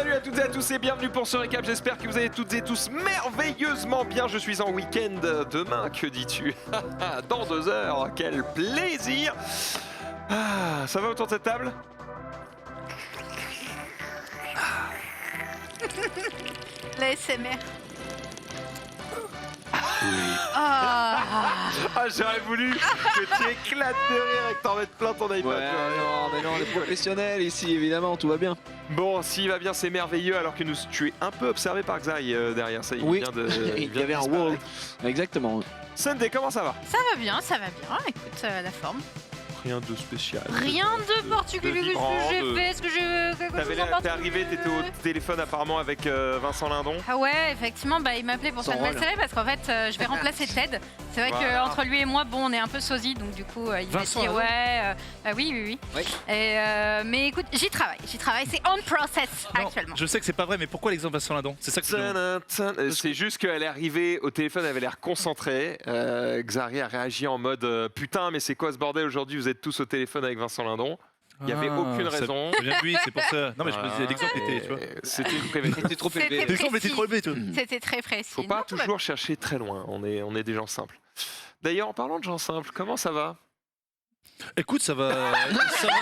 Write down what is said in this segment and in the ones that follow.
Salut à toutes et à tous et bienvenue pour ce récap. J'espère que vous allez toutes et tous merveilleusement bien. Je suis en week-end demain, que dis-tu? Dans 2 heures, quel plaisir. Ça va autour de cette table? L'ASMR. J'aurais voulu que tu éclates de rire et que t'en mettes plein ton iPad. Ouais, non, on est professionnels ici, évidemment, tout va bien. Bon, s'il va bien, c'est merveilleux. Alors que tu es un peu observé par Xari derrière ça. Oui, vient de, il y avait un wall. Exactement. Sunday, comment ça va? Ça va bien, ça va bien. Écoute, la forme. Rien de spécial. Rien de particulier. Qu'est-ce que j'ai fait? Est-ce que j'ai... T'es arrivé, t'étais au téléphone apparemment avec Vincent Lindon. Ah ouais, effectivement, il m'appelait pour Son sa nouvelle rôle. série parce qu'en fait, je vais remplacer Ted. C'est vrai Voilà. qu'entre lui et moi, bon, on est un peu sosie, donc du coup, il m'a Vincent dit Lindon. ouais, oui. Oui. Et, mais écoute, j'y travaille, c'est on process Non, actuellement. je sais que c'est pas vrai, mais pourquoi l'exemple Vincent Lindon? C'est ça que je me demande. C'est juste qu'elle est arrivée au téléphone, elle avait l'air concentrée. Xari a réagi en mode putain, mais c'est quoi ce bordel aujourd'hui? Vous êtes tous au téléphone avec Vincent Lindon. Il n'y avait aucune ça- raison. Ça vient de lui, c'est pour ça. Non, mais je me disais, l'exemple était, tu vois. C'était privé. C'était trop C'était élevé. L'exemple était trop élevé, tu vois. C'était très précis. Faut pas Non, tout va toujours chercher très loin. On est des gens simples. D'ailleurs, en parlant de gens simples, comment ça va? Écoute, ça va. Ça va.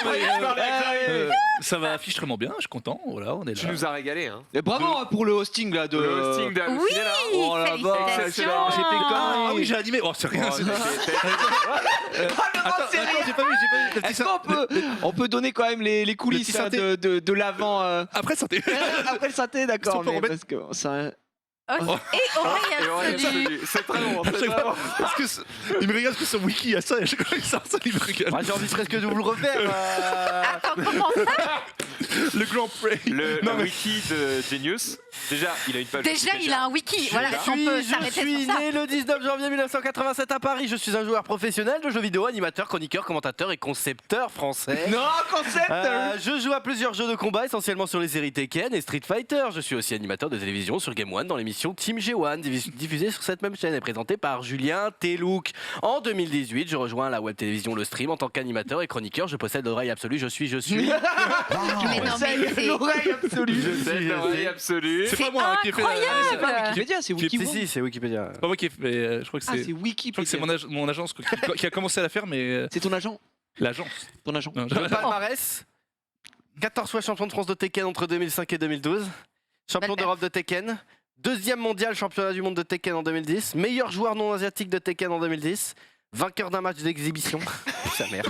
Non, mais, parler à Xari. ça va fichtrement bien, je suis content. Voilà, on est Tu là. nous as régalé, hein. Et bravo hein, pour le hosting là de. Le hosting de Oui, Halluciné, là. Oh là bas, félicitations. j'étais Ah quand oui, j'ai animé. Oh, c'est rien. Oh, c'est- non. Attends, c'est rien. j'ai pas vu. Le petit Est-ce sa- on peut donner quand même les coulisses petit hein, synthé. de l'avant Après, santé. après le synthé, d'accord. Est-ce qu'on peut Mais remettre- parce que ça. Oh, et oreille absolue. C'est très bon, À c'est chaque très fois, bon. parce que il me regarde que sur Wiki, il y a ça, et à chaque fois que ça, il me regarde. J'ai envie presque de vous le refaire. Attends, comment ça? Le grand prey. Le Non, mais- wiki de Genius, déjà, il a une page. Déjà, il a un wiki. Voilà, Je si on peut Je s'arrêter suis sur ça. né le 19 janvier 1987 à Paris. Je suis un joueur professionnel de jeux vidéo, animateur, chroniqueur, commentateur et concepteur français. Non, concept. Je joue à plusieurs jeux de combat, essentiellement sur les séries Tekken et Street Fighter. Je suis aussi animateur de télévision sur Game One dans l'émission Team G1, diffusée sur cette même chaîne et présentée par Julien Telouk. En 2018, je rejoins la web télévision Le Stream en tant qu'animateur et chroniqueur. Je possède l'oreille absolue. Je suis. Mais non, mais c'est L'oreille absolue. C'est l'oreille absolue. C'est pas moi hein, qui ai fait. C'est pas Wikipédia, c'est Si, Wikipédia. si, c'est Wikipédia. C'est pas moi qui ai fait. Mais je crois que Ah, c'est. c'est Je crois que c'est Wikipédia. mon agence qui a commencé à la faire, mais C'est ton agent. l'agence. Ton agent. Non, Le palmarès 14 fois champion de France de Tekken entre 2005 et 2012. Champion Belle d'Europe de Tekken. Deuxième mondial championnat du monde de Tekken en 2010. Meilleur joueur non asiatique de Tekken en 2010. Vainqueur d'un match d'exhibition. Sa mère.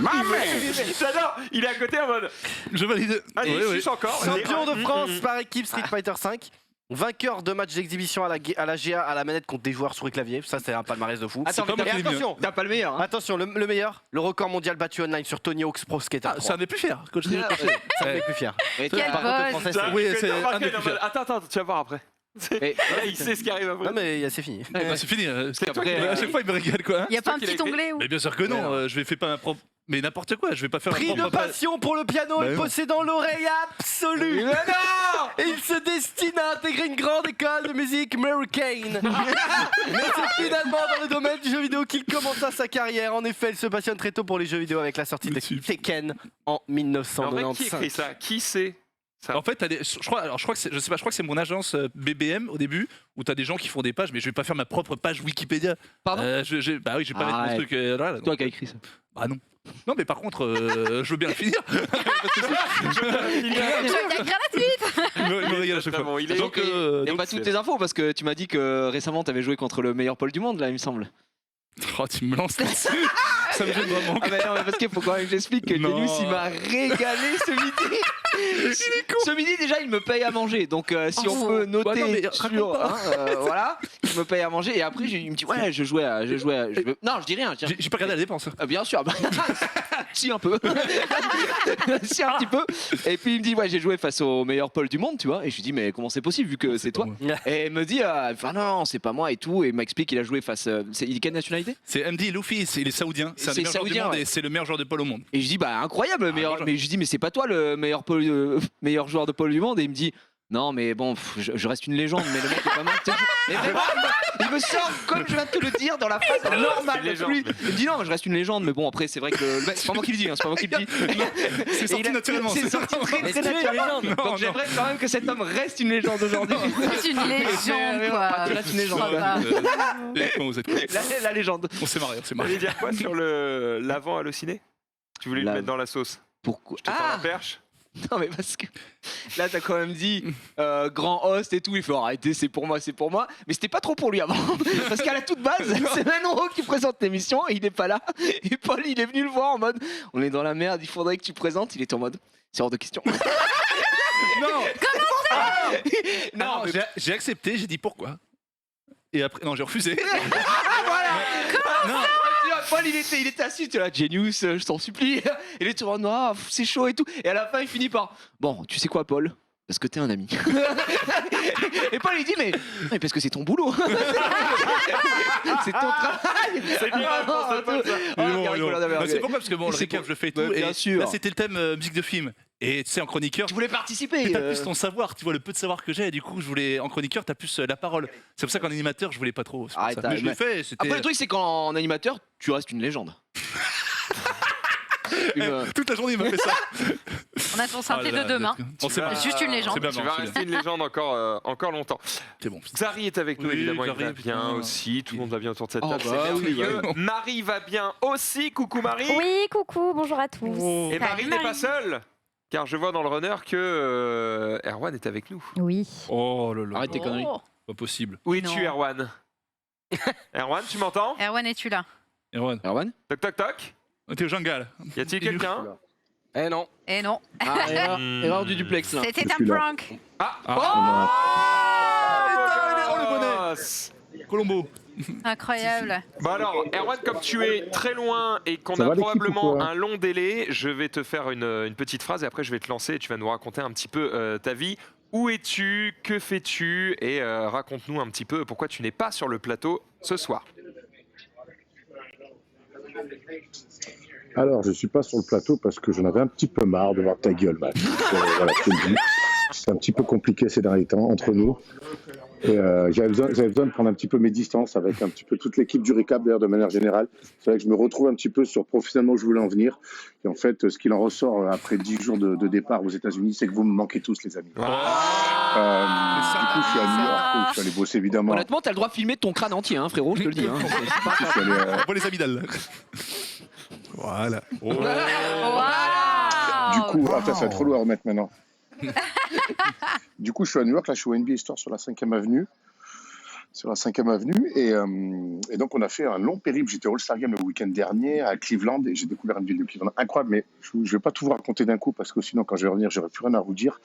J'adore, il est à côté en mode. Je valide. Allez, Ouais, ouais. suce encore. Champion de France par équipe Street Fighter 5. Vainqueur de match d'exhibition à la GA à la manette contre des joueurs souris clavier. Ça, c'est un palmarès de fou. Attends, pas moi Et qui l'ai mis, attention, T'as pas le meilleur. Hein. attention, le meilleur, le record mondial battu online sur Tony Hawk's Pro Skater Ah, 3. ça n'est plus fier. Coach. Ça me fait plus fier. Et Quel Par contre, le boss. français, c'est- Oui, c'est un Remarqué, des en plus mode, fiers. Attends, tu vas voir après. Et- Là, il sait ce qui arrive après. Non, mais c'est fini. Bah, c'est fini. C'est toi qui après, l'as À chaque fois, il me régale quoi. Hein. Il n'y a pas un qui petit l'as écrit onglet où... Mais bien sûr que non. Je vais faire pas ma propre. Mais n'importe quoi. Je vais pas faire Pris ma de propre. passion pour le piano Bah et non. possédant l'oreille absolue. Mais non. Et il se destine à intégrer une grande école de musique américaine. Mais c'est finalement dans le domaine du jeu vidéo qu'il commença sa carrière. En effet, il se passionne très tôt pour les jeux vidéo avec la sortie de Dessus. Tekken en En vrai, qui 1995. écrit ça? Qui c'est? En fait, je crois que c'est, je sais pas, je crois que c'est mon agence BBM au début où t'as des gens qui font des pages, mais je vais pas faire ma propre page Wikipédia. Pardon. Bah oui, je vais pas mettre mon Arrête. truc. Là, Toi qui as écrit ça. Bah non. Non, mais par contre, je veux bien le finir. Je veux bien gratuite. Il me régale à chaque Vraiment, fois. il est- Donc, Il n'y a donc pas toutes tes infos parce que tu m'as dit que récemment t'avais joué contre le meilleur pôle du monde là, il me semble. oh, tu me lances là-dessus. Ça me gêne vraiment. Ah bah non, mais parce qu'il faut quand même que j'explique que Non. Genius il m'a régalé ce midi. Ce midi déjà il me paye à manger donc si on peut noter Bah non, mais sur raconte pas. voilà il me paye à manger et après il me dit ouais je jouais à non je dis rien tiens. J'ai pas regardé la dépense. Bien sûr, bah, si un peu, si un petit peu. Et puis il me dit ouais j'ai joué face au meilleur pôle du monde tu vois et je lui dis mais comment c'est possible vu que c'est toi. Et il me dit enfin non c'est pas moi et tout et il m'explique qu'il a joué face il est quelle nationalité C'est MD Luffy, il est saoudien. C'est un C'est des meilleurs joueurs du saoudien, monde ouais. et c'est le meilleur joueur de pôle au monde. et je dis bah incroyable bonjour. mais je dis mais c'est pas toi le meilleur joueur de pôle du monde et il me dit Non, mais bon, je reste une légende, mais le mec est pas mal. Mais vraiment, il me sort, comme je viens de te le dire, dans la phrase normale. une légende. Il me dit non, mais je reste une légende, mais bon, après, c'est vrai que le mec, c'est pas moi qui le dis, hein, c'est pas moi qui le dis. C'est sorti naturellement. C'est sorti très naturellement. Donc j'aimerais quand même que cet homme reste une légende aujourd'hui. C'est une légende, Mais quoi. tu restes une légende. Je crois pas. Vous êtes cool. La légende. On s'est marré, on s'est Tu marré. voulais dire quoi sur l'avant halluciné? Tu voulais le L'avant. mettre dans la sauce. Pourquoi Je te tends la perche. Non mais parce que là t'as quand même dit grand host et tout, il faut arrêter, c'est pour moi, mais c'était pas trop pour lui avant, parce qu'à la toute base c'est Manon qui présente l'émission et il est pas là, et Paul il est venu le voir en mode on est dans la merde, il faudrait que tu présentes, il était en mode c'est hors de question. Non. Non, Alors, mais j'ai accepté, j'ai dit pourquoi. Et après, non, j'ai refusé. Non. tu vois, Paul il était assis, tu es là, Genius, je t'en supplie, il est en mode ah, c'est chaud et tout, et à la fin il finit par bon tu sais quoi Paul, parce que t'es un ami. Et Paul il dit mais parce que c'est ton boulot. C'est ton travail. C'est bien, Ah, c'est pas ça. Bah, c'est pourquoi parce que bon, le C'est récap pour- je le fais et tout. Bien Et sûr. là c'était le thème musique de film. Et tu sais en chroniqueur, Tu voulais participer. t'as plus ton savoir, tu vois le peu de savoir que j'ai. Et du coup je voulais en chroniqueur t'as plus la parole. C'est pour ça qu'en animateur je voulais pas trop. c'est pour Arrête, ça. Mais je l'ai mais- fait. C'était Après le truc c'est qu'en animateur tu restes une légende. toute la journée il m'a fait ça. On a ton synthé Oh là de là, demain. On s'est vas- marré. Juste une légende. C'est bien, Tu non, vas c'est rester bien. une légende encore longtemps. C'est bon. Xari est avec nous, Oui, évidemment, il Xari, va bien putain. aussi. Tout le monde va bien autour de cette Oh, table, bah c'est oui, merveilleux. ouais. Marie va bien aussi. Coucou Marie. Oui, coucou, bonjour à tous. Et Marie Salut, n'est pas Marie. seule, car je vois dans le runner que Erwan est avec nous. Oui. Oh là là. Arrête tes conneries. Oh. Pas possible. Où es-tu, Non. Erwan? Erwan, tu m'entends? Erwan, es-tu là? Erwan, Erwan Toc toc toc. t'es au jungle. Y a-t-il quelqu'un? Eh non. Eh non, Ah, erreur du duplex là. c'était un suis là. prank. Ah. Oh, le bonnet. Colombo. Incroyable. Bon alors, Erwan, comme tu es très loin et qu'on Ça a va, l'équipe, probablement ou quoi un long délai, je vais te faire une petite phrase et après je vais te lancer et tu vas nous raconter un petit peu ta vie. Où es-tu? Que fais-tu? Et raconte-nous un petit peu pourquoi tu n'es pas sur le plateau ce soir. Alors, je suis pas sur le plateau parce que j'en avais un petit peu marre de voir ta gueule, Max. Voilà, je te le dis. C'est un petit peu compliqué ces derniers temps entre nous. Et j'avais besoin de prendre un petit peu mes distances avec un petit peu toute l'équipe du récap, d'ailleurs, de manière générale. C'est vrai que je me retrouve un petit peu sur professionnellement où je voulais en venir. Et en fait, ce qu'il en ressort après 10 jours de départ aux États-Unis, c'est que vous me manquez tous, les amis. Du coup, je suis à New York, où je suis allé bosser évidemment. Honnêtement t'as le droit de filmer ton crâne entier hein, frérot, je te le dis. Hein. Je suis allé, On voit les amygdales. Voilà. Waouh. Du coup, attends, ça va être relou à remettre maintenant. Du coup, je suis à New York, là, je suis au NBA Store sur la 5e avenue. Sur la 5e avenue. Et donc, on a fait un long périple. J'étais au All-Star Game le week-end dernier à Cleveland et j'ai découvert une ville de Cleveland incroyable. Mais je ne vais pas tout vous raconter d'un coup parce que sinon, quand je vais revenir, j'aurai plus rien à vous dire.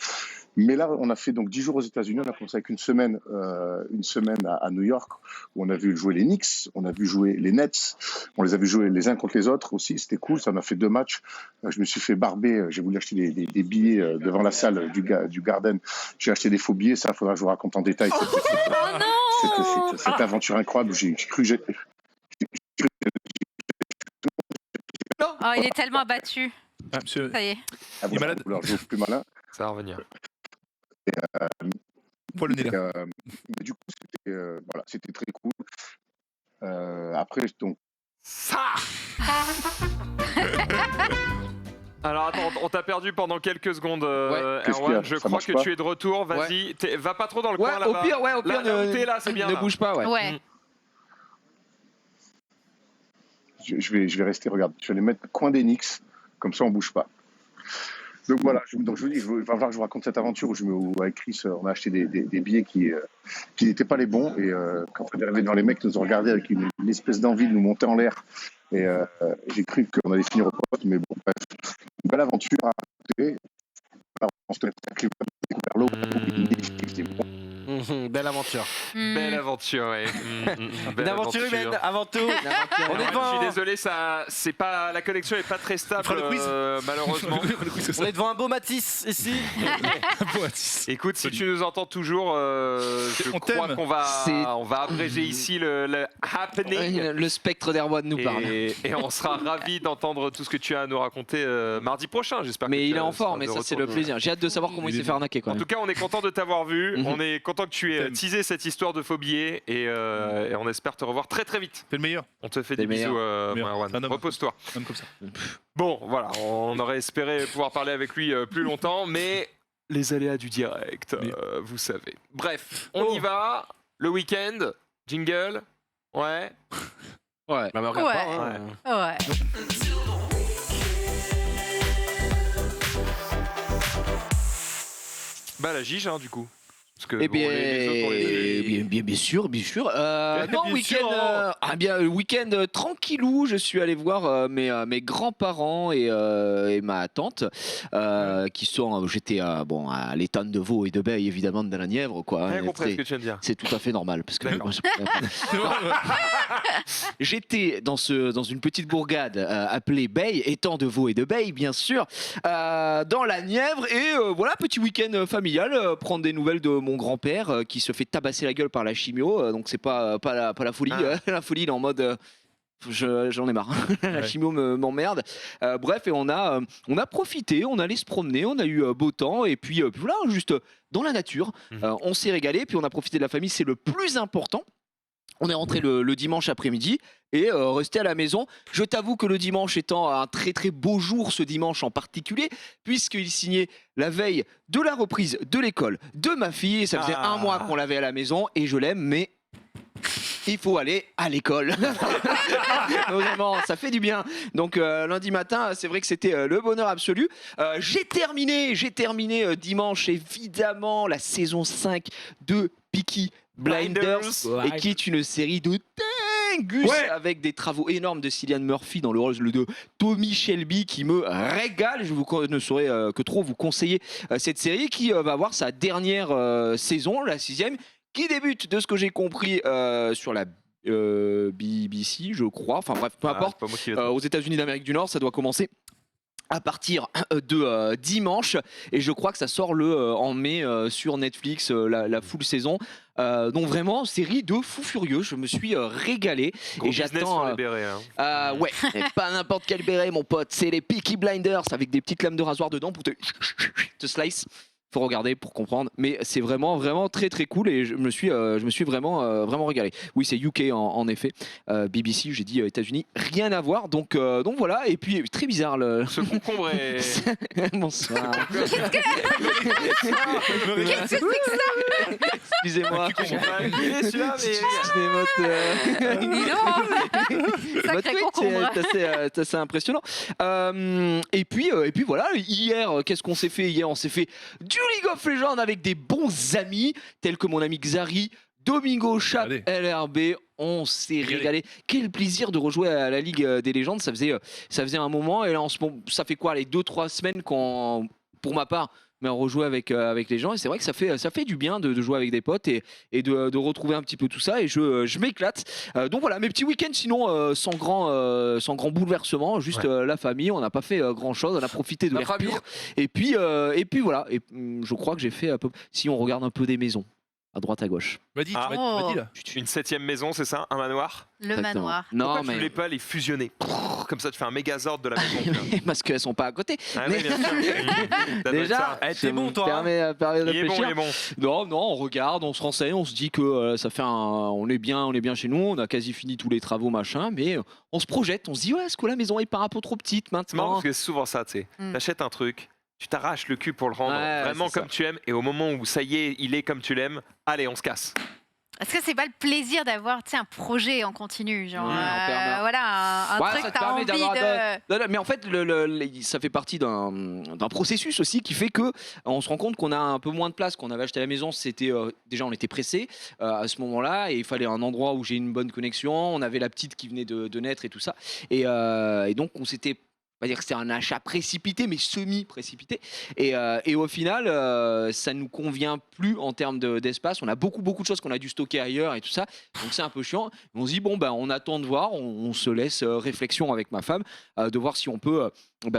Mais là, on a fait donc 10 jours aux États-Unis. On a commencé avec une semaine à New York où on a vu jouer les Knicks, on a vu jouer les Nets. On les a vu jouer les uns contre les autres aussi. C'était cool. Ça, on a fait 2 matchs. Je me suis fait barber. J'ai voulu acheter des billets devant la salle du Garden. J'ai acheté des faux billets. Ça, il faudra que je vous raconte en détail. Oh non. Cette aventure incroyable. J'ai cru. Oh, il est tellement abattu. Ah, monsieur. Ça y est. Ah, Il est malade. Alors, je joue plus malin. Ça va revenir. Poil le nez là. Mais du coup, voilà, c'était très cool. Après, donc, Ça. Alors attends, on t'a perdu pendant quelques secondes, Qu'est-ce qu'il y Erwan. a Je Ça crois marche que pas tu es de retour. Vas-y, va pas trop dans le coin Ouais, là-bas. au pire, Là où t'es, là, c'est bien. Ne là. bouge pas, ouais. Ouais. je vais rester, regarde, je vais les mettre coin des Knicks, comme ça on bouge pas. Donc voilà, donc je vous dis, il va falloir que je vous raconte cette aventure où avec Chris, on a acheté des billets qui n'étaient pas les bons. Et quand on est arrivé devant les mecs, ils nous ont regardé avec une espèce d'envie de nous monter en l'air. Et j'ai cru qu'on allait finir au poste, mais bon, bref, une belle aventure à raconter. Alors, on se connaît avec Cleveland, on a découvert l'eau, c'était bon. Belle aventure. Belle aventure, ouais. Belle Une aventure humaine, avant tout. On est Je devant, suis désolé, ça, c'est pas, la connexion est pas très stable, fera le quiz. malheureusement. on est devant un beau Matisse ici. Écoute, si tu nous entends toujours, je On crois t'aime. qu'on va, C'est- on va abréger ici le happening. Le spectre d'Erwan nous parle. Et on sera ravis d'entendre tout ce que tu as à nous raconter mardi prochain, j'espère. que Mais tu il est en seras forme, de et ça, c'est retour. le plaisir. J'ai hâte de savoir comment il s'est fait arnaquer quand En même. tout cas, on est content de t'avoir vu. Mhm. On est content que tu aies T'aimes. teasé cette histoire de phobie et on espère te revoir très très vite. T'es le meilleur. On te fait T'es des bisous, Meilleur. Marwan. C'est un homme. Repose-toi. Comme ça. Bon, voilà, on aurait espéré pouvoir parler avec lui plus longtemps, mais les aléas du direct, vous savez. Bref, on y va. Le week-end, jingle. Ouais. Ouais. Bah, mais regarde Ouais. pas, hein. Ouais. Bah la gige, hein, du coup. Parce que Eh bon, bien, les autres, on les- bien sûr, bien sûr. Non, Bien week-end, sûr. le week-end tranquillou. Je suis allé voir mes grands-parents et ma tante qui sont. J'étais à l'étang de veau et de Beille, évidemment, dans la Nièvre, quoi. Rien hein, compris très- ce que tu viens de dire. C'est tout à fait normal parce que D'accord. moi, j'étais dans une petite bourgade appelée Beille, étang de veau et de Beille, bien sûr, dans la Nièvre et voilà, petit week-end familial, prendre des nouvelles de mon grand-père qui se fait tabasser la gueule par la chimio, donc c'est pas la folie. La folie, il est en mode j'en ai marre. La Ouais. chimio m'emmerde. Bref, et on a profité, on allait se promener, on a eu beau temps et puis voilà, juste dans la nature, on s'est régalé, puis on a profité de la famille, c'est le plus important. On est rentré le dimanche après-midi et resté à la maison. Je t'avoue que le dimanche étant un très très beau jour, ce dimanche en particulier, puisqu'il signait la veille de la reprise de l'école de ma fille. Ça faisait un mois qu'on l'avait à la maison et je l'aime, mais il faut aller à l'école. Vraiment, ça fait du bien. Donc lundi matin, c'est vrai que c'était le bonheur absolu. J'ai terminé dimanche, évidemment, la saison 5 de Peaky Blinders, et qui est une série de dingus avec des travaux énormes de Cillian Murphy dans le rôle de Tommy Shelby qui me régale. Je ne saurais que trop vous conseiller cette série qui va avoir sa dernière saison, la 6e, qui débute, de ce que j'ai compris, sur la BBC, je crois. Enfin bref, peu importe. c'est pas moi qui l'ai Aux États-Unis d'Amérique du Nord, ça doit commencer à partir de dimanche, et je crois que ça sort en mai sur Netflix, la full saison. Donc vraiment, série de fou furieux. Je me suis régalé. Gros Et business j'attends. sur les bérets, hein. Ouais, mais pas n'importe quel béret, mon pote. C'est les Peaky Blinders avec des petites lames de rasoir dedans pour te slice. Faut regarder pour comprendre, mais c'est vraiment vraiment très très cool et je me suis vraiment vraiment régalé. Oui, c'est UK en effet. BBC, j'ai dit États-Unis, rien à voir. Donc voilà. Et puis très bizarre le. Ce concombre est... Bonsoir. Qu'est-ce que c'est que ça? Excusez-moi. Il est celui-là, mais... Sacré tweet, concombre. c'est assez impressionnant. Et puis voilà, hier, qu'est-ce qu'on s'est fait? Hier, on s'est fait du League of Legends avec des bons amis, tels que mon ami Xari, Domingo, Chap, Allez. LRB. On s'est régalé. Quel plaisir de rejouer à la Ligue des légendes. Ça faisait un moment. Et là, en ce moment, ça fait quoi, les 2-3 semaines qu'on, pour ma part, mais on rejoue avec les gens, et c'est vrai que ça fait du bien de jouer avec des potes et de retrouver un petit peu tout ça, et je m'éclate. Donc voilà, mes petits week-ends sinon sans grand bouleversement, juste la famille. On n'a pas fait grand chose, on a profité de La l'air famille. pur, et puis voilà, et je crois que j'ai fait si on regarde un peu des maisons à droite à gauche. Vas-y, Ah. tu m'as dit là. Une 7e maison, c'est ça? Un manoir? Le Exactement. manoir. Non Pourquoi tu mais voulais pas les fusionner? Comme ça, tu fais un mégazord de la maison. tu vois. parce qu'elles sont pas à côté. Ah oui, bien sûr. Ça doit être Déjà, ça. Eh, t'es ça bon, me toi, hein. permet de Il est bon, réfléchir. il est bon. Non, on regarde, on se renseigne, on se dit que ça fait on est bien chez nous, on a quasi fini tous les travaux machin, mais on se projette, on se dit ouais, est-ce que la maison est pas un peu trop petite C'est marrant maintenant? parce que c'est souvent ça, tu sais. Mm. T'achètes un truc, tu t'arraches le cul pour le rendre Ouais, vraiment c'est ça. comme tu aimes, et au moment où ça y est, il est comme tu l'aimes, allez, on se casse. Est-ce que c'est pas le plaisir d'avoir, tu sais, un projet en continu, genre Ouais, en permanence. voilà, un Ouais, truc ça que te t'as permet envie d'avoir de. Non, mais en fait, ça fait partie d'un processus aussi qui fait que on se rend compte qu'on a un peu moins de place. Qu'on avait acheté la maison, c'était déjà on était pressé à ce moment-là, et il fallait un endroit où j'ai une bonne connexion. On avait la petite qui venait de naître et tout ça, et donc on s'était on va dire que c'est un achat précipité, mais semi-précipité. Et au final, ça nous convient plus en termes d'espace. On a beaucoup de choses qu'on a dû stocker ailleurs et tout ça. Donc c'est un peu chiant. On se dit, bon, ben, on attend de voir. On se laisse réflexion avec ma femme de voir si on peut,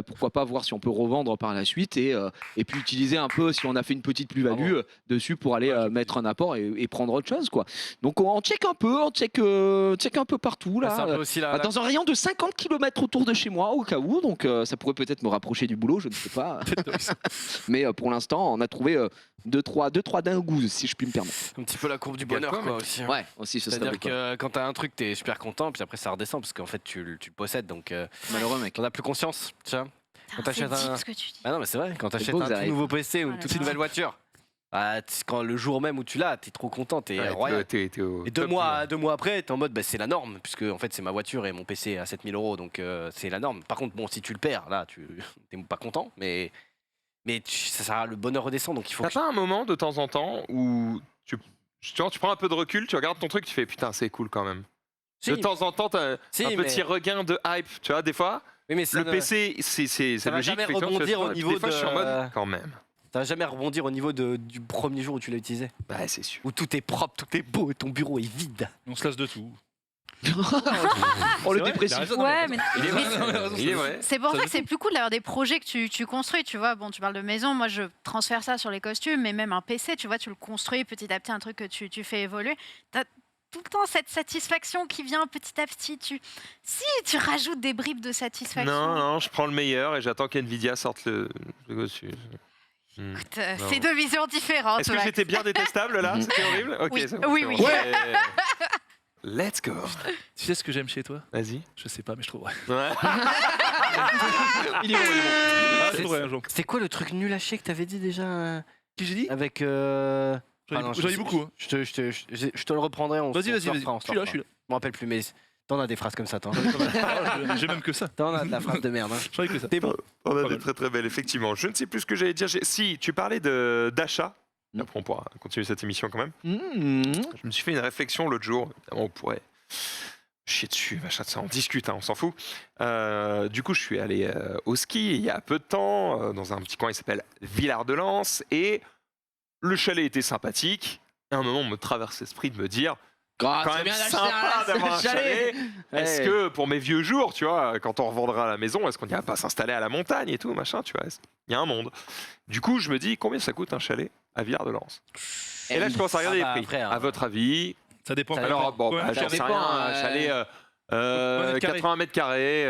pourquoi pas voir si on peut revendre par la suite et puis utiliser un peu, si on a fait une petite plus-value dessus pour aller mettre un apport et prendre autre chose, quoi. Donc on check un peu, on check un peu partout, là. C'est un peu aussi Dans un rayon de 50 km autour de chez moi, au cas où. Donc ça pourrait peut-être me rapprocher du boulot, je ne sais pas. Mais pour l'instant, on a trouvé 2-3 dingouzes, si je puis me permettre. un petit peu la courbe du bonheur, quoi, aussi. Ouais, aussi, ce serait C'est-à-dire cool. que quand t'as un truc, t'es super content, puis après ça redescend parce qu'en fait tu le possèdes, donc Malheureux, mec. t'en as plus conscience, tu vois. Quand Putain, c'est t'achètes deep un- ce que tu dis. Ah non, mais c'est vrai, quand t'achètes beau que un ça tout arrive. nouveau PC ou Oh une là toute là. nouvelle voiture, quand le jour même où tu l'as, t'es trop content, t'es Ouais, royal. t'es au Et top, 2 mois après, t'es en mode c'est la norme, puisque en fait c'est ma voiture et mon PC à 7 000 €, donc c'est la norme. Par contre, bon, si tu le perds, là, tu t'es pas content, mais le bonheur redescend, donc il faut T'as que pas un moment de temps en temps où tu prends un peu de recul, tu regardes ton truc, tu fais putain, c'est cool quand même. Si, De temps en temps, t'as si, un mais- petit regain de hype, tu vois, des fois. oui, mais ça Le ne- PC, c'est ça va logique. jamais effectivement, rebondir tu fais au ça, et puis niveau des fois, je suis en de- mode quand même. ça va jamais rebondir au niveau du premier jour où tu l'as utilisé, Bah, c'est sûr. où tout est propre, tout est beau et ton bureau est vide. On se lasse de tout. Oh, le C'est vrai, dépressif. il a raison, non, Ouais, mais- mais Il est mais vrai. Il est vrai. c'est pour Ça ça veut que c'est plus cool d'avoir des projets que tu construis, tu vois. Bon, tu parles de maison, moi je transfère ça sur les costumes, mais même un PC, tu vois, tu le construis petit à petit, un truc que tu fais évoluer. T'as tout le temps cette satisfaction qui vient petit à petit. Si tu rajoutes des bribes de satisfaction. Non, je prends le meilleur et j'attends qu'NVIDIA sorte le dessus. Écoute, Non. c'est deux visions différentes. Est-ce que Max. j'étais bien détestable là? Mhm. C'était horrible? Ok, Oui, c'est bon. oui, c'est oui. bon. Let's go. Tu sais ce que j'aime chez toi? Vas-y. Je sais pas, mais je trouverai. Ouais. Il est bon, il est bon. Ah, je C'est- trouverai un jour. C'est quoi le truc nul à chier que t'avais dit déjà Qui j'ai dit? avec J'en ai dit beaucoup. Hein. Je te le reprendrai. Vas-y, on vas-y, se vas-y. refera, on Je se suis là, refera. je suis là. Je me rappelle plus, mais t'en as des phrases comme ça, toi. J'ai même que ça. T'en as de la phrase de merde. Hein. J'en ai que ça. T'es bon. On a Pas des mal. très très belles, effectivement. Je ne sais plus ce que j'allais dire. Si, tu parlais d'achat. Après, on pourra continuer cette émission quand même. Je me suis fait une réflexion l'autre jour. Évidemment, on pourrait chier dessus, machin de ça. On discute, hein, on s'en fout. Du coup, je suis allé au ski il y a peu de temps, dans un petit coin qui s'appelle Villard-de-Lans. Et le chalet était sympathique. Et à un moment, on me traverse l'esprit de me dire Ah, quand c'est même bien d'acheter sympa d'avoir un chalet. Est-ce Ouais. que pour mes vieux jours, tu vois, quand on revendra la maison, est-ce qu'on ira pas s'installer à la montagne et tout, machin, tu vois? Il y a un monde. Du coup, je me dis, combien ça coûte un chalet à Villard-de-Lans? Et là, je commence à regarder Ah bah, les prix. frère. À votre avis? Ça dépend. Ça Alors, bon, Ouais, bah, ça j'en sais dépend, rien, un chalet... Combien de carrés 80 mètres carrés,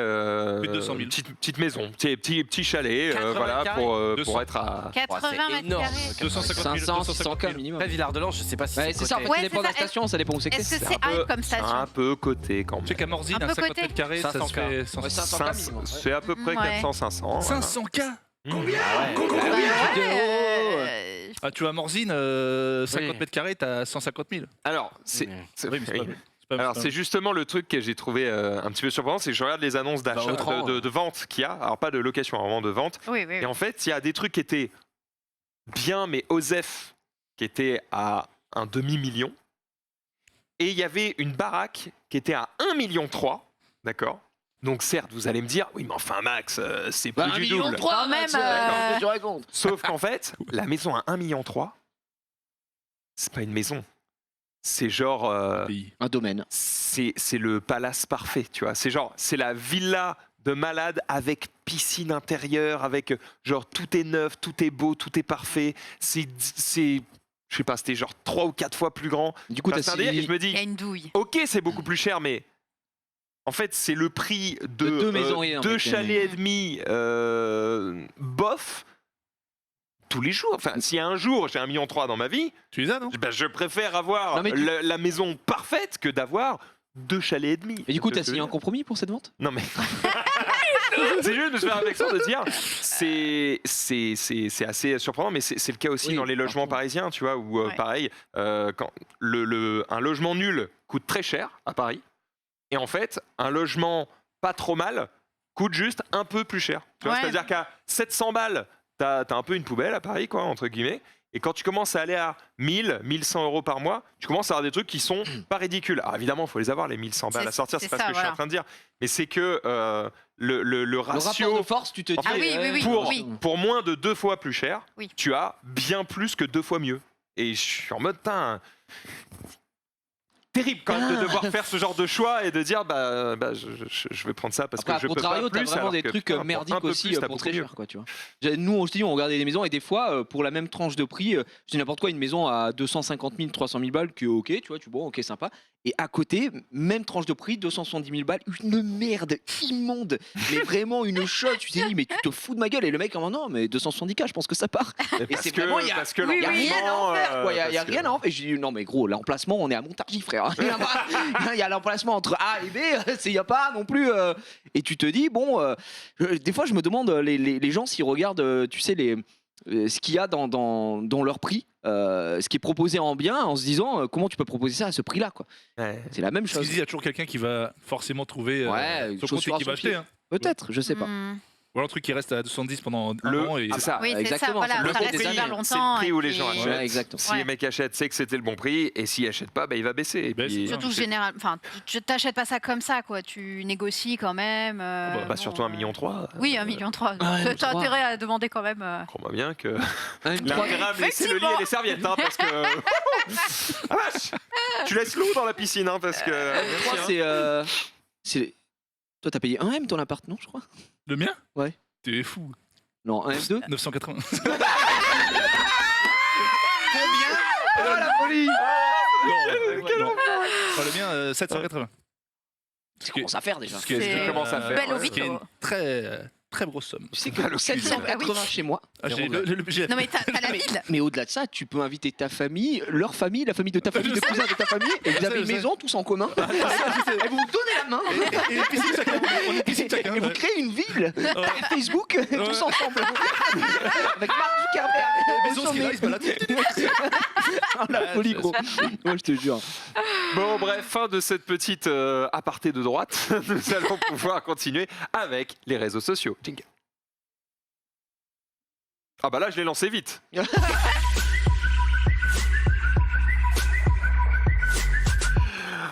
Plus de 200 000. petite maison, petit chalet, 80 voilà, carrés pour 200. être à... 80 c'est mètres énorme. carrés. 250 000. 500, 600 k minimum. Après Villard-de-Lans, je sais pas si Ouais, c'est ça, en fait, coté. Ouais, ça dépend de c'est la ça. station, ça dépend où c'est que Est-ce que c'est. c'est un peu- hype comme C'est station un peu coté quand Tu sais même. qu'à Morzine, Un un peu 50 côté. mètres carrés, ça se 500K. fait 100. Ouais, 500K minimum. C'est à peu près Ouais. 400-500. 500K. Ouais, Ah, tu vois, à Morzine, 50 Oui. mètres carrés, t'as 150 000. Alors, c'est... Mais- c'est- Oui, mais c'est oui. pas- c'est pas- Alors c'est c'est justement le truc que j'ai trouvé un petit peu surprenant, c'est que je regarde les annonces d'achat, Bah, autrement, de vente qu'il y a, alors pas de location, vraiment de vente, Oui, oui. et en fait il y a des trucs qui étaient bien mais OSEF, qui était à un demi-million, et il y avait une baraque qui était à 1,3 million, d'accord? Donc certes, vous allez me dire, oui mais enfin Max, c'est plus Bah, 1,3 du million, double. Quand même, qu'est-ce que tu racontes? Sauf qu'en fait, la maison à 1,3 million, c'est pas une maison. C'est genre... Pays. Un domaine. c'est le palace parfait, tu vois. C'est genre, c'est la villa de malade avec piscine intérieure, avec genre tout est neuf, tout est beau, tout est parfait. C'est je sais pas, c'était genre 3 ou 4 fois plus grand. Du coup, Enfin, t'as c'est un délire, et je me Il y a dis, une douille. ok, c'est beaucoup plus cher, mais en fait, c'est le prix de De deux maisons et un, deux mec, chalets et demi bof tous les jours. Enfin, s'il y a un jour j'ai 1,3 million dans ma vie, Tu les as, non? ben, je préfère avoir Non, mais tu- la maison parfaite que d'avoir 2 chalets et demi. Et du coup, Tu vois t'as ce que je signé veux un dire compromis pour cette vente? Non mais c'est juste de se faire la réflexion de dire c'est assez surprenant, mais c'est le cas aussi Oui, dans les logements partout. parisiens, tu vois, où Ouais. pareil, quand un logement nul coûte très cher à Paris, et en fait un logement pas trop mal coûte juste un peu plus cher. Tu vois, Ouais. c'est-à-dire qu'à 700 balles, t'as un peu une poubelle à Paris, quoi, entre guillemets. Et quand tu commences à aller à 1000, 1100 euros par mois, tu commences à avoir des trucs qui sont pas ridicules. Alors évidemment, il faut les avoir, les 1100 balles à sortir, c'est pas ce que je suis en train de dire. Mais c'est que le Le ratio. rapport de force, tu te dis. En fait, pour moins de 2 fois plus cher, Oui. tu as bien plus que 2 fois mieux. Et je suis en mode, terrible quand même de devoir faire ce genre de choix et de dire je vais prendre ça parce Après, que je peux pas contrario, plus. t'as vraiment alors des que, trucs putain, pour merdiques un peu aussi plus, t'as pour beaucoup très mieux. cher, quoi, tu vois. Nous, on se dit, on regardait des maisons et des fois, pour la même tranche de prix, je dis n'importe quoi, une maison à 250 000, 300 000 balles, que ok, tu vois, ok, sympa. Et à côté, même tranche de prix, 270 000 balles, une merde immonde, mais vraiment une chose. Tu t'es dit, mais tu te fous de ma gueule. Et le mec, non, mais 270K, je pense que ça part. Et c'est vraiment, il y a parce que il y a rien à en faire, quoi. Il y a parce que- rien à en faire. Et je dis, non, mais gros, l'emplacement, on est à Montargis, frère. Il y a l'emplacement entre A et B, il n'y a pas non plus. Et tu te dis, bon, des fois, je me demande, les gens, s'ils regardent, tu sais, ce qu'il y a dans leur prix, ce qui est proposé en bien, en se disant, comment tu peux proposer ça à ce prix-là, quoi. Ouais. C'est la même Parce qu'il chose. se dit, il y a toujours quelqu'un qui va forcément trouver Ouais, son compte et chaussure à qui va son pied. acheter. Hein. Peut-être, je sais pas. Ou alors un truc qui reste à 210 pendant un an. Et... C'est ça. Oui, c'est ça, exactement, voilà, ça Le ça bon reste prix, super c'est longtemps. le prix et où les puis- gens achètent. Ouais, exactement. Si les mecs achètent, c'est que c'était le bon prix, et s'ils achètent pas, il va baisser. Et Baisse, puis, ouais. Surtout général, enfin, tu t'achètes pas ça comme ça, quoi. Tu négocies quand même. bah, surtout 1,3 million. Oui, 1,3 million. Ah, 1,3 T'as intérêt à demander quand même. Crois-moi bien que. Une Il a trois- intérêt à me laisser le lit et les serviettes, hein, parce que. Ah, vache. Tu laisses l'eau dans la piscine, hein, parce que. une trois, Merci, hein. c'est. Toi, t'as payé 1 M ton appart, non, je crois. Le mien Ouais. T'es fou. Non, 1 M2. 980. Oh la folie. non. Enfin, le mien, 780. Ça commence à faire déjà. Ce qui est- C'est commence à faire, belle au ouais. Ce qui est une vito. très grosse somme. Tu sais que 780 chez moi. Ah, j'ai Non mais t'as la ville. Mais au-delà de ça, tu peux inviter ta famille, leur famille, la famille de ta famille, de cousins de ta famille, et vous avez une je sais. maison tous en commun. Et vous vous donnez la main. Et les piscines chacun. On est piscines chacun. Et vous créez une ville par Facebook tous ensemble. Avec Mark La Zuckerberg. maison, ce qui là, il se balade. Oh, la folie, gros. Moi, je te jure. Bon, bref, fin de cette petite aparté de droite. Nous allons pouvoir continuer avec les réseaux sociaux. Jingle. Ah bah là, je l'ai lancé vite.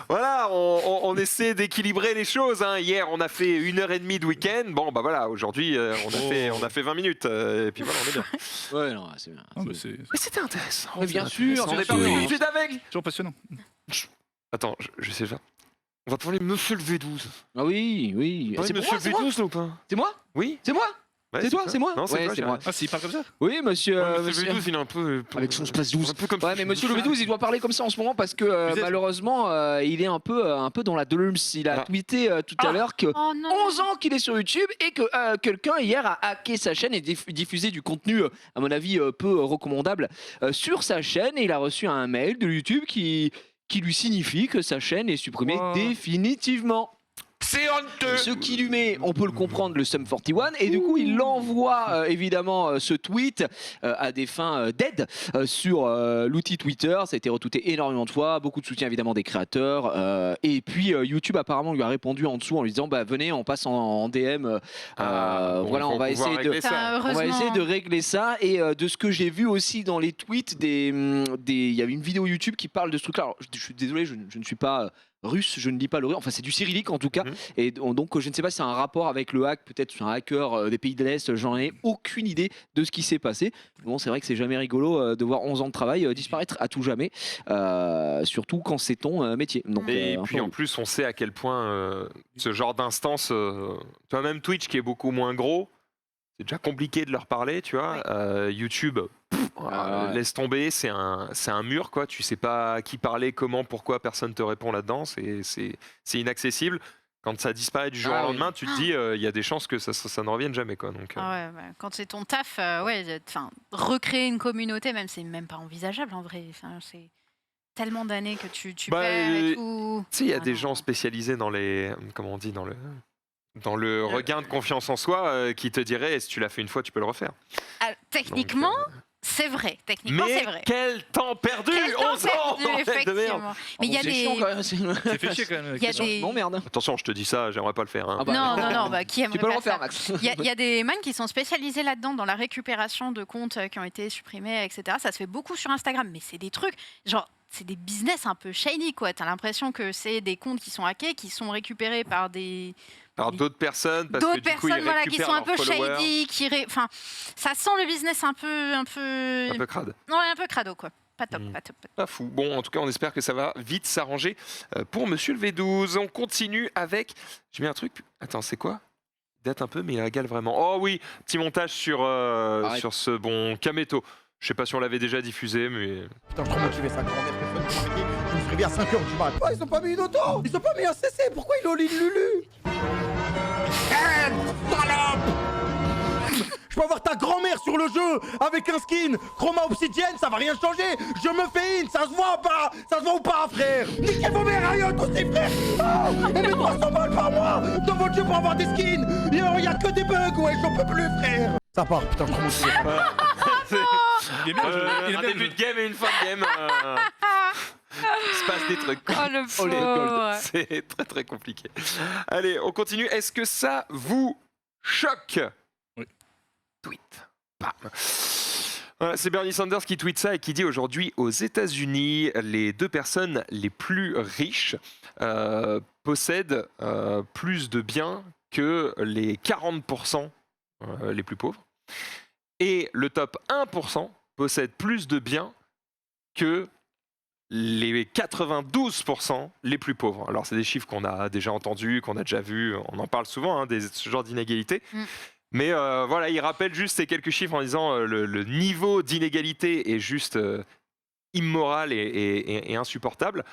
Voilà, on essaie d'équilibrer les choses. Hein. Hier, on a fait 1h30 de week-end. Bon, bah voilà, aujourd'hui, on a fait 20 minutes. Et puis voilà, on est bien. Ouais, non, c'est bien. Ah, bah, c'est Mais c'était intéressant. Mais bien sûr, On bien est pas sûr. venu tout de suite avec. toujours passionnant. Attends, je sais pas. On va parler de Monsieur le V12. Ah oui, oui. C'est C'est pour Monsieur moi, c'est moi. le V12 là ou pas? C'est moi Oui. C'est moi Ouais, C'est toi, c'est moi Non, c'est Ouais, toi, c'est j'ai moi. rien. Ah, s'il parle comme ça Oui, monsieur. Monsieur le V12, il est un peu. Avec son space 12. Un peu comme Ouais, mais monsieur le V12, il doit parler comme ça en ce moment parce que Vous êtes- malheureusement, il est un peu dans la Dolums. Il a Ah. tweeté tout à l'heure que Oh non. 11 ans qu'il est sur YouTube et que quelqu'un hier a hacké sa chaîne et diffusé du contenu, à mon avis, peu recommandable sur sa chaîne. Et il a reçu un mail de YouTube qui lui signifie que sa chaîne est supprimée Wow. définitivement. C'est honteux. Ce qui lui met, on peut le comprendre, le Sum 41, et du coup il envoie évidemment ce tweet à des fins d'aide sur l'outil Twitter. Ça a été retweeté énormément de fois, beaucoup de soutien évidemment des créateurs, et puis YouTube apparemment lui a répondu en dessous en lui disant bah venez, on passe en DM, voilà, on va essayer de. Ça, On va heureusement. essayer de régler ça, et de ce que j'ai vu aussi dans les tweets, il y avait une vidéo YouTube qui parle de ce truc-là. Alors, je suis désolé, je ne suis pas russe, je ne lis pas le russe, enfin c'est du cyrillique en tout cas, et donc je ne sais pas si c'est un rapport avec le hack, peut-être c'est un hacker des pays de l'Est, j'en ai aucune idée de ce qui s'est passé. Bon, c'est vrai que c'est jamais rigolo de voir 11 ans de travail disparaître à tout jamais, surtout quand c'est ton métier. Donc, Et un puis peu en plus, on sait à quel point ce genre d'instance, toi même Twitch qui est beaucoup moins gros, c'est déjà compliqué de leur parler, tu vois. YouTube, ouais. laisse tomber, c'est un mur, quoi. Tu sais pas à qui parler, comment, pourquoi, personne te répond là-dedans. C'est inaccessible. Quand ça disparaît du jour Ah au oui. lendemain, tu te dis, il y a des chances que ça ne revienne jamais, quoi. Donc, Ah ouais, ouais. Quand c'est ton taf, ouais, enfin, recréer une communauté, même, c'est même pas envisageable en vrai. Enfin, c'est tellement d'années que tu Bah, perds et tout. tu sais, il y a Ah des non. gens spécialisés dans les, comment on dit, dans le regain de confiance en soi qui te diraient, si tu l'as fait une fois, tu peux le refaire. Ah, techniquement, C'est vrai, techniquement, Mais c'est vrai. quel temps perdu Quel temps 11 ans, perdu, bordel de merde. effectivement. Mais il y a C'est chiant, des... quand même. C'est fait chier quand même. Il y a des... Non, merde. Attention, je te dis ça, j'aimerais pas le faire. Hein. Ah bah, Non, bah, qui aimerait Tu peux le pas refaire, ça Max. Il y a des man qui sont spécialisés là-dedans, dans la récupération de comptes qui ont été supprimés, etc. Ça se fait beaucoup sur Instagram, mais c'est des trucs, genre, c'est des business un peu shady, quoi. T'as l'impression que c'est des comptes qui sont hackés, qui sont récupérés par des... Alors d'autres personnes, parce que D'autres du coup, ils personnes voilà, qui récupèrent sont un leurs peu followers. shady, enfin, ça sent le business un peu... Un peu crade. Non, un peu crado, quoi. Pas top, Mm. pas top. Pas fou. Bon, en tout cas, on espère que ça va vite s'arranger pour Monsieur le V12. On continue avec... J'ai mis un truc... Attends, c'est quoi? Date un peu, mais il régale vraiment. Oh oui, petit montage sur ce bon Kameto. Je sais pas si on l'avait déjà diffusé, mais... Putain, je suis trop motivé, ça grand je me suis réveillé à 5h du mat. Oh, ils ont pas mis une auto. Ils ont pas mis un CC. Pourquoi il est au lit de Lulu? Je peux avoir ta grand-mère sur le jeu avec un skin Chroma Obsidienne, ça va rien changer. Je me fais ça se voit pas? Ça se voit ou pas, frère? Niquez vos mères, Riot aussi, frère. Oh, et mes 300 balles par mois dans votre jeu pour avoir des skins. Il y a que des bugs, ouais, j'en peux plus, frère. Ça part, putain, je suis trop motivé. Il est bien, le jeu. Il est un bien, le début jeu. de game et une fin de game. Il se passe des trucs. Oh, le Oh, les golds. pauvre. C'est très très compliqué. Allez, on continue. Est-ce que ça vous choque? Oui. Tweet. Bam. Voilà, c'est Bernie Sanders qui tweet ça et qui dit aujourd'hui aux États-Unis, les 2 personnes les plus riches possèdent plus de biens que les 40% les plus pauvres. Et le top 1% possède plus de biens que les 92% les plus pauvres. Alors, c'est des chiffres qu'on a déjà entendus, qu'on a déjà vus, on en parle souvent, hein, ce genre d'inégalité. Mm. Mais voilà, il rappelle juste ces quelques chiffres en disant le niveau d'inégalité est juste immoral et insupportable.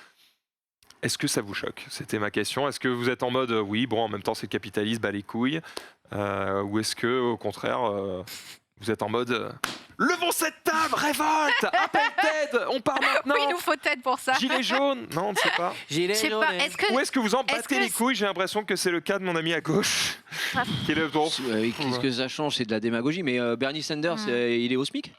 Est-ce que ça vous choque? C'était ma question. Est-ce que vous êtes en mode oui, bon, en même temps, c'est le capitalisme, bah les couilles, ou est-ce que, au contraire, vous êtes en mode levons cette table, révolte, appelle Ted, on part maintenant. Oui, il nous faut Ted pour ça. Gilet jaune? Non, on ne sait pas. Je sais pas, est-ce que... Ou est-ce que vous en est-ce battez que les couilles? J'ai l'impression que c'est le cas de mon ami à gauche. Qui est le bon. Qu'est-ce que ça change? C'est de la démagogie. Mais Bernie Sanders, il est au SMIC?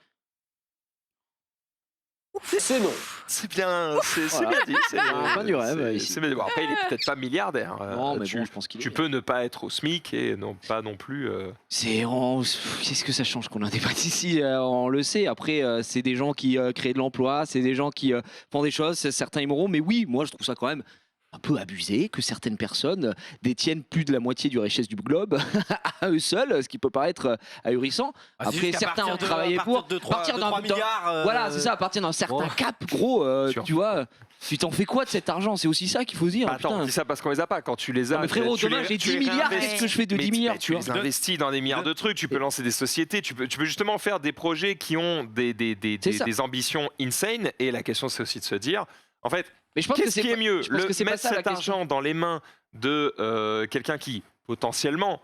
C'est non. C'est bien, c'est Voilà. bien dit. C'est Fin du rêve, c'est- ici. c'est bien dit. Bon, après, il est peut-être pas milliardaire. Non, mais tu, bon, je pense qu'il tu est. peux ne pas être au SMIC et non pas non plus. Qu'est-ce que ça change qu'on indépendance ici? On le sait. Après, c'est des gens qui créent de l'emploi, c'est des gens qui font des choses. Certains aimeront, mais oui, moi je trouve ça quand même un peu abusé que certaines personnes détiennent plus de la moitié du richesse du globe à eux seuls, ce qui peut paraître ahurissant. Après, certains ont travaillé pour partir d'un milliards. voilà, c'est ça, à partir d'un certain cap, gros, tu vois. Tu t'en fais quoi de cet argent? C'est aussi ça qu'il faut se dire. Attends, on putain. dit ça parce qu'on les a pas. Quand tu les as, Non, mais frérot, tu demain les- j'ai tu 10 les milliards, réinvestis. qu'est-ce que je fais de 10 milliards, tu tu vois? les investis dans des milliards de trucs. Tu peux lancer des sociétés. Tu peux justement faire des projets qui ont C'est ça. des ambitions insane. Et la question, c'est aussi de se dire, en fait, Mais je pense que qu'est-ce c'est qui est pas- mieux? je pense que c'est pas Mettre ça, la cet question. argent dans les mains de quelqu'un qui, potentiellement,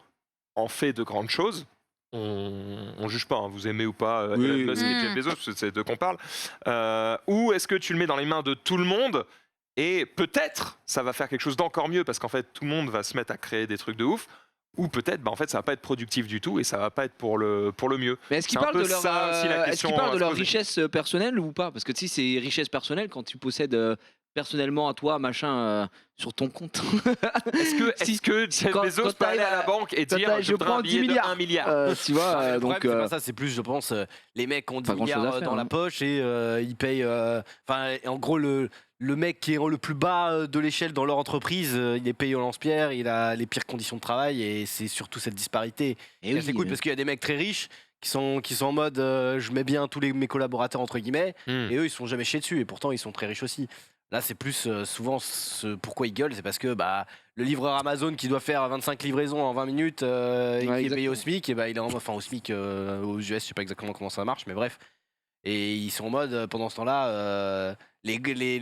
en fait de grandes choses. On juge pas, hein, vous aimez ou pas Oui. Elon Musk et Mm. Jeff Bezos, parce que c'est d'eux qu'on parle. Ou est-ce que tu le mets dans les mains de tout le monde et peut-être ça va faire quelque chose d'encore mieux parce qu'en fait tout le monde va se mettre à créer des trucs de ouf. Ou peut-être, bah, en fait, ça va pas être productif du tout et ça va pas être pour le mieux. Mais est-ce qu'ils C'est un parlent peu de leur, ça aussi, la est-ce question qu'ils parlent à de se leur poser. richesse personnelle ou pas? Parce que tu sais, c'est richesse personnelle quand tu possèdes personnellement à toi, machin, sur ton compte. Est-ce que Jeff quand- Bezos quand peut aller t'arrives à la à- banque et quand dire t'arrives- je je voudrais prends un 10 billet de milliards. 1 milliard Tu vois, Le donc. problème, c'est pas ça, c'est plus, je pense, les mecs ont 10 pas grand-chose milliards à faire, dans hein. la poche et ils payent. Enfin, en gros, le mec qui est le plus bas de l'échelle dans leur entreprise, il est payé au lance-pierre, il a les pires conditions de travail et c'est surtout cette disparité. Et Et oui, c'est cool parce qu'il y a des mecs très riches qui sont en mode je mets bien tous mes collaborateurs entre guillemets Hmm. et eux ils sont jamais chiés dessus et pourtant ils sont très riches aussi. Là c'est plus souvent pourquoi ils gueulent, c'est parce que bah, le livreur Amazon qui doit faire 25 livraisons en 20 minutes et qui est payé au SMIC, et bah, il est au SMIC aux US, je sais pas exactement comment ça marche mais bref. Et ils sont en mode pendant ce temps-là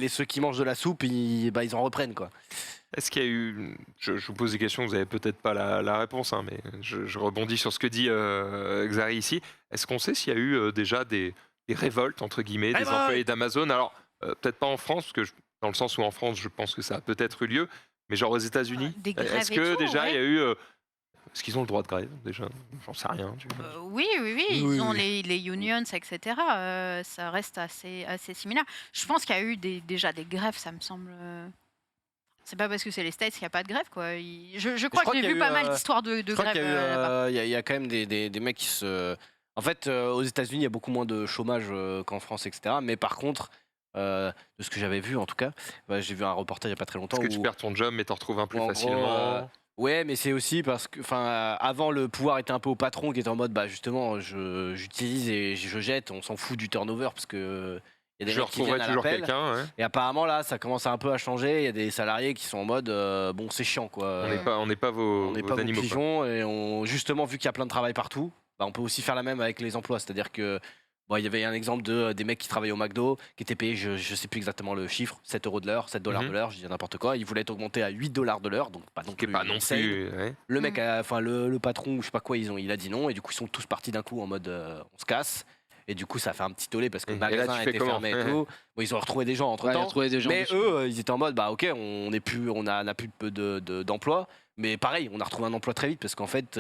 ceux qui mangent de la soupe ils en reprennent quoi. Est-ce qu'il y a eu. Je vous pose des questions, vous n'avez peut-être pas la réponse, hein, mais je rebondis sur ce que dit Xari ici. Est-ce qu'on sait s'il y a eu déjà des révoltes, entre guillemets, des Révolte employés d'Amazon? Alors, peut-être pas en France, parce que dans le sens où en France, je pense que ça a peut-être eu lieu, mais genre aux États-Unis. Des grèves Est-ce et que tout, déjà ouais. il y a eu Est-ce qu'ils ont le droit de grève déjà? J'en sais rien. Oui, ils ont les unions, etc. Ça reste assez similaire. Je pense qu'il y a eu déjà des grèves, ça me semble. C'est pas parce que c'est les States qu'il n'y a pas de grève, quoi. Je crois que j'ai vu pas mal d'histoires de grève là-bas. Il y a quand même des mecs qui se. En fait, aux États-Unis, il y a beaucoup moins de chômage qu'en France, etc. Mais par contre, de ce que j'avais vu en tout cas, j'ai vu un reportage il n'y a pas très longtemps. Parce que tu perds ton job mais t'en retrouves un plus en gros, facilement. Ouais, mais c'est aussi parce que, avant, le pouvoir était un peu au patron qui était en mode, justement, j'utilise et je jette, on s'en fout du turnover parce que il y a des Je mecs qui viennent retrouverai à toujours l'appel. quelqu'un. Ouais. Et apparemment là, ça commence un peu à changer. Il y a des salariés qui sont en mode, bon, c'est chiant quoi. On n'est pas vos animaux. Quoi. Pigeons et justement, vu qu'il y a plein de travail partout, on peut aussi faire la même avec les emplois. C'est-à-dire que il y avait un exemple des mecs qui travaillaient au McDo, qui étaient payés, je sais plus exactement le chiffre, 7 € de l'heure, 7 $ de l'heure, je dis n'immporte quoi. Ils voulaient être augmentés à 8 $ de l'heure, donc pas non plus. Pas non plus. Ouais. Le mec, le patron, je sais pas quoi, il a dit non, et du coup ils sont tous partis d'un coup en mode on se casse. Et du coup, ça fait un petit tollé parce que le magasin a été fermé et tout. Bon, ils ont retrouvé des gens entre temps. Mais eux, ils étaient en mode, ok, on n'a plus d'emploi. Mais pareil, on a retrouvé un emploi très vite parce qu'en fait,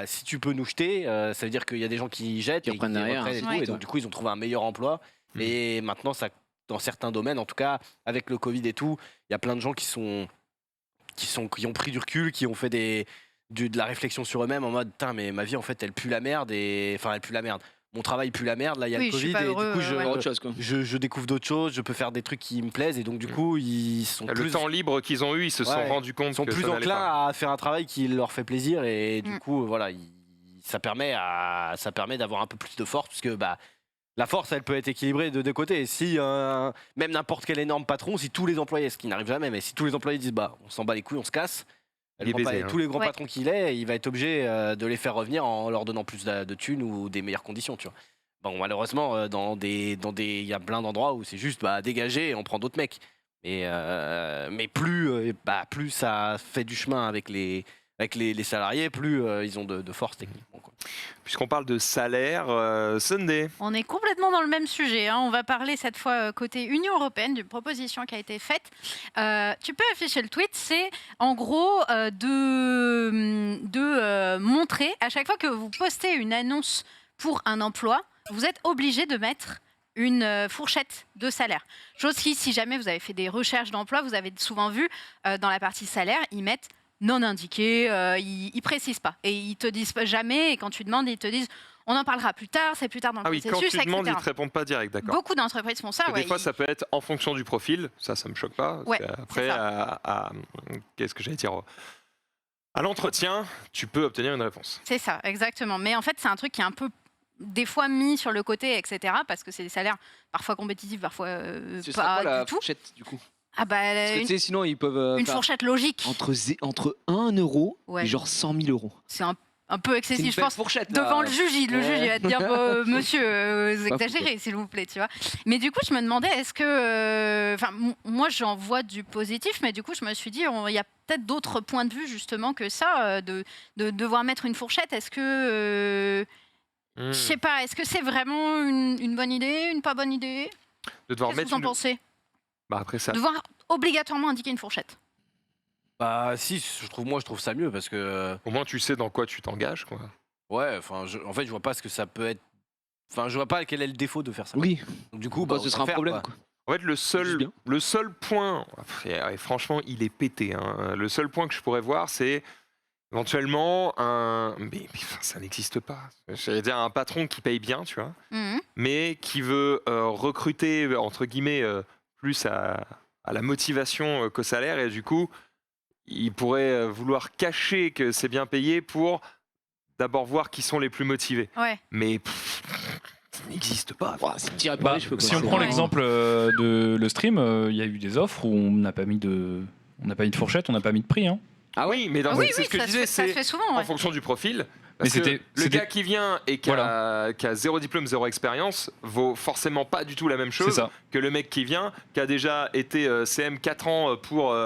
si tu peux nous jeter, ça veut dire qu'il y a des gens qui jettent et qui reprennent derrière. Et donc, du coup, ils ont trouvé un meilleur emploi. Et maintenant, ça, dans certains domaines, en tout cas, avec le Covid et tout, il y a plein de gens qui ont pris du recul, qui ont fait de la réflexion sur eux-mêmes en mode, putain, mais ma vie, en fait, elle pue la merde. Enfin, elle pue la merde. Mon travail pue la merde, là il y a le Covid et du coup je découvre d'autres choses, je peux faire des trucs qui me plaisent et donc du coup ils sont le temps libre qu'ils ont eu, ils se sont rendus compte ils sont que plus ça n'allait pas. enclins à faire un travail qui leur fait plaisir et du coup voilà, ça permet d'avoir un peu plus de force parce que la force elle peut être équilibrée de deux côtés. Si même n'importe quel énorme patron, si tous les employés, ce qui n'arrive jamais, mais si tous les employés disent on s'en bat les couilles, on se casse. Tous les gros patrons qu'il est, il va être obligé de les faire revenir en leur donnant plus de thunes ou des meilleures conditions, tu vois. Bon, malheureusement, il y a plein d'endroits où c'est juste dégager et on prend d'autres mecs. Mais plus ça fait du chemin avec les salariés, plus ils ont de force techniquement. Quoi. Puisqu'on parle de salaire, Sunday. On est complètement dans le même sujet. On va parler cette fois côté Union européenne d'une proposition qui a été faite. Tu peux afficher le tweet. C'est en gros de montrer à chaque fois que vous postez une annonce pour un emploi, vous êtes obligé de mettre une fourchette de salaire. Chose qui, si jamais vous avez fait des recherches d'emploi, vous avez souvent vu dans la partie salaire, ils mettent non indiqué, ils précisent pas. Et ils te disent jamais, et quand tu demandes, ils te disent on en parlera plus tard, c'est plus tard dans le processus, quand tu demandes, etc. ils te répondent pas direct, d'accord. Beaucoup d'entreprises font ça. Des fois, ça peut être en fonction du profil, ça me choque pas. Ouais, après, qu'est-ce que j'allais dire à l'entretien, tu peux obtenir une réponse. C'est ça, exactement. Mais en fait, c'est un truc qui est un peu des fois mis sur le côté, etc. Parce que c'est des salaires parfois compétitifs, parfois pas la du tout. Fourchette, du coup. Parce que sinon ils peuvent une fourchette logique entre 1 € et genre 100 000 €. C'est un peu excessif, je pense. Fourchette, devant le juge, il va te dire monsieur, vous exagérez, s'il vous plaît, tu vois. Mais du coup, je me demandais, est-ce que, moi, j'en vois du positif, mais du coup, je me suis dit, il y a peut-être d'autres points de vue justement que ça, de devoir mettre une fourchette. Est-ce que, je sais pas, est-ce que c'est vraiment une bonne idée, une pas bonne idée? De devoir Qu'est-ce que vous en pensez? Après ça. Devoir obligatoirement indiquer une fourchette. Si, je trouve ça mieux parce que. Au moins, tu sais dans quoi tu t'engages, quoi. Ouais, en fait, je vois pas ce que ça peut être. Enfin, je vois pas quel est le défaut de faire ça. Oui. Donc, du coup, ce sera un problème, quoi. En fait, le seul point, et franchement, il est pété. Hein. Le seul point que je pourrais voir, c'est éventuellement mais ça n'existe pas. J'allais dire un patron qui paye bien, tu vois, mais qui veut recruter entre guillemets plus à la motivation qu'au salaire, et du coup, il pourrait vouloir cacher que c'est bien payé pour d'abord voir qui sont les plus motivés. Ouais. Mais ça n'existe pas. Si on prend l'exemple de le stream, il y a eu des offres où on n'a pas mis de fourchette, on n'a pas mis de prix. Hein. Ah oui, mais c'est ce que je disais, c'est en fonction du profil. Parce que le gars qui vient et qui a 0 diplôme, 0 expérience vaut forcément pas du tout la même chose que le mec qui vient, qui a déjà été CM 4 ans pour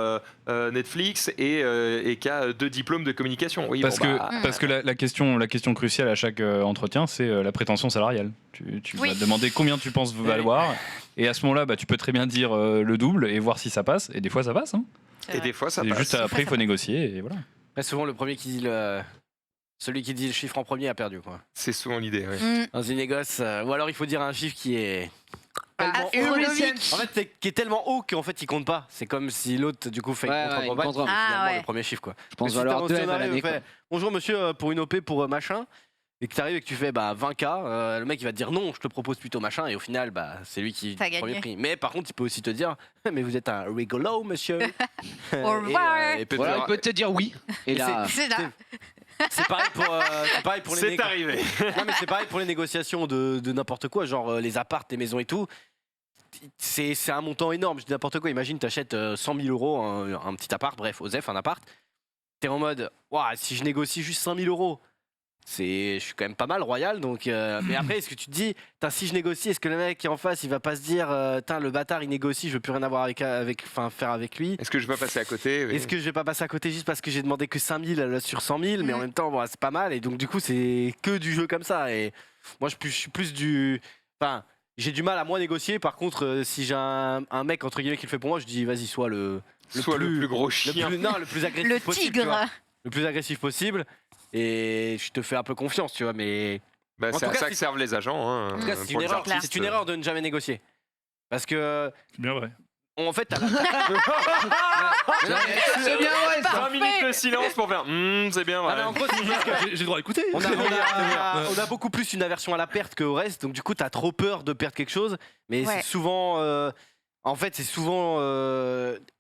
Netflix et qui a 2 diplômes de communication. Oui, parce que la question cruciale à chaque entretien, c'est la prétention salariale. Tu vas demander combien tu penses valoir, et à ce moment-là, tu peux très bien dire le double et voir si ça passe. Et des fois, ça passe. Hein. Et des fois, ça passe. Juste après, il faut négocier et voilà. Après, souvent, le premier qui dit celui qui dit le chiffre en premier a perdu, quoi. C'est souvent l'idée, ouais. Dans une négoce, ou alors il faut dire un chiffre qui est tellement Astronomique. en fait, qui est tellement haut qu'en fait il compte pas. C'est comme si l'autre du coup fait une contre-campagne, il compte qui est finalement ouais. le premier chiffre, quoi. Je pense Si valoir t'as un 2 M à scénario, l'année. il fait, bonjour monsieur, pour une OP pour machin, et que tu arrives et que tu fais 20K, le mec il va te dire non, je te propose plutôt machin, et au final c'est lui qui T'as le premier gagné. prix. Mais par contre il peut aussi te dire mais vous êtes un rigolo monsieur. Au revoir. Et peut Voilà, dire- il peut te dire oui. Et là, C'est là. c'est pareil pour les C'est négos. arrivé. Non mais c'est pareil pour les négociations de n'importe quoi, genre les appartes, les maisons et tout. C'est un montant énorme, je dis n'importe quoi. Imagine, t'achètes 100 000 euros un petit appart, bref, OSEF, un appart. T'es en mode, ouah, si je négocie juste 5 000 euros, je suis quand même pas mal royal. Donc, mais après, est-ce que tu te dis, si je négocie, est-ce que le mec qui est en face, il va pas se dire, le bâtard, il négocie, je veux plus rien avoir faire avec lui. Est-ce que je vais passer à côté? Oui. Est-ce que je vais pas passer à côté juste parce que j'ai demandé que 5 000 sur 100 000, mais en même temps, bon, c'est pas mal. Et donc, du coup, c'est que du jeu comme ça. Et moi, je suis plus du. Enfin, j'ai du mal à moins négocier. Par contre, si j'ai un mec, entre guillemets, qui le fait pour moi, je dis, vas-y, sois le plus gros chien. le plus agressif Le possible. tu vois. tigre. Le plus agressif possible. Et je te fais un peu confiance, tu vois. Mais Bah, En c'est tout à cas, ça si- que servent les agents. Hein, en tout cas, c'est pour une les erreur. artistes. C'est une erreur de ne jamais négocier. Parce que, C'est bien vrai. en fait, t'as la- c'est bien vrai ça. 20 minutes de silence pour faire c'est bien Ah, vrai. mais en gros, c'est juste que J'ai le droit d'écouter. on a beaucoup plus une aversion à la perte qu'au reste, donc du coup t'as trop peur de perdre quelque chose, mais Ouais. c'est souvent, en fait c'est souvent,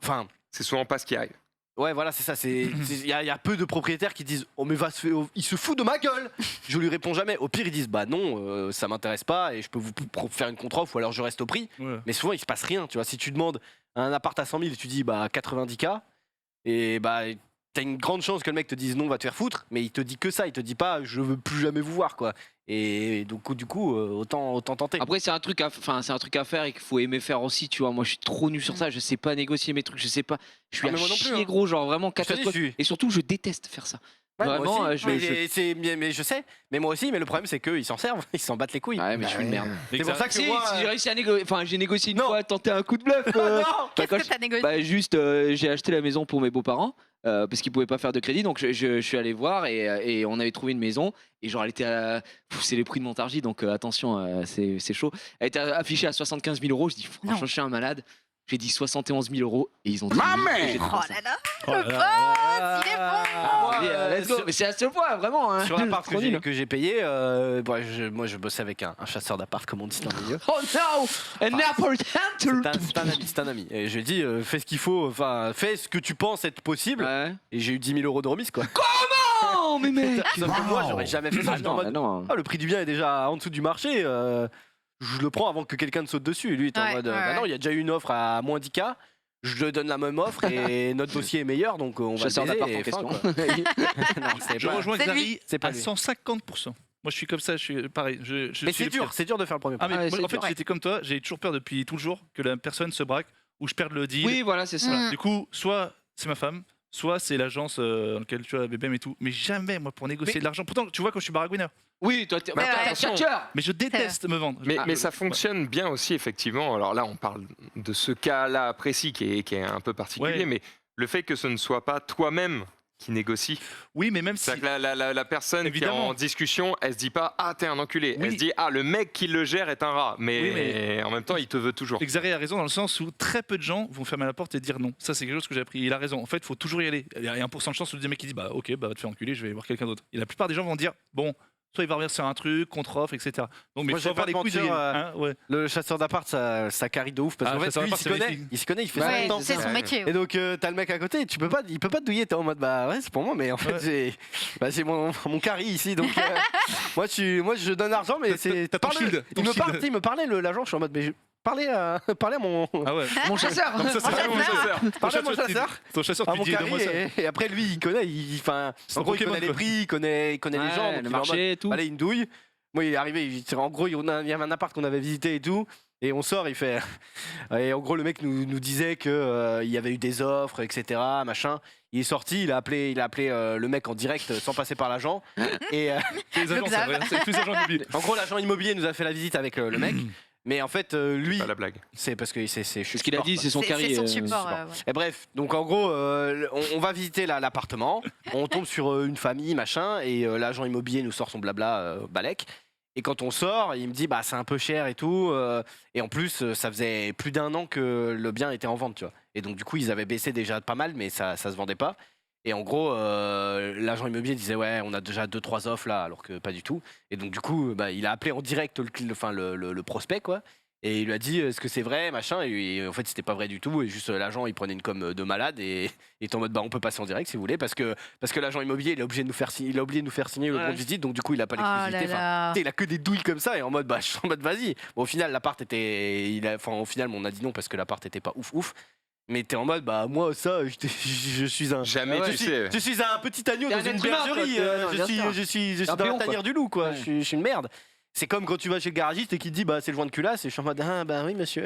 enfin, C'est souvent pas ce qui arrive. ouais voilà c'est ça, il y a peu de propriétaires qui disent oh mais il se fout de ma gueule, je lui réponds jamais, au pire ils disent bah non ça m'intéresse pas et je peux vous faire une contre-offre ou alors je reste au prix, Ouais. mais souvent il se passe rien, tu vois, si tu demandes un appart à 100 000 tu dis bah 90K et bah t'as une grande chance que le mec te dise non, va te faire foutre, mais il te dit que ça, il te dit pas je veux plus jamais vous voir quoi. Et donc du coup autant tenter. Après, c'est un truc à faire et qu'il faut aimer faire aussi, tu vois. Moi, je suis trop nul sur ça. Je sais pas négocier mes trucs. Je sais pas. Je suis Ah, à mais moi non plus, chier hein. gros, genre vraiment Je te dis, catastrophique. Et surtout, je déteste faire ça. Ouais, moi Vraiment, aussi. je- mais je sais, mais moi aussi, mais le problème c'est qu'ils s'en servent, ils s'en battent les couilles. Ouais, mais je suis une merde. C'est pour ça que Si, moi, si j'ai réussi à négocier, enfin, j'ai négocié une Non. fois, tenté un coup de bluff. non, Bah, quand Qu'est-ce que t'as négocié? Bah juste, j'ai acheté la maison pour mes beaux-parents parce qu'ils pouvaient pas faire de crédit, donc je suis allé voir et on avait trouvé une maison et genre elle était, c'est les prix de Montargis, donc attention, c'est chaud. Elle était affichée à 75 000 euros. Je dis franchement, je suis un malade. J'ai dit 71 000 euros et ils ont dit. oui, et j'ai Oh dépensé. là là. Oh là là. Il est bon. moi, Let's go. Mais c'est à ce point, vraiment. Hein. sur l'appart Trop nul. que j'ai payé, moi je bossais avec un chasseur d'appart comme on dit dans le milieu. Oh no! An important C'est un ami. Et je lui ai dit fais ce qu'il faut, enfin fais ce que tu penses être possible. Ouais. Et j'ai eu 10 000 euros de remise quoi. Oh, mais mec! Sauf que moi j'aurais jamais fait ça. Ah J'étais en non, mode, bah non. ah, le prix du bien est déjà en dessous du marché. Je le prends avant que quelqu'un ne saute dessus. Et lui il était en Ouais, mode ouais, bah ouais. non, il y a déjà eu une offre à moins 10K. Je lui donne la même offre et notre dossier est meilleur donc on va Chasseur le baiser d'appart en et fin, question. quoi. Non, c'est Je pas- rejoins C'est Xari lui. C'est pas à lui. 150%. Moi, je suis comme ça, je suis pareil. Je Mais suis c'est le pire. dur de faire le premier pas. Ah, mais Ah ouais, moi, c'est en fait, dur. j'étais comme toi, j'ai toujours peur depuis tout le jour que la personne se braque ou je perde le deal. Oui, voilà, c'est ça. Mm. Du coup, soit c'est ma femme, soit c'est l'agence dans laquelle tu as BBM et tout. Mais jamais, moi, pour négocier Mais- de l'argent. Pourtant, tu vois, quand je suis baragouineur. Oui, toi, t'es Mais ouais. chercheur. Mais je déteste me vendre. Mais ça fonctionne bien aussi, effectivement. Alors là, on parle de ce cas-là précis qui est un peu particulier, Ouais. mais le fait que ce ne soit pas toi-même qui négocie. Oui, mais même si. C'est-à-dire que la personne Évidemment. qui est en discussion, elle se dit pas ah t'es un enculé, Oui. elle se dit ah le mec qui le gère est un rat, mais, Oui, mais- en même temps il te veut toujours. Xari a raison dans le sens où très peu de gens vont fermer la porte et dire non. Ça, c'est quelque chose que j'ai appris. Il a raison. En fait, il faut toujours y aller. Il y a 1% de chance où le mec qui dit bah ok, bah va te faire enculer, je vais voir quelqu'un d'autre. Et la plupart des gens vont dire bon, soit il va revenir sur un truc, contre-offre, etc. Donc, mais Moi, faut je vais avoir pas les te couilles de mentir, gagner. Hein, ouais. Le chasseur d'appart, ça carie de ouf parce Ah, qu'en fait, chasseur lui, d'appart, c'est magnifique. il s'y connaît, il fait ça tout Ouais, le temps. c'est son Ouais. métier. Et donc, t'as le mec à côté, il peut pas te douiller, t'es en mode bah ouais, c'est pour moi, mais en fait, Ouais. c'est mon carry ici, donc moi, je donne l'argent, mais c'est. t'as ton parle- shield, Il ton me shield. parle, il me parlait, l'agent, je suis en mode, mais parlez à mon. Ah ouais. Mon chasseur. Comme ça, c'est vraiment mon chasseur. Parlez à mon Ton chasseur. Ton chasseur, À tu mon dis donne-moi ça. carry, et après, lui, il connaît, enfin, C'est en un gros, il Pokémon, connaît les quoi. prix, il connaît les gens, donc le il est en mode, marché et tout. allez, une douille. Moi, il est arrivé, en gros, il y avait un appart qu'on avait visité et tout. Et on sort, il fait. Et en gros, le mec nous disait que il y avait eu des offres, etc. Machin. Il est sorti, il a appelé le mec en direct sans passer par l'agent. Et C'est les agents, ça, Xav. ouais, c'est tous les agents immobiliers. en gros, l'agent immobilier nous a fait la visite avec le mec. Mais en fait, lui, Pas la blague. c'est parce que c'est Ce qu'il a dit, c'est son carré. C'est son support. ouais. Et bref, donc en gros, on va visiter l'appartement, on tombe sur une famille, machin, et l'agent immobilier nous sort son blabla balèque. Et quand on sort, il me dit bah c'est un peu cher et tout, et en plus ça faisait plus d'1 an que le bien était en vente, tu vois. Et donc du coup ils avaient baissé déjà pas mal, mais ça se vendait pas. Et en gros, l'agent immobilier disait ouais on a déjà 2-3 offres là, alors que pas du tout. Et donc du coup bah, il a appelé en direct le prospect quoi. Et il lui a dit est-ce que c'est vrai machin et en fait c'était pas vrai du tout et juste l'agent il prenait une com de malade et il était en mode bah on peut passer en direct si vous voulez parce que l'agent immobilier il a oublié de nous faire signer le bon de visite donc du coup il a pas l'exclusivité. Enfin, il a que des douilles comme ça et en mode bah je suis en mode vas-y. Bon au final l'appart était au final on a dit non parce que l'appart était pas ouf. Mais t'es en mode bah moi ça je suis un Jamais tu sais. je suis un petit agneau T'es dans un une être humain, bergerie. quoi. Je suis Un dans la péon, tanière quoi. du loup quoi. Ouais. Je suis une merde. C'est comme quand tu vas chez le garagiste et qu'il te dit bah c'est le joint de culasse et je suis en mode ah bah oui monsieur.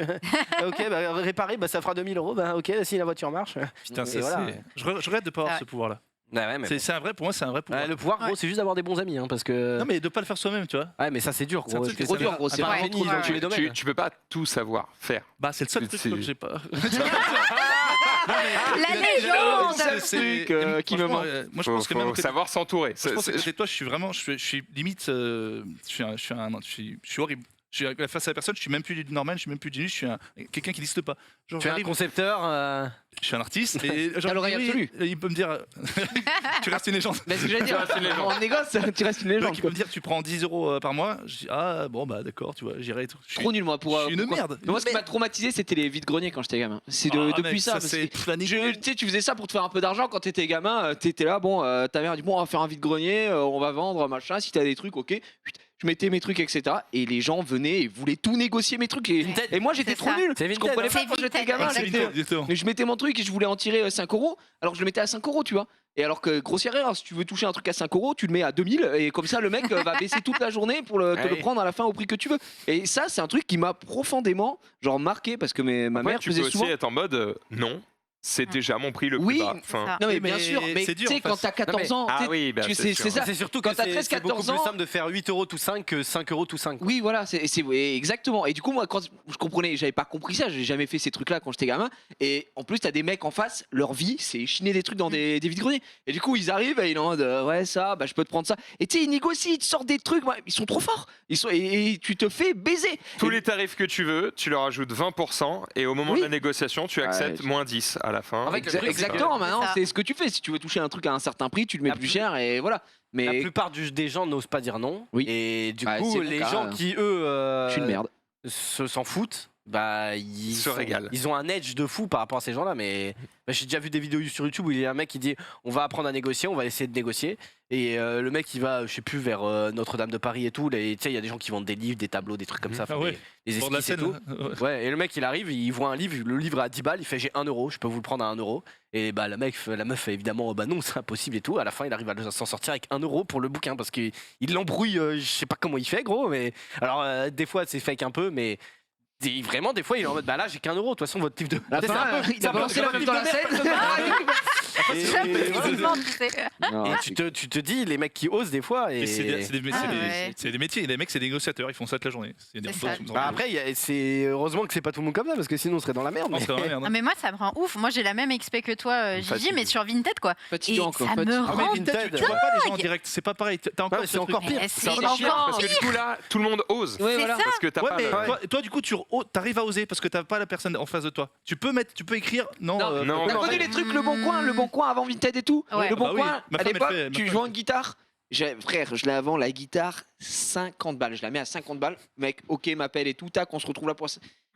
Ok bah réparer bah ça fera 2000 €. Bah ok si la voiture marche. Putain, Et ça, voilà. je regrette de pas avoir Ouais. ce pouvoir-là. Ouais, mais C'est un vrai, pour moi, c'est un vrai pouvoir. le pouvoir gros Ouais. c'est juste d'avoir des bons amis hein, parce que Non, mais de pas le faire soi-même, tu vois. ouais mais ça c'est dur C'est un gros. truc Je que fais ça ça- dur, gros, c'est Ah, vraiment génie, trop dans dur. tous les domaines. Tu peux pas tout savoir faire. Bah, c'est le seul truc que j'ai pas. La légende. C'est le truc qui me Franchement, manque. moi, je pense que même Faut au côté- savoir s'entourer. je pense que côté de toi, je suis vraiment, je suis limite, je suis horrible. Je suis face à la personne, je suis même plus du normal, je suis même plus du nu, je suis quelqu'un qui n'existe pas. Genre, Tu es un j'arrive, concepteur. je suis un artiste et genre, T'as l'oreille oui, absolue. il peut me dire, tu restes une légende. Mais ce que j'allais dire, en négoce, tu restes une Le légende. mec, il peut quoi. me dire tu prends 10 € par mois. Je dis ah bon bah d'accord, tu vois, j'irai et tout. Je suis- Trop nul moi pour. je suis une pourquoi merde. Mais moi, ce qui m'a traumatisé, c'était les vides-greniers quand j'étais gamin. C'est Ah, depuis mec, ça. parce c'est que planifié. tu sais, tu faisais ça pour te faire un peu d'argent quand t'étais gamin. T'étais là, bon, ta mère dit bon, on va faire un vide-grenier, on va vendre, machin. Si t'as des trucs, ok. Je mettais mes trucs, etc. Et les gens venaient et voulaient tout négocier mes trucs. Et moi, j'étais C'est trop ça. nul. C'est Je Vinted, comprenais hein. pas C'est quand j'étais Vinted, gamin. C'est j'étais- Vinted, exactement. Mais je mettais mon truc et je voulais en tirer 5 €. Alors que je le mettais à 5 €, tu vois. Et alors que, grossière erreur, si tu veux toucher un truc à 5 €, tu le mets à 2000 et comme ça, le mec va baisser toute la journée pour te le Ouais. prendre à la fin au prix que tu veux. Et ça, c'est un truc qui m'a profondément genre marqué parce que ma Après, mère tu faisait peux souvent. aussi être en mode non, c'est déjà mon prix le Oui, plus bas. c'est ça. Non, mais Oui, bien mais sûr, mais c'est tu dur, sais, en quand fait. t'as 14 ans, Ah tu sais, oui, bah, c'est sûr. c'est ça. C'est surtout Quand que t'as c'est 13, beaucoup 14 plus ans. simple de faire 8 € tout 5 que 5 € tout 5. Oui, voilà, ouais, exactement. Et du coup, moi, quand je comprenais, j'avais pas compris ça, j'ai jamais fait ces trucs-là quand j'étais gamin. Et en plus, t'as des mecs en face, leur vie, c'est chiner des trucs dans des vides-greniers. Et du coup, ils arrivent et ils sont en mode, ouais, ça, bah, je peux te prendre ça. Et tu sais, ils négocient, ils te sortent des trucs, ouais, ils sont trop forts. Et tu te fais baiser. Tous Et- les tarifs que tu veux, tu leur ajoutes 20% et au moment Oui. de la négociation, tu acceptes moins 10 à la fin. En fait, le truc, c'est Exactement, maintenant, ça. c'est ce que tu fais. Si tu veux toucher un truc à un certain prix, tu le mets La plus plus- cher et voilà. La Mais plupart des gens n'osent pas dire non. Oui. Et du Bah, coup, c'est mon les cas, gens qui, eux, je suis une merde. s'en foutent, bah, Se régalent. ils ont un edge de fou par rapport à ces gens-là. Mais bah, j'ai déjà vu des vidéos sur YouTube où il y a un mec qui dit on va apprendre à négocier, on va essayer de négocier. Et le mec, il va, je sais plus, vers Notre-Dame de Paris et tout. Tu sais, il y a des gens qui vendent des livres, des tableaux, des trucs comme ça. Ah enfin, ouais. des Bord de la esquisses et scène. tout. Ouais. Ouais, et le mec il arrive, il voit un livre, le livre est à 10 balles, il fait j'ai 1 €, je peux vous le prendre à 1 €. Et bah la meuf fait évidemment bah non, c'est impossible et tout. À la fin, il arrive à s'en sortir avec 1 € pour le bouquin parce qu'il l'embrouille, je sais pas comment il fait gros, mais alors des fois c'est fake un peu, mais vraiment des fois il est en mode bah là j'ai qu'un euro, de toute façon votre type de. La C'est fin, un peu- il c'est a un peu- balancé c'est la un meuf peu dans la de merde. scène. Et- J'aime et- physiquement, tu sais. Non, Et tu te dis les mecs qui osent des fois et. Et c'est des Ah ouais. c'est des métiers. Les mecs, c'est des négociateurs. Ils font ça toute la journée. C'est des- C'est ça. Bah, après, c'est heureusement que c'est pas tout le monde comme ça parce que sinon on serait dans la merde. On serait dans la merde. Non, mais moi, ça me rend ouf. Moi, j'ai la même expé que toi, Gigi, Fatigue. mais sur Vinted, quoi. Et Fatigant, quoi. ça me fatigant. Ah oui, rend Vinted. Tu vois pas les gens en direct. C'est pas pareil. T'as encore Ouais, ce c'est truc. encore pire. Eh, C'est c'est encore pire, encore parce que du coup là, tout le monde ose. Ouais, C'est voilà. ça. Parce que t'as Ouais, pas mais le- toi, du coup, tu arrives à oser parce que t'as pas la personne en face de toi. Tu peux écrire non. Non, non, T'as non, connu mais- les trucs Le Bon Coin avant Vinted et tout Ouais. Le Bon Bah oui, Coin, ma à femme, elle l'époque, fait- ma tu femme, joues elle en guitare. Frère, je la vends la guitare 50 balles. Je la mets à 50 balles. Mec, ok, m'appelle et tout. Tac, on se retrouve là pour.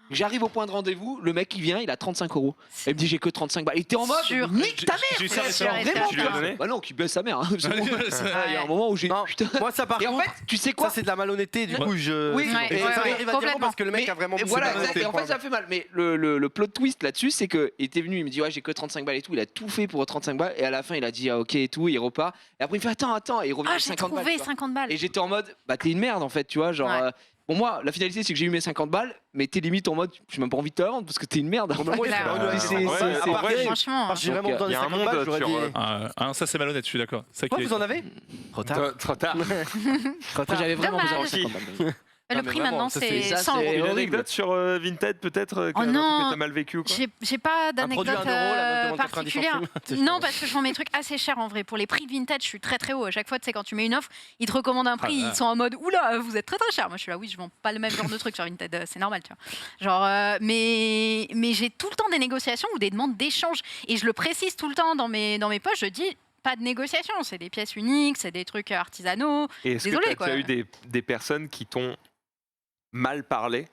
J'arrive au point de rendez-vous. Le mec, il vient, il a 35 €. Il me dit, j'ai que 35 balles. Il était en mode, Sûr. nique ta mère. J'ai eu ça frère, récemment. vraiment, Tu lui as quoi. donné Bah non, qui baisse sa mère. Hein, c'est bon. Il y a un moment où j'ai. Non, Putain. moi ça par Et en contre, fait, tu sais ça quoi c'est de la malhonnêteté du Ouais. coup je. Oui, et ouais, ça ouais, m'arrive à dire non complètement. parce que le mec Mais- a vraiment et mis voilà, de la exact. malhonnêteté. Et en fait, ça fait mal. Mais le plot twist là-dessus, c'est que il était venu, il me dit, ouais, j'ai que 35 balles et tout. Il a tout fait pour 35 balles. Et à la fin, il a dit, ah, ok et tout. Il repart. Et après, il fait, attends. Et il revient Ah, à j'ai 50 balles. trouvé tu vois. 50 balles. Et j'étais en mode, bah t'es une merde en fait, tu vois, genre. Ouais. Pour moi, la finalité c'est que j'ai eu mes 50 balles, mais t'es limite en mode, j'ai même pas envie de te la vendre parce que t'es une merde. Bon, mais moi, Clair. c'est pas C'est- une- ouais, c'est- c'est à part vrai. que- Franchement. parce que j'ai vraiment Donc, besoin il y de a un 50 monde balles, j'aurais sur, dit. Ça c'est malhonnête. Je suis d'accord. Ça qui Ouais, est- vous en avez Trop tard. Trop tard. Trop Après, tard. j'avais vraiment besoin de Dommage. 50 balles. Le Non, mais prix vraiment, maintenant, ça, c'est ça, 100 c'est euros. Une horrible. anecdote sur Vinted peut-être Oh un non. truc que t'as mal vécu ou quoi? J'ai pas Un produit d'anecdote à 1 euro, la meuf demande 90 particulière. centimes. Non, parce que je vends mes trucs assez chers en vrai. Pour les prix de vintage, je suis très très haut. À chaque fois, tu sais, quand tu mets une offre, ils te recommandent un prix, ils sont en mode oula, vous êtes très très cher. Moi, je suis là, oui, je vends pas le même genre de truc sur Vinted, c'est normal, tu vois. Genre, mais j'ai tout le temps des négociations ou des demandes d'échange. Et je le précise tout le temps dans mes posts, je dis. Pas de négociation, c'est des pièces uniques, c'est des trucs artisanaux. Et est-ce que Désolé, tu as quoi. déjà eu des personnes qui t'ont mal parlé?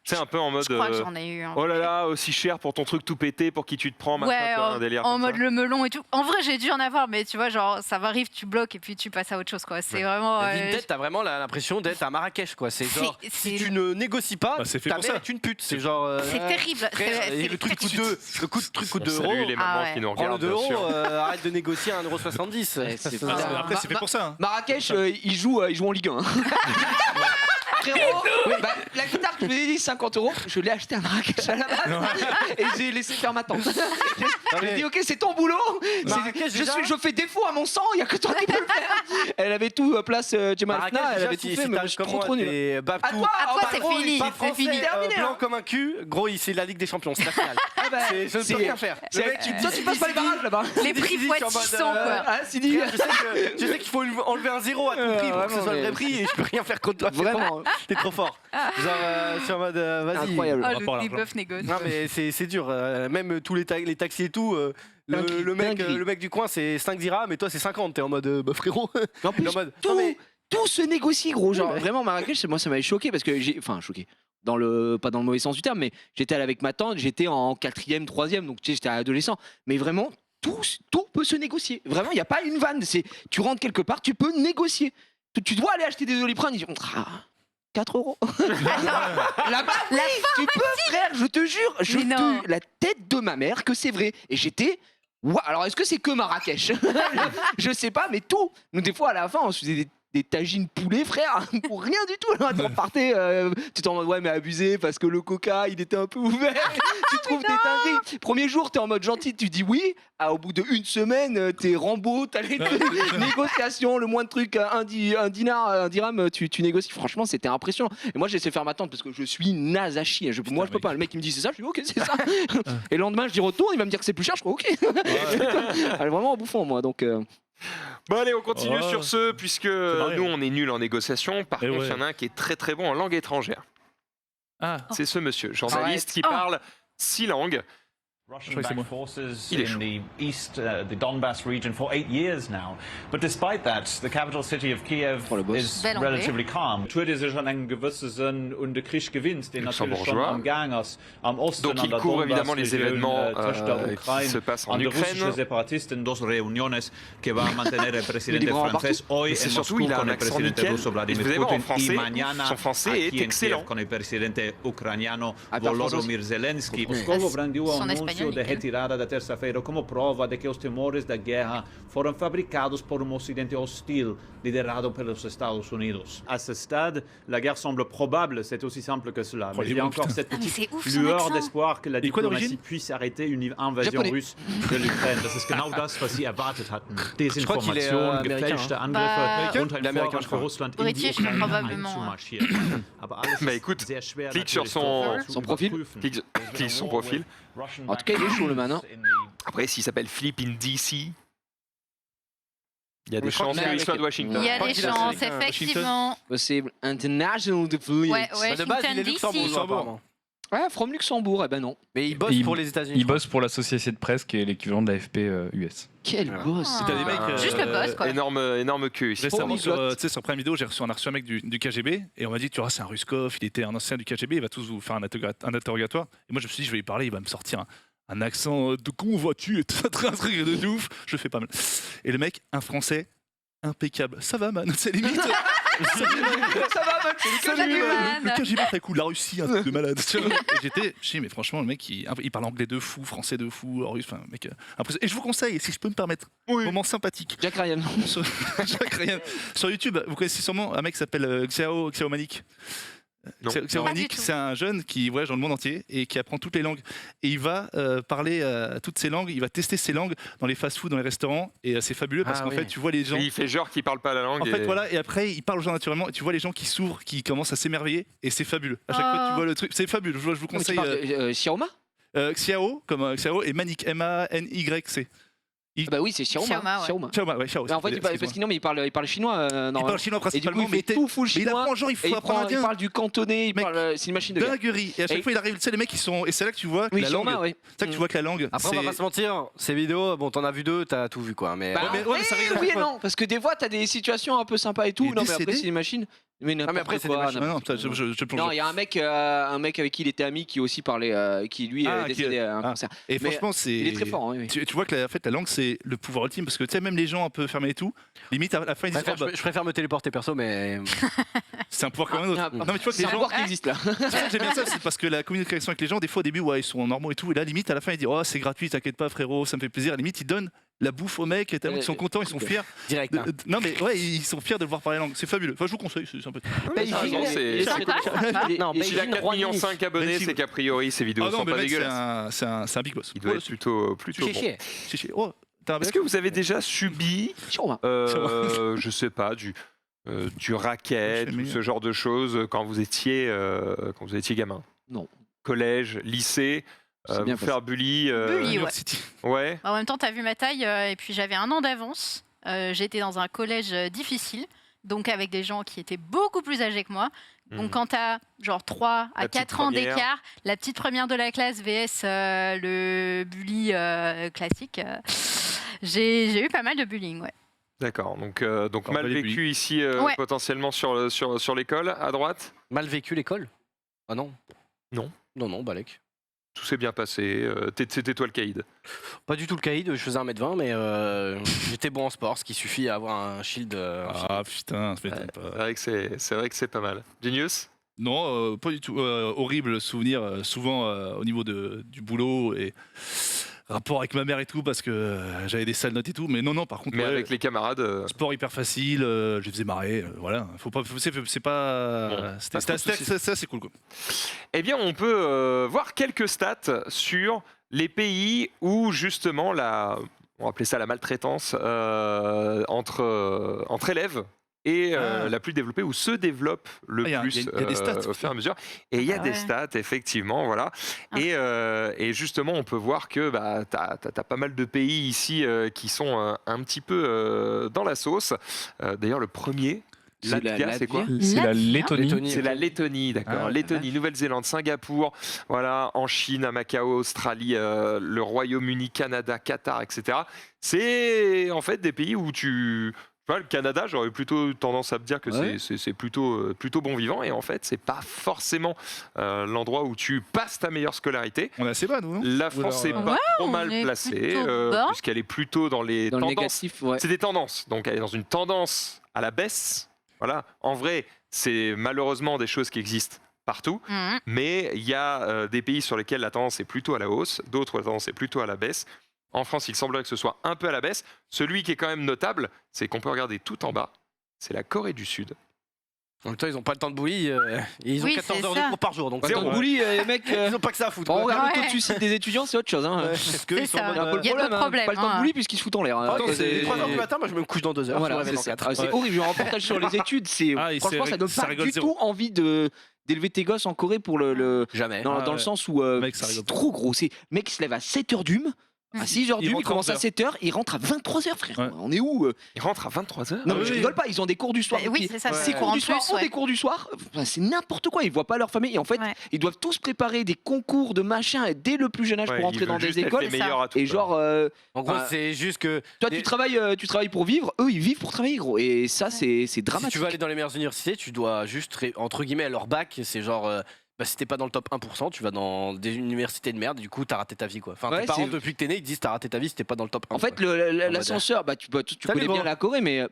C'est un peu en mode Je crois que j'en ai eu un. oh là là, aussi cher pour ton truc tout pété, pour qui tu te prends, machin, Ouais, tu vois, un délire en comme mode ça. le melon et tout. En vrai, j'ai dû en avoir, mais tu vois, genre, ça m'arrive, tu bloques et puis tu passes à autre chose, quoi. C'est vraiment. Vinted, t'as vraiment l'impression d'être à Marrakech, quoi. C'est genre, si tu ne négocies pas, Bah, c'est fait ta pour mère ça. est une pute. C'est genre. C'est terrible. frère, et le truc coûte 2 On 2 salue euros. les mamans Ah ouais. qui nous Prends le regardent, 2 bien euros, sûr. arrête de négocier à 1,70 €. Ouais, c'est Ça, pas- ça- Après, c'est fait pour ça. hein. Marrakech, ils jouent en Ligue 1. Frérot, bah, la guitare que je m'avais dit 50 €, je l'ai acheté à Marrakech à la base et j'ai laissé faire ma tante. J'ai dit ok, c'est ton boulot. Marrakech, déjà Je fais défaut à mon sang, il y a que toi qui peux le faire. Elle avait tout place Jemal Marrakech, Fna, elle déjà, avait tout si fait, mais je t'arrives suis comme trop moi, trop nul. t'es À Babtou, toi, À toi, bah, c'est gros, fini, pas c'est français, fini. terminé, blanc hein. comme un cul, gros, c'est la Ligue des Champions, c'est la finale. Ah bah, Je ne c'est- peux rien faire. Le mec, Toi, tu passes pas les barrages là-bas. Les prix Sidi, fois je suis en mode, 600, quoi. Ah, Sidi, Je sais qu'il faut enlever un zéro à tout prix pour que ce vraiment, soit le vrai mais- prix et je peux rien faire contre toi. vraiment T'es trop fort. Genre, je suis en mode, vas-y. incroyable. Oh, rapport à le l'argent. débuff négoce. Non mais c'est dur, même tous les taxis et tout, Dinguerie. le mec du coin c'est 5 dirhams et toi c'est 50, t'es en mode bah frérot. En plus, En mode, tout, non, mais- tout se négocie, gros. Genre, Oui, bah. vraiment, Marrakech, moi, ça m'avait choqué parce que enfin, choqué. Pas dans le mauvais sens du terme, mais j'étais allé avec ma tante, j'étais en 4e, 3e, donc tu sais, j'étais adolescent. Mais vraiment, tout peut se négocier. Vraiment, il n'y a pas une vanne. Tu rentres quelque part, tu peux négocier. Tu dois aller acheter des Doliprane, ils disent 4 €. Là-bas, oui, tu peux, frère, je te jure, Mais non. la tête de ma mère que c'est vrai. Et j'étais. Ouah, alors, est-ce que c'est que Marrakech? Je sais pas, mais tout. Nous, des fois, à la fin, on se faisait des tagines poulet, frère, pour rien du tout. Alors, tu repartais, tu t'en mode, ouais, mais abusé parce que le coca, il était un peu ouvert. Tu trouves des dingueries. Premier jour, t'es en mode gentil, tu dis oui. Ah, au bout d'une semaine, t'es Rambo, t'as les négociations, le moins de trucs, un dinar, un dirham, tu négocies. Franchement, c'était impressionnant. Et moi, j'ai laissé faire ma tante parce que je suis naze à chier. Moi, je peux pas. Le mec, il me dit c'est ça, je dis ok, c'est ça. Et le lendemain, je dis retourne, il va me dire que c'est plus cher, je crois ok. Elle est vraiment en bouffon, moi. Donc, Bon allez, on continue Oh. sur ce, puisque pareil. nous on est nuls en négociation. Par Et contre, il ouais. y en a un qui est très très bon en langue étrangère. Ah, C'est ce monsieur, journaliste qui Oh. parle 6 langues. je crois que c'est moi. forces Il est in chaud. the east, the Donbass region for 8 years now. But despite that, the capital city of Kiev Oh, le boss. is Bel anglais. relatively calm. Natürlich ist schon ein gewisses und der Krieg gewinnt, den natürlich schon Luxembourgeois. am Gang ist. Am Osten Donc an il der couvre évidemment les Donbass-Region, événements zwischen der qui Ukraine se passent en und der russische Ukraine. Separatisten, dos reuniones que va a mantener el presidente libramos francés hoy Mais c'est en surtout, Moscú il a con un el accent presidente nickel. ruso Et Vladimir vous allez voir, en Putin y français, mañana son français aquí est en Kiev excellent. con el presidente ucraniano Ah, parle Volodymyr Zelensky. Mais- Moscovo brandiu o Son anúncio espanhol, de nickel. retirada da terça-feira como prova de que os temores da guerra foram fabricados por Ocidente hostil liderado pelos Estados Unidos. À ce stade, la guerre semble probable, c'est aussi simple que cela. Oh, Mais il est il y a bon, encore putain. cette Ah, mais petite c'est ouf, son lueur accent. d'espoir que la Et quoi diplomatie d'origine puisse arrêter une invasion Japonais. russe de l'Ukraine. Das ist genau das, was sie erwartet hatten. crois qu'il est, Desinformation, américain, gefälschte Bah, Angriffe und Il est ein américain, Vorrat je für crois. Russland in die British, Ukraine probablement, einzumarschieren. Aber alles Bah, ist écoute, sehr schwer clique sur natürlich son zu profil. überprüfen. Clique sur son profil. En tout cas, il est chaud, le man, hein. Après, s'il s'appelle Flip in DC, il y a des Mais je crois chances qu'il est qu'il soit de avec- Washington. Il y a crois des qu'il a chances, Washington. effectivement. possible. International Deployment. Ouais, Bah, de base, il est Washington DC. Luxembourgeois apparemment. Ouais, from Luxembourg, eh ben non. Mais il bosse Il- pour les États-Unis. Il je crois. bosse pour la société de presse qui est l'équivalent de l'AFP US. Quel Voilà. boss. Ah. T'as des mecs, Juste le boss, quoi. Énorme queue ici. Récemment, Polyglotte. tu sais, sur Prime Video, on a reçu un mec du KGB et on m'a dit, tu vois, c'est un Ruskov, il était un ancien du KGB, il va tous vous faire un interrogatoire. Et moi, je me suis dit, je vais lui parler, il va me sortir un accent de comment vas-tu et très truc de ouf. Je le fais pas mal. Et le mec, un français impeccable. Ça va, man, c'est limite. Ça va, man, c'est Salut, le man. Le KGB très cool, la Russie, un truc de malade. Tu vois. Et j'étais, je dis, mais franchement, le mec, il parle anglais de fou, français de fou, russe, enfin, mec, impressionnant. Et je vous conseille, si je peux me permettre, moment sympathique. Jack Ryan. Sur, Jacques Ryan. Sur YouTube, vous connaissez sûrement un mec qui s'appelle Xiao Manik. Non. Xiao Pas du Manik, tout. c'est un jeune qui voyage dans le monde entier et qui apprend toutes les langues. Et il va parler toutes ces langues, il va tester ces langues dans les fast-food, dans les restaurants. Et c'est fabuleux parce Ah qu'en oui. fait, tu vois les gens. Et il fait genre qu'il parle pas la langue. En fait, et- voilà, et après, il parle aux gens naturellement. Et tu vois les gens qui s'ouvrent, qui commencent à s'émerveiller. Et c'est fabuleux. À chaque Oh. fois, tu vois le truc. C'est fabuleux. Je vous Mais tu conseille parles de Xiaoma Xiao, comme Xiao, et Manik, M-A-N-Y-C. Ah bah oui, c'est Xiaoma. Xiaoma, ouais. Xiaoma. Xiao, ouais, Xiao. Mais en fait, excusez-moi. parce qu'il non, mais il parle chinois Il normalement. parle chinois Et du coup, principalement, il fait tout full mais il chinois. apprend, genre, il Et faut il, apprendre indien. parle du cantonais, Mec, c'est une machine de guerre. Dinguerie. Et à chaque Et- fois, il arrive, tu sais, les mecs, ils sont. Et c'est là que tu vois que Oui, la langue. Xiaoma, ouais. C'est là que tu vois que la langue. Après, on va c'est- pas se mentir, ces vidéos, bon, t'en as vu 2, t'as tout vu quoi. Mais Bah, mais ça rigole oui et pas. non, parce que des fois, t'as des situations un peu sympas et tout. Il est Non, mais après, décédé. c'est une machine. Mais mais après, c'est des quoi, machines. Ah non, n'importe putain, quoi. je plonge. Non, il y a un mec avec qui il était ami qui aussi parlait, qui lui Ah, est décédé à un ah. concert. Et Mais, franchement, c'est. Il est très fort, hein, oui. Tu vois que en fait, la langue, c'est le pouvoir ultime parce que tu sais, même les gens un peu fermés et tout, limite à la fin, ils disent oh, bah, Je préfère me téléporter perso, mais. c'est un pouvoir comme un autre. Ah, Non, mais tu vois que C'est les un gens. pouvoir qui existe là. J'aime bien ça, c'est parce que la communication avec les gens, des fois au début, ouais, ils sont normaux et tout, et là, limite, à la fin, ils disent oh, c'est gratuit, t'inquiète pas, frérot, ça me fait plaisir. Limite, ils donnent la bouffe aux mecs, et tellement qu'ils sont contents, ils sont fiers. Direct. hein. Non, mais ouais, ils sont fiers de voir parler la langue. C'est fabuleux. Enfin, je vous conseille, c'est sympathique. t'as raison, c'est- Sympa, sympa. Non, Et s'il a Beijing, 4,5 millions abonnés, Beijing. c'est qu'a priori ses vidéos Ah non, sont mais pas mec, dégueulasses. c'est un big boss. Il doit Ouais, être plutôt bon. Chier. chier. Oh, t'as un Est-ce bec que vous avez déjà subi, Xiaoma. je sais pas, du racket Je sais, ou mais- ce genre de choses quand vous étiez gamin? Non. Collège, lycée, C'est bien vous faire bully. Bully. New York ouais. City. Ouais. En même temps, t'as vu ma taille, et puis j'avais un an d'avance. J'étais dans un collège difficile, donc avec des gens qui étaient beaucoup plus âgés que moi. Donc Mhm. quand t'as genre 3 à La petite 4 ans première. d'écart, la petite première de la classe vs le bully classique, j'ai eu pas mal de bullying, ouais. D'accord. Donc Encore mal pas les vécu ici Ouais. potentiellement sur l'école à droite. Mal vécu l'école? Ah non. Non. Non, Balek. Tout s'est bien passé. C'était toi le caïd. Pas du tout le caïd, je faisais 1m20, mais j'étais bon en sport, ce qui suffit à avoir un shield. Ah putain, ça m'étonne pas. C'est vrai que c'est pas mal. Genius. Non, pas du tout. Horrible souvenir, souvent au niveau du boulot et rapport avec ma mère et tout, parce que j'avais des sales notes et tout. Mais non, par contre, Mais ouais, avec les camarades. sport hyper facile, je les faisais marrer. Voilà, faut pas, c'est pas. Bon, C'était- pas trop de soucis. ça, c'est cool quoi. Eh bien, on peut voir quelques stats sur les pays où justement on va appeler ça la maltraitance entre élèves est la plus développée, où se développe le Ah, y a plus des stats. au fur et à mesure. Et il y a Ah des ouais. stats, effectivement, voilà. Ah. Et justement, on peut voir que tu as pas mal de pays ici qui sont un petit peu dans la sauce. D'ailleurs, le premier, Latvia, c'est quoi? C'est la Latvia. Lettonie. Lettonie. C'est la Lettonie, d'accord. Ah, Lettonie, Nouvelle-Zélande, Singapour, voilà, en Chine, à Macao, Australie, le Royaume-Uni, Canada, Qatar, etc. C'est en fait des pays où tu vois, le Canada, j'aurais plutôt tendance à me dire que Ouais. c'est plutôt bon vivant, et en fait, c'est pas forcément l'endroit où tu passes ta meilleure scolarité. On est assez bas, nous, non? La Ou France alors, n'est pas trop on mal est placée, plutôt bas. puisqu'elle est plutôt dans les Dans le tendances. négatif, ouais. C'est des tendances, donc elle est dans une tendance à la baisse. Voilà. En vrai, c'est malheureusement des choses qui existent partout, Mhm. mais il y a des pays sur lesquels la tendance est plutôt à la hausse, d'autres la tendance est plutôt à la baisse. En France, il semblerait que ce soit un peu à la baisse. Celui qui est quand même notable, c'est qu'on peut regarder tout en bas, c'est la Corée du Sud. En même temps, ils n'ont pas le temps de bully, et ils ont Oui, 14 c'est heures ça. de cours par jour. Donc Zéro. Attends, Bouli, mec. Ils n'ont pas que ça à foutre. On quoi. regarde le taux Ouais. de suicide des étudiants, c'est autre chose. Hein. Ouais, est-ce qu'ils C'est sont en ça. mode, C'est un peu le Il y a problème. d'autres problèmes, Pas le temps de hein. Bouli puisqu'ils se foutent en l'air. hein. Attends, c'est C'est- 3h du matin, moi je me couche dans 2 heures. Voilà, je me réveille c'est dans 4. c'est horrible. J'ai un reportage sur les études. Ah, et Franchement, c'est- ça donne ça pas rigole du zéro. tout envie d'élever tes gosses en Corée pour Jamais. dans Ah le ouais. sens où Mec, ça c'est rigole pas. trop gros. Le mec il se lève à 7h d'hum. À 6h Il d'hum, il rentre à commence à 11h. 7h, il rentre à 23h, frère. Ouais. On est où Il rentre à 23h. Non, Ah mais je oui. rigole pas, ils ont des cours du soir. Bah oui, Puis c'est ça, ces c'est cours en du soir plus, ont ouais. des cours du soir. Enfin, c'est n'importe quoi. Ils voient pas leur famille. Et en fait, Ouais. ils doivent tous préparer des concours de machin dès le plus jeune âge pour entrer dans des écoles. Les meilleurs à tout. Et genre, En gros, Enfin, c'est juste que. toi, des- tu travailles pour vivre. Eux, ils vivent pour travailler, gros. Et ça, c'est Si dramatique. tu veux aller dans les meilleures universités, tu dois juste, entre guillemets, leur bac, c'est genre. Bah, si t'es pas dans le top 1%, tu vas dans des universités de merde, du coup t'as raté ta vie quoi. Enfin, Ouais, tes parents c'est- depuis que t'es né, ils te disent t'as raté ta vie si t'es pas dans le top 1. En fait, quoi. l'ascenseur, bah, tu Salut, connais bien bon. la Corée, mais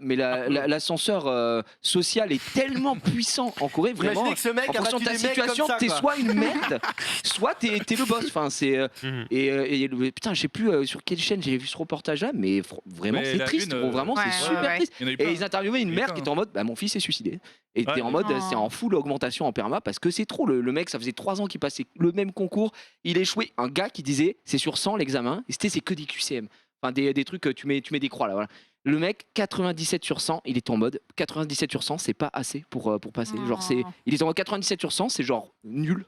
l'ascenseur social est tellement puissant en Corée, vraiment. Imaginez que ce mec En a fonction battu de ta des mecs situation, comme ça, t'es quoi. soit une merde, soit t'es le boss. Enfin, c'est Mhm. putain, je sais plus sur quelle chaîne j'ai vu ce reportage-là, mais vraiment Mais c'est la triste. une, gros, vraiment, ouais, c'est ouais, super ouais. triste. Il y en a eu Et plein. ils interviewaient une Il y en a mère plein, qui était en mode, bah, mon fils est suicidé. Et t'es Ouais. en mode, Oh. c'est en full augmentation en perma parce que c'est trop. Le mec, ça faisait 3 ans qu'il passait le même concours. Il a échoué. Un gars qui disait, c'est sur 100 l'examen. Et c'est que des QCM. Enfin, des trucs, tu mets des croix là. Voilà. Le mec, 97 sur 100, il est en mode 97 sur 100, c'est pas assez pour passer. Genre, il est en mode 97 sur 100, c'est genre nul.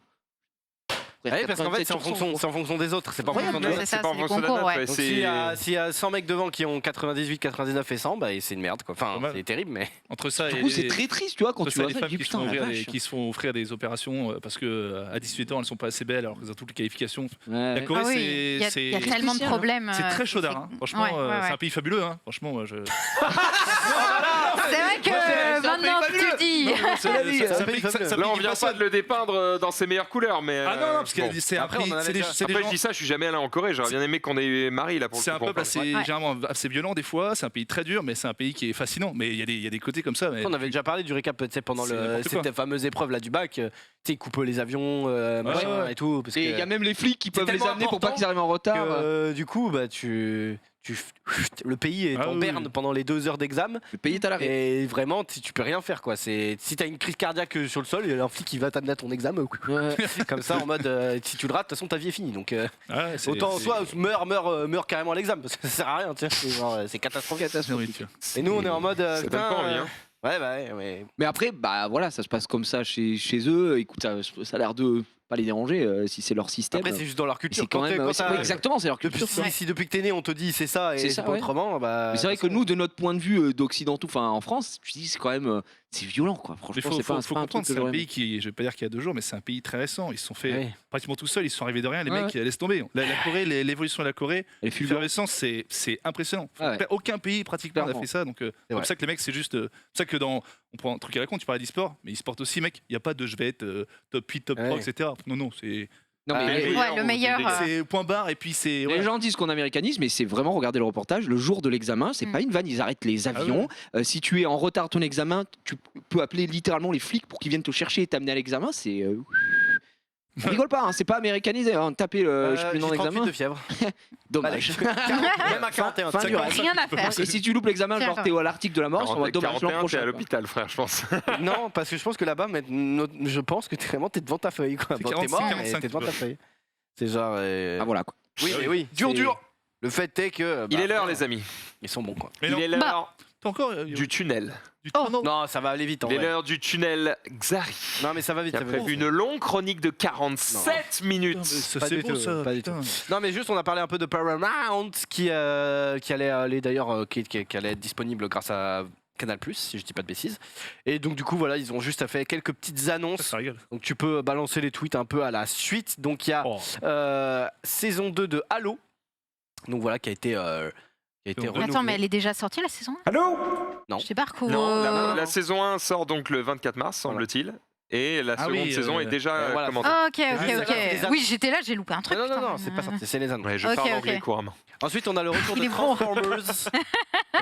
Ouais, parce qu'en fait, c'est en 97 fonction des autres. C'est pas en fonction des Ouais, autres. c'est ça, pas en c'est les fonction de la concours, note, ouais. ouais, Donc c'est- s'il y a 100 mecs devant qui ont 98, 99 et 100, bah, c'est une merde quoi. Enfin, Pas mal. c'est terrible, mais. Entre ça Du et coup, c'est les- très triste, tu vois, quand entre tu ça, vois les ça. femmes Tu dis, qui se font putain, la ouvrir vache. qui se font offrir des opérations parce que à 18 ans elles sont pas assez belles alors qu'elles ont toutes les qualifications. La Ouais. Corée Ah oui, il y a c'est tellement de spécial, hein. problèmes. c'est très chaudard. Hein. Franchement, Ouais, ouais, c'est ouais. un pays fabuleux. Hein. Franchement, moi, je. C'est vrai que c'est un pays maintenant que tu fabuleux. le dis. C'est un pays Là, on vient pas de le dépeindre dans ses meilleures couleurs, mais. Ah non, non, parce que bon. c'est un Après, pays. on en avait C'est des déjà- c'est des Après, gens- je dis ça, je suis jamais allé en Corée. J'aurais bien aimé qu'on ait Marie là pour le C'est un coup, pour en peuple parler. assez, généralement assez violent des fois. C'est un pays très dur, mais c'est un pays qui est fascinant. Mais il y a des côtés comme ça. Mais On avait déjà parlé du récap tu sais, pendant C'est n'importe quoi. cette fameuse épreuve là du bac. Tu sais, ils coupent les avions, machin ouais. et tout. Parce Et il que, y a même les flics qui c'est peuvent les tellement amener pour pas important qu'ils arrivent en retard. du coup, bah, le pays est Ah en oui, berne oui. pendant les 2 heures d'examen. Le pays est à l'arrêt. Et vraiment, tu peux rien faire quoi. Si t'as une crise cardiaque sur le sol, il y a un flic qui va t'amener à ton examen. Ouais. Comme ça, en mode si tu le rates, de toute façon ta vie est finie. Donc ouais, c'est- autant c'est- soit meurs carrément à l'examen parce que ça sert à rien. Tu sais, c'est catastrophique. c'est nourriture. Et nous, on est en mode. Ça donne pas envie, hein. Ouais, bah ouais. Mais après, bah voilà, ça se passe comme ça chez eux. Écoute, ça a l'air de pas les déranger si c'est leur système. Après, c'est juste dans leur Mais culture. c'est quand même. Quand t'as- ouais, exactement, c'est leur Depuis, culture. si depuis que t'es né, on te dit c'est ça et C'est c'est ça, pas ouais. autrement, bah. Mais c'est vrai que nous, de notre point de vue d'occidentaux, enfin en France, tu dis c'est quand même c'est violent quoi. Mais Franchement, faut, c'est pas, faut pas un comprendre, truc que c'est un j'aurais pays aimé. qui, je vais pas dire qu'il y a 2 jours, mais c'est un pays très récent. Ils se sont fait Ouais. pratiquement tout seuls. Ils se sont arrivés de rien. Les Ouais, mecs, laissent tomber. La Corée, l'évolution de la Corée, Elle est fulgurante. l'effervescence, c'est impressionnant. Ah ouais. Aucun pays pratiquement n'a Clairement. fait ça. Donc, c'est vrai. pour ça que les mecs, c'est juste. C'est pour ça que on prend un truc à la con, tu parlais d'e-sport, mais e-sport aussi, mec, il n'y a pas de je vais être top 8, top 3, Ouais. etc. Non, c'est. Non, mais Ah, les- Ouais, le meilleur. C'est point barre et puis c'est. Les voilà. gens disent qu'on américanise, mais c'est vraiment regarder le reportage. Le jour de l'examen, c'est Mm. pas une vanne, ils arrêtent les avions. Si tu es en retard à ton examen, tu peux appeler littéralement les flics pour qu'ils viennent te chercher et t'amener à l'examen. C'est. On rigole pas, hein, c'est pas américanisé. Hein. Taper le je sais plus le nom j'ai 38 d'examen. de fièvre. Dommage. Même à 41. Fin c'est du ça. rêve. Rien à faire. Et si tu loupes l'examen, genre t'es à l'article de la mort, on va dommage l'an 41, t'es prochain. à quoi. l'hôpital, frère, je pense. Non, parce que je pense que là-bas, je pense que t'es devant ta feuille. Quoi. C'est Bon, t'es 45, mort, mais 45, t'es devant tu ta peux. feuille. C'est genre. Ah voilà quoi. Oui, mais oui. Dur, c'est- dur. Le fait est que. Il bah, est l'heure, les amis. Ils sont bons, quoi. Mais Il non, est l'heure t'as encore du tunnel. Oh. Non, ça va aller vite. En Il est vrai. l'heure du tunnel Xari. Non, mais ça va vite. Qui a ça va vite. prévu une longue chronique de 47 minutes. Ça, Pas c'est du beau tout, ça. pas du putain. Non, mais juste, on a parlé un peu de Paramount qui allait aller d'ailleurs, qui allait être disponible grâce à Canal+, si je dis pas de bêtises. Et donc, du coup, voilà, ils ont juste fait quelques petites Ça, annonces. ça rigole. Donc, tu peux balancer les tweets un peu à la suite. Donc, il y a Oh. saison 2 de Halo. Donc, voilà, qui a été renouvelée. Attends, mais elle est déjà sortie la saison Non. Je sais pas, Marco. Non, la saison 1 sort donc le 24 mars, semble-t-il. Et la Ah seconde oui, saison est déjà voilà. commentée. Ah, ok, Ah, ok, c'est ok. ça. Oui, j'étais là, j'ai loupé un truc. Non, non, putain. non, c'est pas sorti, c'est les annonces. Ouais, je Ok, parle ok. anglais couramment. Ensuite, on a le retour Il de est bon. Transformers.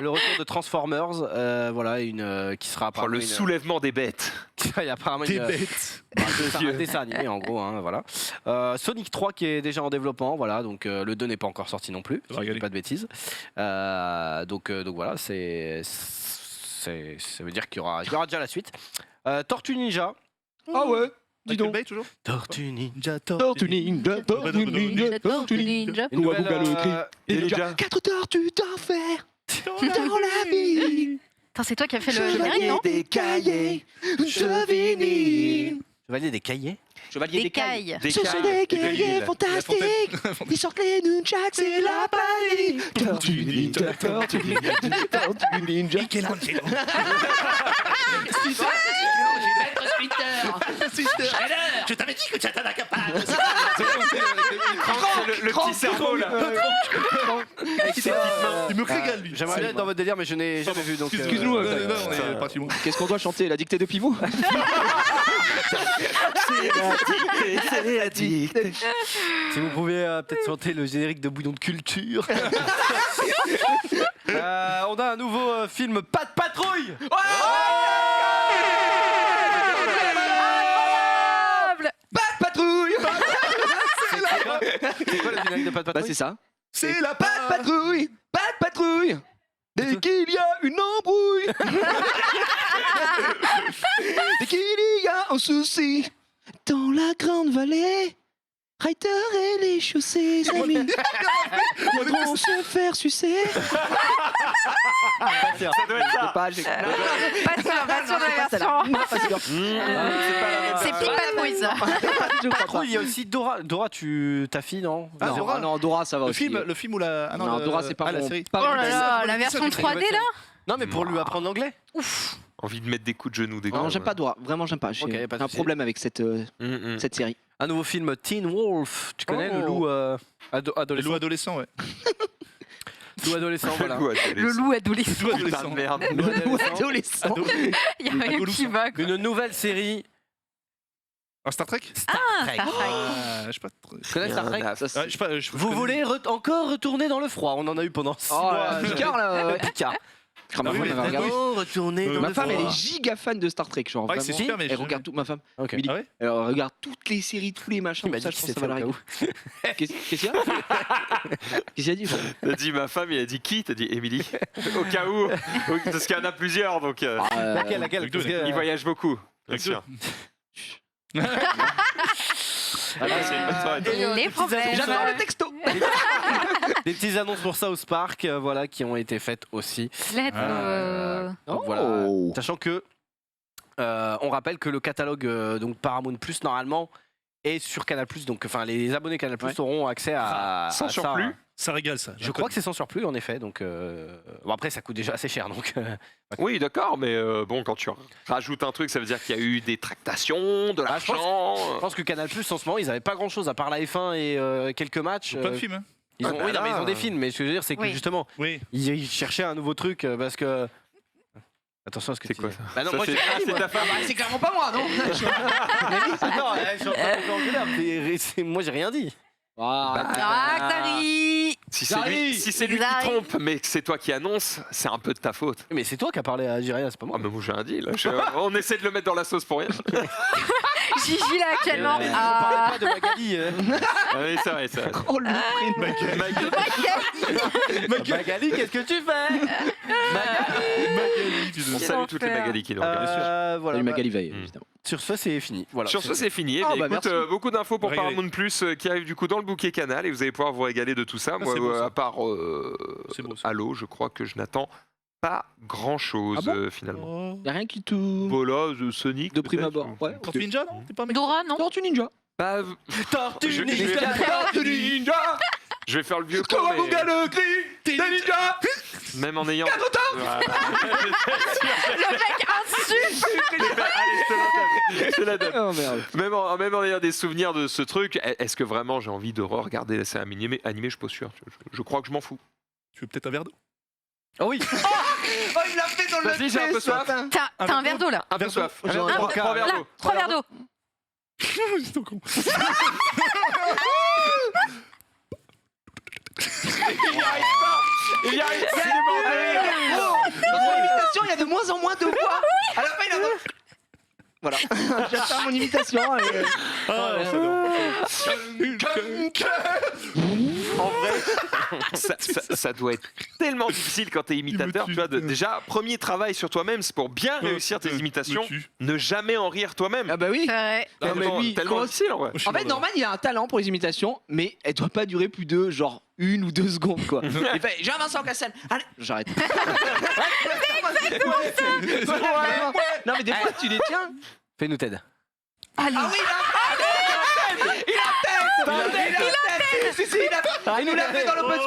Le retour de Transformers, voilà, qui sera Oh, apparemment le une- soulèvement des bêtes. Il y a apparemment Des une- bêtes. c'est un dessin animé en gros, hein, voilà. Sonic 3 qui est déjà en développement, voilà, donc le 2 n'est pas encore sorti non plus, Ça va si je dis rigoler. pas de bêtises. Donc voilà, ça veut dire qu'il y aura déjà la suite. Tortue Ninja. Ah ouais, dis Michael donc. Bay, toujours Tortue Ninja. Tortue ninja, tortue ninja, tortue ninja. Une nouvelle, Google le cri. Et Ninja. 4 tortues d'enfer dans la vie. Attends, c'est toi qui as fait le générique, non des cahiers, chevigny. Chevalier des cahiers. Chevalier Des cailles. Des Ce sont des guerriers fantastiques. Ils sortent les nunchaks, c'est la panique. Tortue ninja, tortue ninja, tortue ninja. Je t'avais dit que tu étais incapable. Le petit cerveau là. Il me régale lui. J'aimerais bien être dans votre délire, mais je n'ai jamais vu. Donc, Excuse-nous, On est parti loin. Qu'est-ce qu'on doit chanter? La dictée de Pivot? C'est addict. Si vous pouvez peut-être chanter le générique de Bouillon de Culture. On a un nouveau film, Pas de patrouille. Patrouille! C'est quoi le générique de Pas de Bah patrouille? c'est ça. C'est la Pas de patrouille! Pas de patrouille! Dès qu'il y a une embrouille, dès qu'il y a un souci, dans la grande vallée, Ryder et les chaussées amis vont se faire sucer. Ça doit être ça. Pas sûr de la version. C'est Pipatrouille, ça. Patrouille, il y a aussi Dora. Dora, ta fille, non? Ah, Dora. Non, Dora, ça va aussi. Le film ou la. Ah Non, le- Dora, c'est pas la mon- série. pas Oh mon là dessin. là, la version 3D, là. Non, mais pour lui apprendre l'anglais. Envie de mettre des coups de genoux, des Non, gars. j'aime pas Dora. Vraiment, j'aime pas. J'ai Ok, pas de un souci. problème avec cette série. Un nouveau film Teen Wolf. Tu connais Oh. le loup Les adolescent? loups adolescents, ouais. Loup adolescent, voilà. Le loup adolescent. Loup Putain adolescent. de merde. Loup adolescent. Adolescent. Il y a rien qui va, quoi. Une nouvelle série. Un Star Trek Star Trek. Star Trek. Je sais pas trop. Tu connais Star Trek? Ah, Ça, c'est- Ouais, je sais pas, je Vous connais- voulez encore retourner dans le froid? On en a eu pendant 6 Oh, mois. Picard, là. Picard. Ah, ma Ah oui, femme, mais elle va regarder. Vraiment retourner dans Ma le femme, elle froid. est giga fan de Star Trek, genre Ouais, vraiment. c'est super, mais Elle je- regarde tout, ma femme. Ok. Emily. Ah ouais Elle regarde toutes les séries, tous les machins. Il m'a tout ça, dit je qu'il pense que ça va la s'était rigoler. Qu'est-ce qu'il y a Qu'est-ce qu'il a dit Jean T'as dit ma femme, il a dit qui? T'as dit Émilie. Au cas où. Parce qu'il y en a plusieurs, donc Laquelle Avec deux, Parce que, il voyage beaucoup. Bien Avec sûr. deux. Ah, c'est une bonne soirée. Les problèmes. J'adore le texto. Des petites annonces pour South Park, voilà, qui ont été faites aussi. Let's go. Donc voilà. Sachant que on rappelle que le catalogue donc Paramount Plus normalement est sur Canal Plus, donc enfin les abonnés Canal Plus Ouais. auront accès à Sans à surplus. ça. Ça régale, ça. Je crois que c'est sans surplus en effet, donc bon après ça coûte déjà assez cher donc. Oui, d'accord, mais bon, quand tu rajoutes un truc, ça veut dire qu'il y a eu des tractations, de Ah, je pense- l'argent. Je pense que Canal Plus en ce moment ils avaient pas grand chose à part la F1 et quelques matchs. Plein de films, hein. Ils ont, Ah bah oui, non, mais ils là. ont des films, mais ce que je veux dire c'est que Oui. justement Oui. ils cherchaient un nouveau truc parce que. Attention à ce que C'est tu quoi dis. ça Bah non, Ça, moi c'est j'ai rien dit, c'est moi. ta femme. C'est clairement pas moi, non Non, je suis en train de me engueuler, moi j'ai rien dit. Ah, Xari. Si c'est lui qui Xari. trompe, mais que c'est toi qui annonce, c'est un peu de ta faute. Mais c'est toi qui as parlé à Jiria, c'est pas moi. Ah, mais moi j'ai un deal. On essaie de le mettre dans la sauce pour rien. Gigi, là, actuellement. On Ah. parlait pas de Magali. Ah oui, c'est vrai, c'est vrai. Oh le prénom. Magali, qu'est-ce que tu fais On salue toutes les Magali qui nous regardent. Voilà, Salut bah, Magali Veil, Mm. évidemment. sur ce, c'est fini. Voilà. Sur ce, c'est fini. Eh Ah, bien, bah, écoute, merci. beaucoup d'infos pour Régalé. Paramount Plus qui arrive du coup dans le bouquet Canal et vous allez pouvoir vous régaler de tout ça. Moi, c'est beau, ça. à part C'est beau, ça. Halo, je crois que je n'attends pas grand chose Ah bon finalement. Y'a rien qui te. Voilà, Sonic. De prime peut-être. abord. Ouais. Tortue Ninja, non? T'es pas un mec. Dora, non? Tortue Ninja. Bah, Tortue je- Ninja. je vais faire le vieux con, Comment mais vous gagne le cri des ninjas même en ayant. Voilà. Le mec insulte. Allez, je te la donne. Oh merde. Même en ayant des souvenirs de ce truc, est-ce que vraiment j'ai envie de re-regarder la série animée? Je suis pas sûr. Je crois que je m'en fous. Tu veux peut-être un verre d'eau? Oh oui. Oh, il l'a fait dans le Vas-y, j'ai un peu soif. T'as un verre d'eau, là. Un peu Verre soif. d'eau. J'ai Un trois verre- verres Là, d'eau. 3 verres d'eau. C'est trop con. Il y arrive pas, il est mort. Dans son imitation, il y a de moins en moins de voix. À la fin, il a. Voilà. J'attends mon imitation. En vrai, ça doit être tellement difficile quand t'es imitateur. tue. Tu vois, déjà, premier travail sur toi-même, c'est pour bien réussir tes imitations, Me tue. ne jamais en rire toi-même. Ah bah oui. Ouais. Non, mais lui, Tellement comment- difficile en vrai. En fait, Norman, il a un talent pour les imitations, mais elle doit pas durer plus de genre 1 ou 2 secondes, quoi. Il fait Jean-Vincent Cassel. Allez, j'arrête. Non, mais des fois, tu les tiens. Fais-nous Ted. Allez. Ah oui, il a tête. Il a tête. Si, si, il a. Il nous l'a fait dans le post.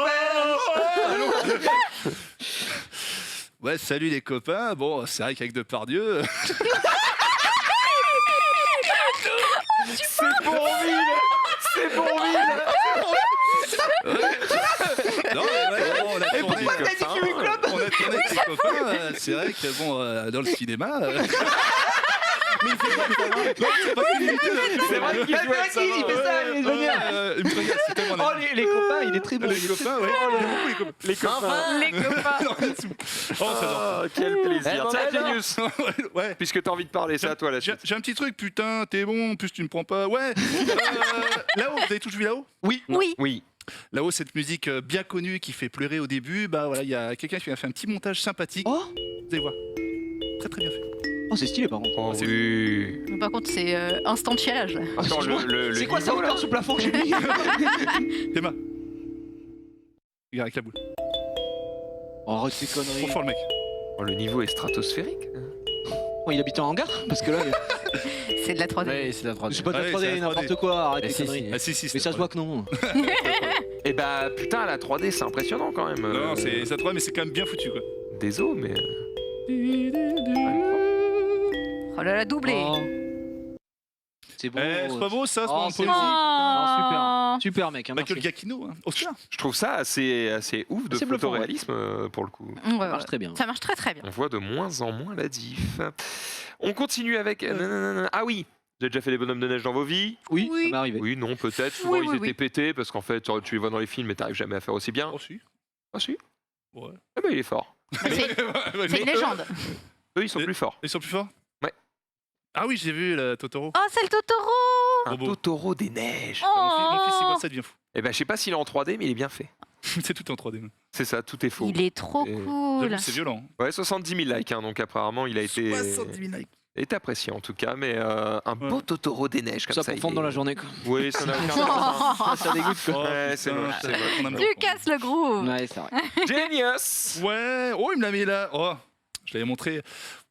Ouais, salut les copains. Bon, c'est vrai qu'avec Depardieu. C'est Bourville. C'est Bourville. Non, mais ouais, bon, on a tourné. Pourquoi t'as dit Kiwi Club? On a tourné avec les copains. C'est vrai que bon, dans le cinéma. Mais il fait pas C'est vrai qu'il joue avec ça. Il fait ça, il est de manière. Il me regarde, c'est tellement Oh, les copains, il est très bon. les copains, ouais. Les copains. Les copains. Les copains. Oh, j'adore. Oh, quel plaisir. Eh, bon, Tiens, alors. Genius, Ouais. puisque t'as envie de parler, c'est à toi la J'ai suite. j'ai un petit truc, putain, t'es bon, en plus tu me prends pas. Ouais, là-haut, vous avez tous vu là-haut? Oui. Oui. Là-haut, cette musique bien connue qui fait pleurer au début, bah voilà, il y a quelqu'un qui a fait un petit montage sympathique. Oh, Vous allez voir. Très très bien fait. oh c'est stylé par contre. Oh c'est- oui. Par contre, c'est instant chialage. là. Attends, C'est quoi ça niveau, là hauteur sous plafond que j'ai mis Théma. Regarde avec la boule. Oh, arrête tes Trop conneries. fort le mec. Oh, le niveau est stratosphérique. Oh, il habite en hangar parce que là, C'est de la 3D. Ouais, c'est la 3D. c'est pas de la Ouais, 3D, c'est la 3D. n'importe quoi, arrête Mais tes si, conneries. si. Ah si, si. Mais c'est ça la se voit 3D. que non. Et bah putain, la 3D c'est impressionnant quand même. Non, c'est la 3D, mais c'est quand même bien foutu quoi. Désolé, mais. Oh là là, doublé. Oh. C'est beau. Eh, c'est pas beau ça, c'est Oh, pas un c'est poésie. beau. Oh. Super mec, hein, Michael merci. Giacchino, hein. Oscar. Je trouve ça assez ouf de C'est bluffant, photoréalisme pour le coup. Ouais, Ça ouais. marche très bien. Ça marche très très bien. On voit de moins en moins la diff. On continue avec. Nanana. Ah oui, j'ai déjà fait des bonhommes de neige dans vos vies. Oui, Oui. ça m'est arrivé. Oui, non, peut-être. Souvent Oui, ils oui, étaient oui. pétés parce qu'en fait tu les vois dans les films mais t'arrives jamais à faire aussi bien. Oh si. Ah si. Ouais. Ah bah il est fort. C'est c'est une légende. Eux ils sont Et- plus forts. Ils sont plus forts. Ouais. Ah oui, j'ai vu la Totoro. Oh, c'est le Totoro. Un beau. Totoro des neiges. Mon fils il Oh. voit ça, il devient fou. Et ben je sais pas s'il est en 3D mais il est bien fait. C'est tout en 3D. C'est ça, tout est faux. Il est trop Et- cool. J'avoue, c'est violent. Ouais, 70 000 likes, hein, donc apparemment il a été, 70 000 likes. est apprécié en tout cas, mais un beau Ouais. Totoro des neiges comme Ça ça. pour il fendre est- dans la journée quoi. Oui, ça n'a aucun sens. hein. Ça dégoûte quoi. Ouais, c'est putain, moche, c'est moche. on aime Tu casses le groove. Ouais, c'est vrai. Genius. Ouais, oh, il me l'a mis là. Oh, je l'avais montré. Vous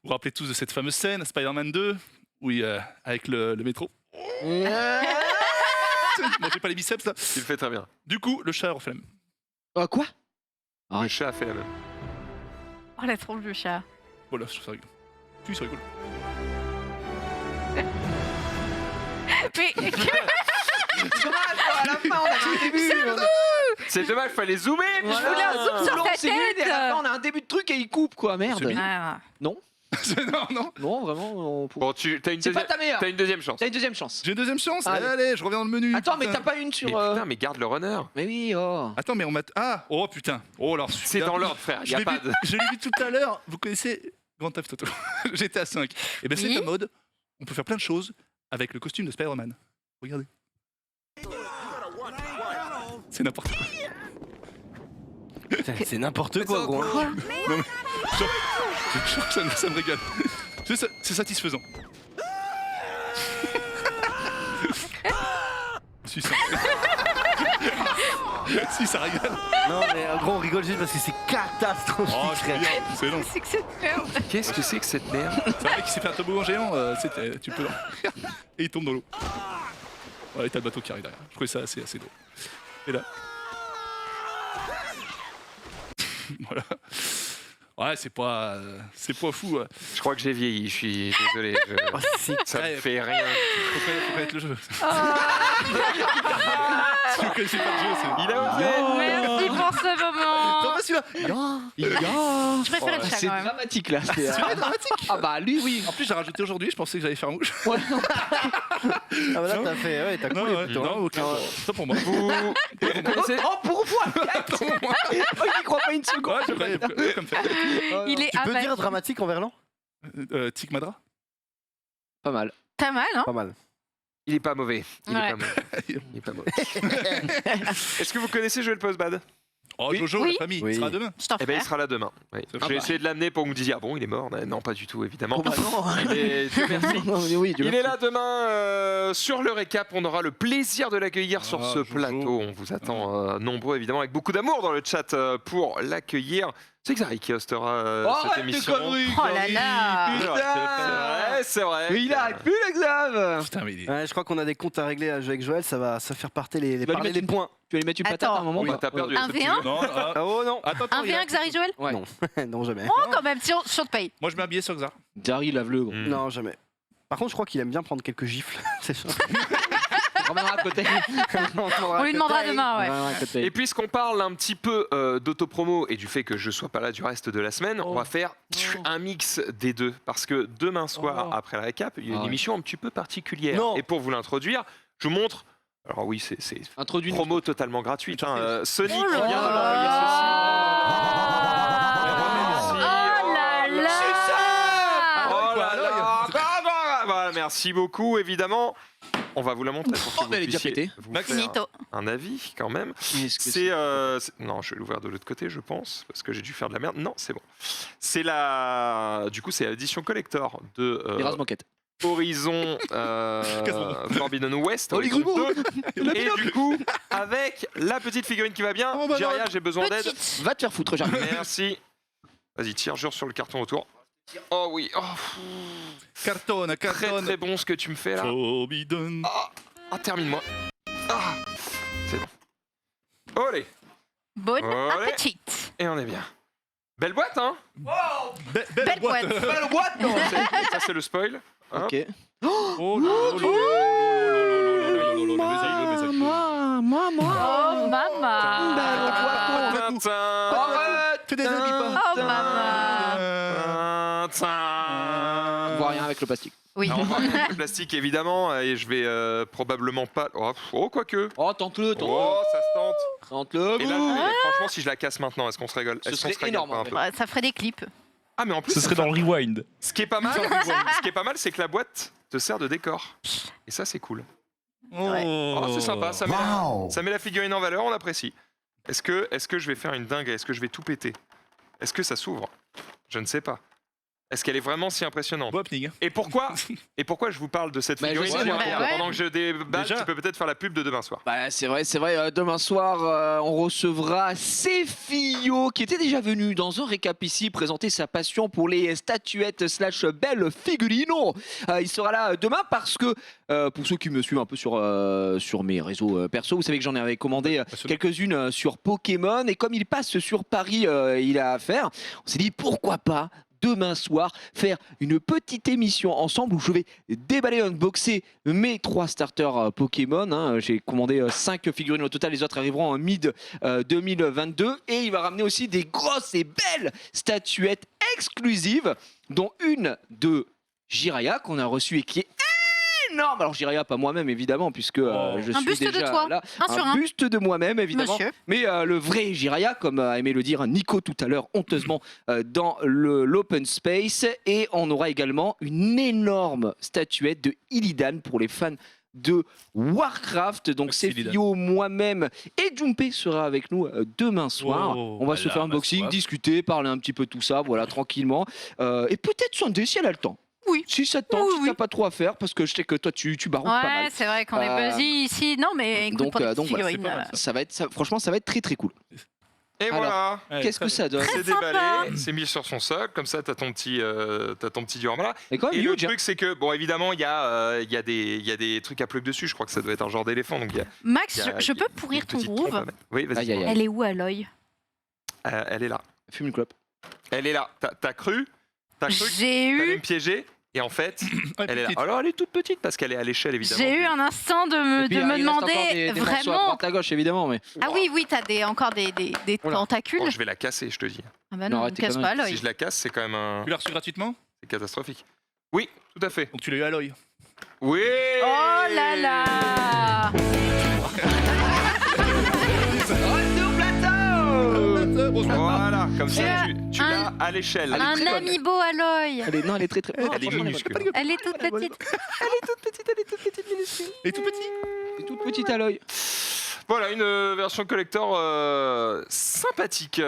vous rappelez tous de cette fameuse scène, Spider-Man 2, où avec le métro. Moi, j'ai pas les biceps là. Il le fait très bien. Du coup, le chat a refait la même. Quoi Le chat a fait la même. Oh, la tronche du chat. Voilà, je trouve ça rigolo. Oui, c'est rigolo. Mais À la fin, on a un début. C'est dommage, fallait zoomer. je voulais un zoom sur ta C'est nul, et à la tête. fin, on a un début de truc et il coupe quoi, merde. C'est bien. Ah, non, non. Non, vraiment. Bon, t'as une, C'est pas ta meilleure. t'as une deuxième chance. T'as une deuxième chance. J'ai une deuxième chance. Allez. Allez, je reviens dans le menu. Attends, mais putain. t'as pas une Mais sur. putain, mais garde le runner. Mais oui, oh. Attends, mais on m'a. Ah, oh putain. Oh, alors C'est celui-là, dans l'ordre, frère. Je Y a l'ai pas vu, de. je l'ai vu tout à l'heure. Vous connaissez Grand Theft Auto. J'étais à 5. Et ben c'est Oui. un mode. On peut faire plein de choses avec le costume de Spider-Man. Regardez. C'est n'importe quoi. Putain, c'est n'importe quoi, gros. quoi? Je jure que ça me régale. C'est satisfaisant. Si ça. Si ça régale. Non, mais en gros, on rigole juste parce que c'est catastrophique. Oh, je frère. regarde, c'est long. C'est que cette merde. Qu'est-ce que c'est que cette merde? C'est un mec qui s'est fait un toboggan géant, tu peux. Et il tombe dans l'eau. Ouais, et t'as le bateau qui arrive derrière. Je trouvais ça assez drôle. Et là. Voilà. Ouais, c'est pas fou. Je crois que j'ai vieilli, je suis désolé. Oh, c'est- Ça me Ouais. fait rien. Faut connaître le jeu. Si vous connaissez pas le jeu, c'est. Il a osé. Merci pour ce T'en moment. vas celui-là. Je préférais le chat C'est quand même. dramatique là. C'est C'est dramatique. Ah bah lui oui. En plus, j'ai rajouté aujourd'hui, je pensais que j'allais faire rouge. Ah, bah là, t'as fait. Ouais, t'as coulé ouais, plutôt. non, hein. ok. Ça pour moi. Vous connaissez Oh pour fois. Oh, il y croit pas une seconde. Ouais, je croyais comme fait. Il est Tu peux dire abattu. dramatique en verlan? Tic Madra. Pas mal. T'as mal, hein? Pas mal. Il est pas mauvais. Il Ouais. est pas mauvais. Il est pas mauvais. Est-ce que vous connaissez Joël Postbad? Oh, Oui. Jojo, Oui. la famille, Oui. il sera demain. Je t'en Eh ben, il ferai. sera là demain. Oui. C'est J'ai bah. essayé de l'amener pour que vous me disiez ah bon, il est mort. Non, pas du tout, évidemment. Oh bah non. Et Dieu merci. Non, mais oui, Dieu Il merci. est là demain sur le récap. On aura le plaisir de l'accueillir sur Ah, ce Jojo. plateau. On vous attend nombreux, évidemment, avec beaucoup d'amour dans le chat pour l'accueillir. C'est Xari qui hostera cette Arrête tes émission. conneries. Oh là là. C'est vrai, c'est vrai. Mais il arrête plus l'examen. Putain, mais il est. Ouais, je crois qu'on a des comptes à régler à jouer avec Joël, ça va faire partir les vas lui parler mettre les points. Tu vas lui mettre une patate à un moment. Oui, bah, t'as perdu. Un ça, V1? tu veux. Non, Ah oh non. attends, Un il a- V1 Xari Joël? Ouais. Non, non jamais. Oh, quand même, si on te paye. Moi, je mets un billet sur Xar. Dari lave-le gros. Mm. Non, jamais. Par contre, je crois qu'il aime bien prendre quelques gifles. C'est sûr. On reviendra à côté. On lui demandera demain, On ouais. reviendra à côté. Et puisqu'on parle un petit peu d'autopromo et du fait que je sois pas là du reste de la semaine, on va faire un mix des deux. Parce que demain soir, après la récap, il y a une Ah ouais. émission un petit peu particulière. Non. Et pour vous l'introduire, je vous montre. Alors oui, c'est Introduis-nous. promo totalement gratuite. Hein. Sony Oh qui là vient de là. m'envoyer Oh là là. ceci. Oh là là. Voilà, merci beaucoup, évidemment. on va vous la montrer pour que vous mais elle est déjà puissiez pétée. vous Max. faire Finito. un avis quand même. Qu'est-ce que Non, je vais l'ouvrir de l'autre côté, je pense, parce que j'ai dû faire de la merde. Non, c'est bon. C'est la, du coup, c'est l'édition collector de Les Moquette. Horizon Forbidden West. Oh, les Horizon grumeaux 2. Et du coup, avec la petite figurine qui va bien. Oh, bah, Jiria, j'ai besoin d'aide. Petite. Va te faire foutre, j'arrive. Merci. Vas-y, tire, jure sur le carton autour. Oh oui, oh, Cartonne, très cartonne. très bon ce que tu me fais là. Forbidden. Ah, termine-moi. Ah, c'est bon. Olé. Bonne Olé. appétite. Et on est bien. Belle boîte, hein. Belle boîte. Belle boîte, non Ça, c'est le spoil. Hop. Ok. Oh là là Oh maman. Arrête. Fais des amis, pas. Oh maman. On voit rien avec le plastique. Oui. Alors, on va prendre le plastique évidemment et je vais probablement pas. Oh, quoique. Oh, tente-le, Oh, ça se tente. tente-le. Et là, franchement, si je la casse maintenant, est-ce qu'on se rigole? Ce Est-ce qu'on serait se régale énorme, pas un en peu fait. Bah, ça ferait des clips. Ah, mais en plus, Ce serait dans le rewind. ce qui est pas mal, c'est que la boîte te sert de décor. Et ça, c'est cool. Oh, c'est sympa. Ça met la figurine en valeur. On apprécie. Est-ce que je vais faire une dingue? Est-ce que je vais tout péter? Est-ce que ça s'ouvre? Je ne sais pas. Est-ce qu'elle est vraiment si impressionnante? Opening. Et pourquoi je vous parle de cette Bah, je figurine? sais, moi, Pendant que je déballe, Déjà. tu peux peut-être faire la pub de demain soir. Bah, c'est vrai. Demain soir, on recevra Cefio qui était déjà venu dans un récap ici présenter sa passion pour les statuettes / belles figurino. Il sera là demain parce que, pour ceux qui me suivent un peu sur mes réseaux perso, vous savez que j'en avais commandé quelques-unes sur Pokémon. Et comme il passe sur Paris, il a affaire, on s'est dit pourquoi pas demain soir faire une petite émission ensemble où je vais déballer, unboxer mes 3 starters Pokémon, hein. J'ai commandé 5 figurines au total, les autres arriveront en mid 2022 et il va ramener aussi des grosses et belles statuettes exclusives dont une de Jiraiya qu'on a reçue et qui est énorme. Alors Jiraiya, pas moi-même évidemment puisque je Un suis buste de déjà toi. là. Un sur un. Buste de moi-même évidemment. Monsieur. Mais le vrai Jiraiya, comme a aimé le dire Nico tout à l'heure, honteusement, dans l'open space. Et on aura également une énorme statuette de Illidan pour les fans de Warcraft. Donc c'est Illidan. Fio, moi-même et Junpei sera avec nous demain soir. Oh, On va se voilà, faire un ma unboxing, soif. discuter, parler un petit peu tout ça, voilà, tranquillement. Et peut-être Sunday si elle a le temps. Oui. Si ça te tente, Oui, si oui. t'as pas trop à faire, parce que je sais que toi tu baroudes pas mal. Ouais, c'est vrai qu'on est Euh, busy ici. Non, mais écoute, pour des petites voilà, figurines. franchement, ça va être très très cool. Et Alors, voilà. Ouais, Qu'est-ce très que bien. ça donne C'est sympa. déballé, c'est mis sur son socle, comme ça t'as ton petit diorama là. Et quand même, Et le huge, hein. truc c'est que, bon évidemment il y a des trucs à plug dessus, je crois que ça doit être un genre d'éléphant. Donc il y a, Max, il y a- je il y a peux pourrir une ton petite trompe à groove. mettre. Oui, vas-y. Aïe, aïe, aïe. Elle est où, Aloy? Elle est là. Fume une clope. Elle est là. T'as cru que J'ai t'allais eu me piéger et en fait, Ouais, elle est là. petite. Alors elle est toute petite parce qu'elle est à l'échelle évidemment. J'ai eu un instant de Et me puis, il reste demander encore des morceaux à vraiment. droite à gauche évidemment, mais Ah oui, t'as encore des Oula. tentacules. Bon, je vais la casser, je te dis. Ah bah Non, non, arrête tes casse pas, conneries. Aloy. Si je la casse, c'est quand même Tu l'as reçu gratuitement? c'est catastrophique. Oui, tout à fait. Donc tu l'as eu à l'œil. Oui. Oh là là. Voilà, comme ça tu Un- l'as à l'échelle. Un très bonne. amiibo, Aloy. elle est très très. Elle est minuscule. Elle est toute petite. Et tout petit. Elle est toute petite à l'œil. Voilà, une version collector sympathique,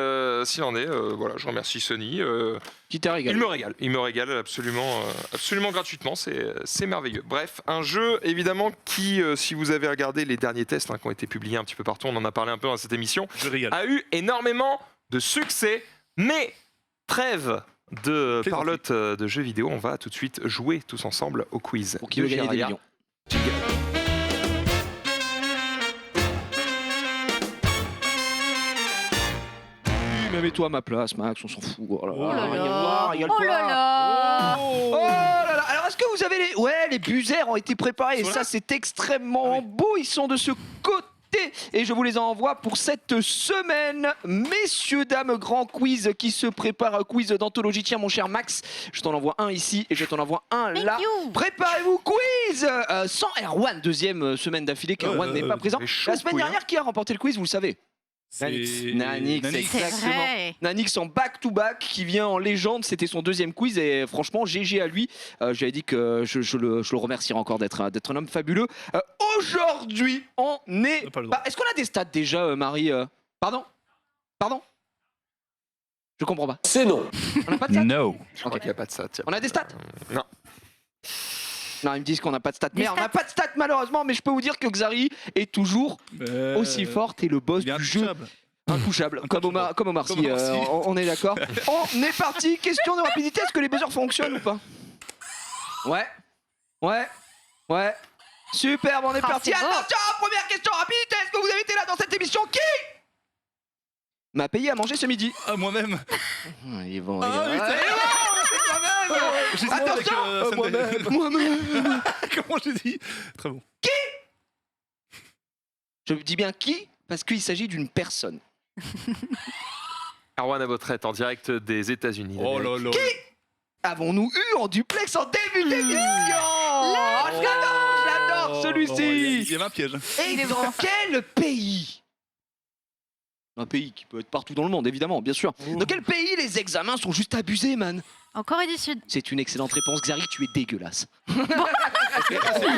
s'il en est. Voilà, je remercie Sony. Qui t'a régalé. Il me régale absolument, absolument gratuitement. C'est merveilleux. Bref, un jeu évidemment qui, si vous avez regardé les derniers tests qui ont été publiés un petit peu partout, on en a parlé un peu dans cette émission, Je régale. a eu énormément de succès. Mais trêve de Plaisanterie. parlotte de jeux vidéo, on va tout de suite jouer tous ensemble au quiz. Pour qui de veut gagner des Jiraiya. millions. Mais mets-toi à ma place, Max, on s'en fout. Oh là Oh là régale-toi, là. régale-toi. Oh là là. Oh là là. Alors, est-ce que vous avez les... Ouais, les buzzers ont été préparés et ça, c'est extrêmement beau. Ils sont de ce côté. Et je vous les envoie pour cette semaine. Messieurs, dames, grand quiz qui se prépare. Quiz d'anthologie. Tiens, mon cher Max, je t'en envoie un ici et je t'en envoie un Thank là. you. Préparez-vous, quiz sans Erwan. Deuxième semaine d'affilée qu'Erwan n'est pas présent. c'est chaud, La semaine couille, dernière, qui a remporté le quiz, vous le savez? Nanix, C'est exactement. vrai. Nanix en back-to-back qui vient en légende, c'était son deuxième quiz et franchement GG à lui. J'avais dit que je le remercierai encore d'être un homme fabuleux. Aujourd'hui, on est... Pas le droit. Est-ce qu'on a des stats déjà, Marie Pardon Je comprends pas. C'est non. On n'a pas de stats No. Je crois qu'il n'y a pas de ça. Tiens. On a des stats Non. Non, ils me disent qu'on n'a pas de stats. Des Merde, on n'a pas de stats malheureusement, mais je peux vous dire que Xari est toujours aussi forte et le boss Il est du jeu. intouchable. Intouchable, comme Omar Sy, Comme Omar Sy. on est d'accord. On est parti, question de rapidité, est-ce que les buzzers fonctionnent ou pas? Ouais. Superbe, on est Oh, parti. c'est beau. Attention, première question rapidité, est-ce que vous avez été là dans cette émission? Qui m'a payé à manger ce midi? Ah, moi-même. Ils vont Ah, rigoler. putain. J'ai dit avec, Attention, Sandra. moi-même. Comment j'ai dit? Très bon. Je dis bien qui parce qu'il s'agit d'une personne. Arwan à votre aide en direct des États-Unis. Oh là là. Avons-nous eu en duplex en début d'émission? Oh, j'adore celui-ci. Il y avait un piège. Et dans quel pays? Un pays qui peut être partout dans le monde, évidemment, bien sûr. Dans quel pays les examens sont juste abusés, man? En Corée du Sud. C'est une excellente réponse, Xari, tu es dégueulasse.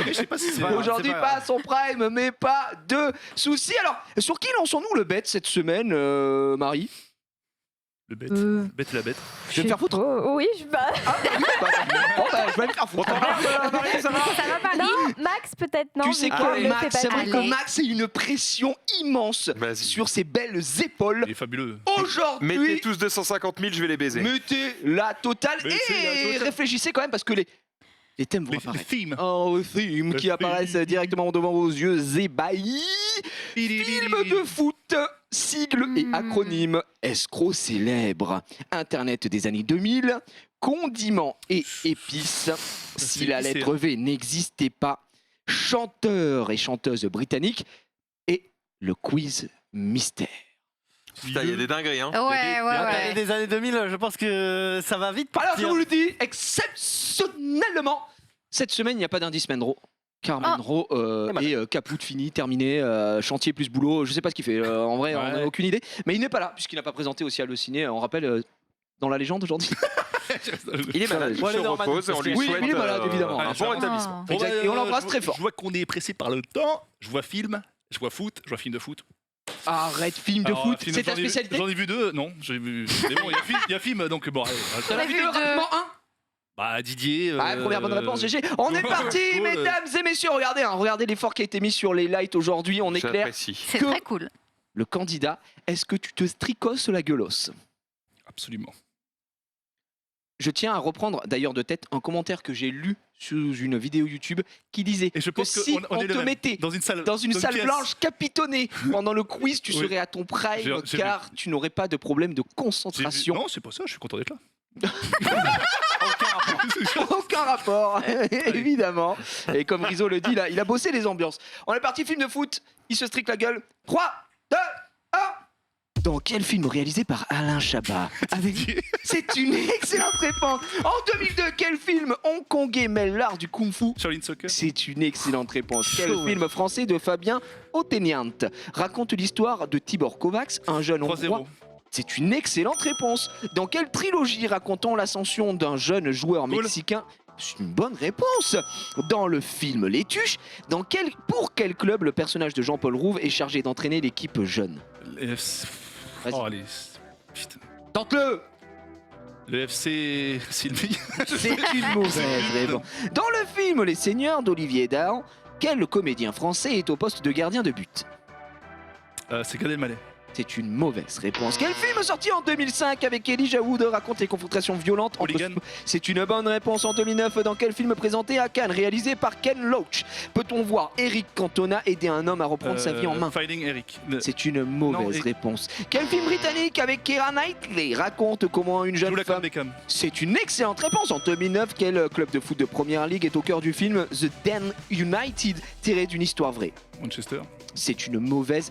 Je sais pas si c'est Aujourd'hui, c'est pas à son prime, mais pas de soucis. Alors, sur qui lançons-nous le bet cette semaine, Marie? Le bête. Bête la bête. Je vais me faire foutre. Oui, je bah, Bon, bah, je vais me faire foutre. ça va pas. Non, Max peut-être non. Tu sais vu quoi, qu'on le Max? fait pas C'est vrai toujours. que Max a une pression immense Vas-y. sur ses belles épaules. Il est fabuleux. Aujourd'hui, Mettez tous 250 000, je vais les baiser. mettez la totale Mettez la et totale. réfléchissez quand même parce que les thèmes vont Les apparaître. themes. Oh, theme Le qui apparaissent directement devant vos yeux ébahis. Film de foot, sigle et acronyme, escroc célèbre, Internet des années 2000, condiments et épices, si la épicé, lettre V n'existait pas, chanteur et chanteuse britannique, et le quiz mystère. Putain, il y a des dingueries, hein. Ouais. Des années 2000, je pense que ça va vite Alors, je partir. vous le dis, exceptionnellement, cette semaine, il n'y a pas d'indice Menro. Car Menro est capoute, fini, terminé, chantier plus boulot, je sais pas ce qu'il fait, en vrai, on n'a aucune idée. Mais il n'est pas là, puisqu'il n'a pas présenté aussi Allociné, on rappelle, dans la légende aujourd'hui. Il est malade, il Bon, allez, se Norman, repose et on lui oui, souhaite il est malade, évidemment. un bon rétablissement. Oh. Exact. Et on l'embrasse très fort. Je vois qu'on est pressé par le temps. Je vois film, je vois foot, je vois film de foot. Arrête, film de Alors, foot, film, c'est ta j'en ai- spécialité? J'en ai vu deux, non. J'ai vu. Mais bon, il y a film, donc bon. Allez, T'en as vu deux, rapidement un? bah Didier. Première bonne réponse, GG. On est parti, mesdames et messieurs, regardez, regardez l'effort qui a été mis sur les lights aujourd'hui, on est clair. J'apprécie. C'est Que- très cool. Le candidat, est-ce que tu te stricosses la gueulosse? Absolument. Je tiens à reprendre d'ailleurs de tête un commentaire que j'ai lu sous une vidéo YouTube qui disait Et je que pense si qu'on on est le te même. mettait Dans une salle. dans une salle pièce. blanche capitonnée pendant le quiz, tu Oui. serais à ton prime J'ai car tu n'aurais pas de problème de J'ai vu- concentration. Non, c'est pas ça. Je suis content d'être là. Aucun rapport, évidemment. Et comme Rizzo le dit, là, il a bossé les ambiances. On est parti, film de foot, il se strique la gueule. 3, 2, 1. Dans quel film réalisé par Alain Chabat C'est une excellente réponse. En 2002, quel film hongkongais mêle l'art du kung-fu? Shaolin Soccer. C'est une excellente réponse. Quel film français de Fabien Otteniant raconte l'histoire de Tibor Kovacs, un jeune hongrois? 3-0. C'est une excellente réponse. Dans quelle trilogie racontant l'ascension d'un jeune joueur Goal. mexicain? C'est une bonne réponse. Dans le film Les Tuches, pour quel club le personnage de Jean-Paul Rouve est chargé d'entraîner l'équipe jeune? Le FC. Vas-y. Oh, allez. Putain. Tente-le. Le FC Sylvie. C'est une mauvaise réponse. Dans le film Les Seigneurs d'Olivier Dahan, quel comédien français est au poste de gardien de but? C'est Gad Elmaleh. C'est une mauvaise réponse. Quel film sorti en 2005 avec Elijah Wood raconte les confrontations violentes entre... Hooligan. C'est une bonne réponse. En 2009, dans quel film présenté à Cannes, réalisé par Ken Loach, peut-on voir Eric Cantona aider un homme à reprendre sa vie en main? Fighting Eric. C'est une mauvaise Non, réponse. Quel film britannique avec Keira Knightley raconte comment une jeune Joue la femme... Beckham. C'est une excellente réponse. En 2009, quel club de foot de première ligue est au cœur du film The Den United, tiré d'une histoire vraie? Manchester. C'est une mauvaise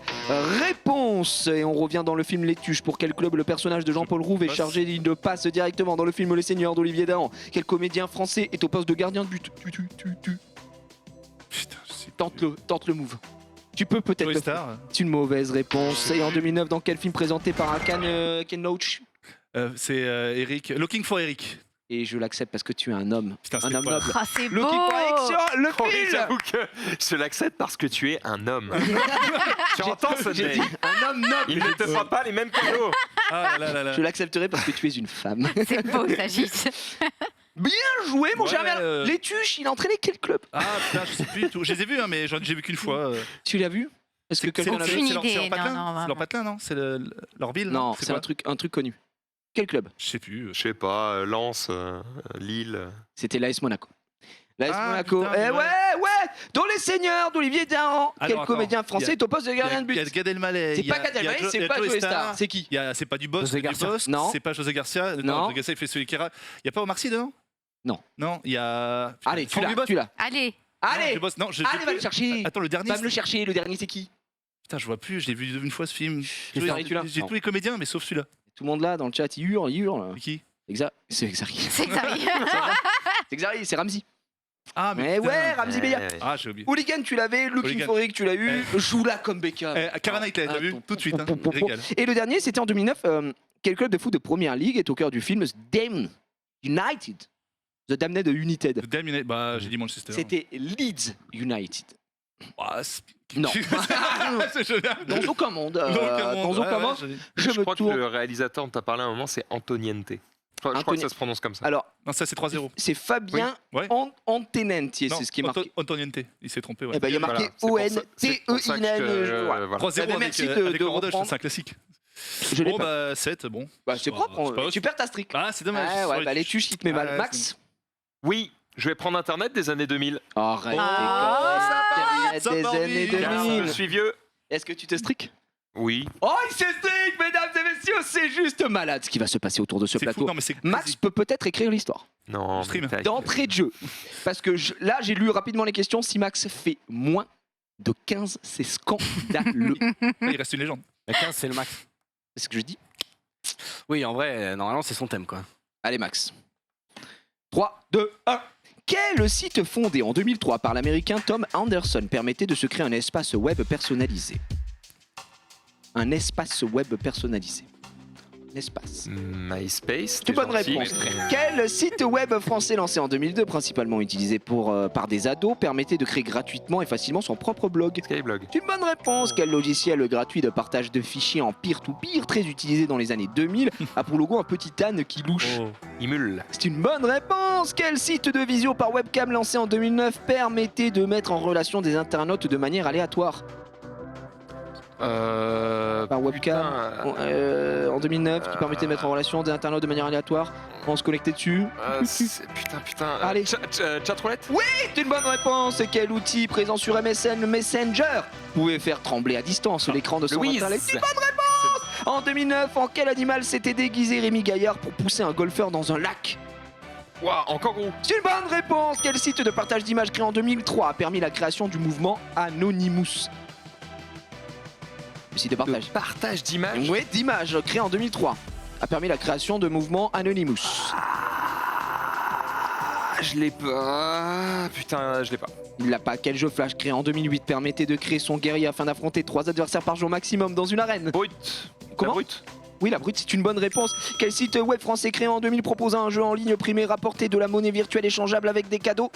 réponse. Et on revient dans le film Les Tuches. Pour quel club le personnage de Jean-Paul Rouve est passe. chargé de passe directement dans le film Les Seigneurs d'Olivier Dahan? Quel comédien français est au poste de gardien de but? Putain, je sais plus. Tente le move. Tu peux peut-être Joey le Star. faire. C'est une mauvaise réponse. Et en 2009, dans quel film présenté par Ken Loach? C'est Eric. Looking for Eric. Et je l'accepte parce que tu es un homme. Putain, Un c'était homme pas- noble. Ah, c'est beau. Looking for Eric sur le Oui, film. j'avoue que je l'accepte parce que tu es un homme. Tu entends ce J'ai mec? dit un homme noble. Il ne te fera pas les mêmes cadeaux. Ah là là là. Je l'accepterai parce que tu es une femme. C'est beau, Sagit. Bien joué, mon Ouais, cher Merlin. Les Tuches, il a entraîné quel club? Ah putain, je sais plus du tout. Je les ai vus, hein, mais j'ai vu qu'une fois. Tu l'as vu? Est-ce que quelqu'un l'a vu? Aucune c'est leur idée, patelin, non, non, c'est leur patelin, non? C'est leur ville? Non, C'est c'est quoi un truc connu. Quel club? Je sais plus. Je sais pas, Lens, Lille. C'était l'AS Monaco. L'AS Ah, Monaco. putain, Eh mais ouais, ouais. ouais. Dans Les Seigneurs d'Olivier Dahan. Quel Alors, comédien attends, français il y a- est au poste de gardien de Il y a but? Gad Elmaleh. C'est il y a- pas Gad il y a Elmaleh, Jo- il y c'est a pas Joey Joey Star. C'est qui? C'est pas du boss. José du Garcia. boss, Non. C'est pas José Garcia. Non. José Garcia, il fait celui qui. Il y a pas Omar Sy dedans? Non. Non, il y a. Allez, tu Franck l'as, Dubosc. tu l'as. Allez. Non, Allez, du boss. Non, je allez, va le chercher. Attends, le dernier. Va me le chercher. Le dernier, c'est qui? Putain, je vois plus. Je l'ai vu une fois ce film. J'ai fait tu l'as. J'ai Non. tous les comédiens, mais sauf celui-là. Tout le monde là dans le chat, il hurle. C'est qui? C'est Exari. C'est Xavier. C'est Exari, c'est Ramsey. Ah, Mais putain. ouais, Ramsey Beya. Ah, j'ai oublié. Hooligan, tu l'avais. Looking Hooligan. for Eric, tu l'as eu. Joue-la comme Beckham. Karen Knightley, t'as vu? Tout de suite. Hein. Régale. Et le dernier, c'était en 2009. Quel club de foot de première ligue est au cœur du film Damned United? The Damned United. The Damn United. Bah, j'ai dit Manchester. C'était Leeds United. Ah, Non. c'est génial. Dans aucun monde. Dans aucun monde. Dans aucun Ouais, monde. ouais, Je Je me crois que tourne. le réalisateur dont tu as parlé à un moment, c'est Antoniente. Je crois que ça se prononce comme ça. Alors, Non, ça c'est 3-0. c'est Fabien Ouais. Antenenti, Non, c'est ce qui est marqué. Antoniente. Il s'est trompé. Ouais. Eh ben, il y a marqué Voilà, c'est pour ça que O-N-T-E-I-N. voilà. 3-0 ben, avec, merci de avec le rodage, reprendre. c'est un classique. Je l'ai Bon, pas. bah 7, bon. Bah, c'est propre, c'est pas- tu perds ta streak. Ah, c'est dommage. Ah ouais, Sorry. bah les tuches, il te met mal. Ouais, Max? Oui, je vais prendre Internet des années 2000. Arrête, Ah, Internet ça des part années vite. Car je 2000. suis vieux. Est-ce que tu te streak? Oui. Oh, il s'est streak, mesdames et messieurs, c'est juste malade ce qui va se passer autour de ce C'est plateau. fou, non mais c'est Max peut peut-être écrire l'histoire Non. Stream. mais t'as- d'entrée de jeu. Parce que là, j'ai lu rapidement les questions. Si Max fait moins de 15, c'est scandaleux. il reste une légende. La 15, c'est le max. C'est ce que je dis. Oui, en vrai, normalement, c'est son thème, quoi. Allez, Max. 3, 2, 1. Quel site fondé en 2003 par l'américain Tom Anderson permettait de se créer un espace web personnalisé? Un espace web personnalisé. Un espace. MySpace. C'est une bonne gentil, réponse. mais- Quel site web français lancé en 2002, principalement utilisé par des ados, permettait de créer gratuitement et facilement son propre blog? Skyblog. C'est une bonne réponse. Quel logiciel gratuit de partage de fichiers en peer-to-peer, très utilisé dans les années 2000, a pour logo un petit âne qui louche? Imul. C'est une bonne réponse. Quel site de visio par webcam lancé en 2009 permettait de mettre en relation des internautes de manière aléatoire? Par webcam en 2009 qui permettait de mettre en relation des internautes de manière aléatoire. On se connectait dessus. Putain. Allez. Chatroulette. C'est une bonne réponse. Quel outil présent sur MSN, le Messenger, pouvait faire trembler à distance l'écran de son Louise. internet? C'est une bonne réponse. En 2009, en quel animal s'était déguisé Rémi Gaillard pour pousser un golfeur dans un lac? Waouh, en kangourou. C'est une bonne réponse. Quel site de partage d'images créé en 2003 a permis la création du mouvement Anonymous? Le site de partage. Partage d'images. Oui, d'images créé en 2003 a permis la création de mouvement Anonymous. Je l'ai pas. Putain, je l'ai pas. Il l'a pas. Quel jeu flash créé en 2008 permettait de créer son guerrier afin d'affronter 3 adversaires par jour maximum dans une arène? Brut. Comment? La brute. Oui, la brute, c'est une bonne réponse. Quel site web français créé en 2000 proposant un jeu en ligne primé rapporté de la monnaie virtuelle échangeable avec des cadeaux?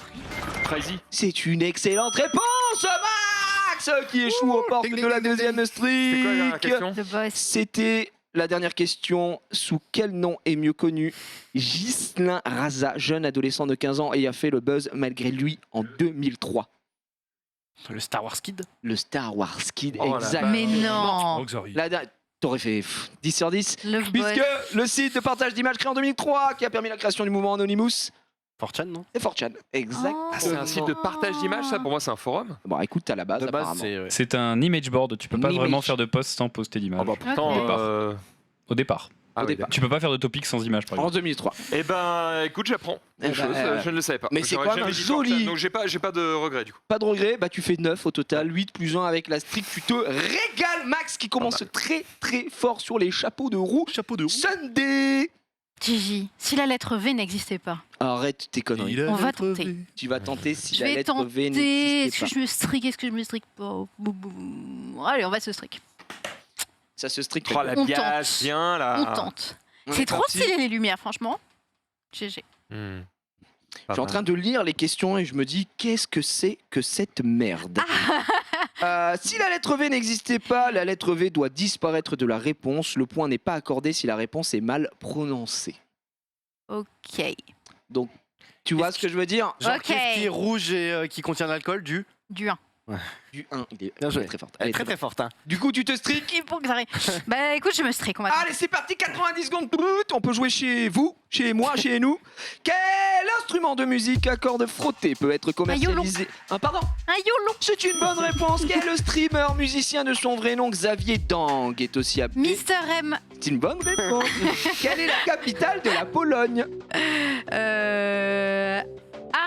Crazy. C'est une excellente réponse, Max, qui échoue aux portes de la deuxième C'est quoi la streak. question? The Boss. C'était la dernière question. Sous quel nom est mieux connu Ghislain Raza, jeune adolescent de 15 ans ayant fait le buzz malgré lui en 2003? Le Star Wars Kid. Le Star Wars Kid, Oh la exactement. Mais non. Roxbury. La dernière- T'aurais fait 10 sur 10. Le Puisque Boss. le site de partage d'images créé en 2003 qui a permis la création du mouvement Anonymous, Fortune, non? c'est 4chan. Exact. Oh. Ah, c'est un site de partage d'images, ça? Pour moi, c'est un forum. Bon, écoute, à la base, De base, apparemment. c'est. Ouais. C'est un image board, tu peux pas Un vraiment image. faire de post sans poster d'image. Ah bah pourtant. Ok. Au départ. Ah Au oui, départ. Tu peux pas faire de topic sans image par En exemple. 2003. Eh ben, écoute, j'apprends Eh des ben, choses. Je ne le savais pas. mais c'est J'aurais quand même jamais un dit joli- Fortune, donc j'ai pas de regrets du coup. Pas de regret, bah tu fais 9 au total, 8 plus 1 avec la streak. Tu te régales, Max, qui commence très très fort sur les chapeaux de roue. Chapeau de roue. Sunday. Gigi, si la lettre V n'existait pas, Arrête tes conneries. on va tenter. Tu vas tenter si Je la vais lettre V tenter. n'existait Est-ce pas. que je me strique? Est-ce que je me strique pas? Allez, on va se strique. Ça se strique. Oh la On biage, tente. viens là. On tente. On est C'est trop parti. stylé les lumières, franchement. GG. Hmm. Je suis en train de lire les questions et je me dis qu'est-ce que c'est que cette merde. Si la lettre V n'existait pas, la lettre V doit disparaître de la réponse. Le point n'est pas accordé si la réponse est mal prononcée. Ok. Donc, tu vois ce que je veux dire? Genre, Ok. qu'est-ce qui est rouge et qui contient de l'alcool? Du 1. Du 1, il est Bien joué. très forte. Elle Allez, est très très forte. Hein. Du coup, tu te striques. Il faut que ça arrive. Bah écoute, je me strique. On va Allez, c'est parti, 90 secondes. On peut jouer chez vous, chez moi, chez nous. Quel instrument de musique à cordes frottées peut être commercialisé? Pardon? Un YOLO. C'est une bonne réponse. Quel streamer musicien de son vrai nom, Xavier Dang, est aussi appelé? Mister M. C'est une bonne réponse. Quelle est la capitale de la Pologne?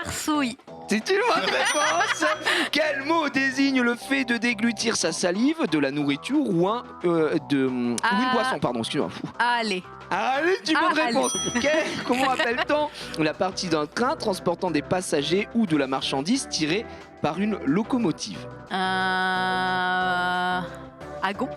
Arsouille. C'est une bonne réponse. Quel mot désigne le fait de déglutir sa salive, de la nourriture ou une boisson, pardon, excuse-moi. Allez. Allez, c'est une bonne Allez. réponse. Comment appelle-t-on la partie d'un train transportant des passagers ou de la marchandise tirée par une locomotive? Agon.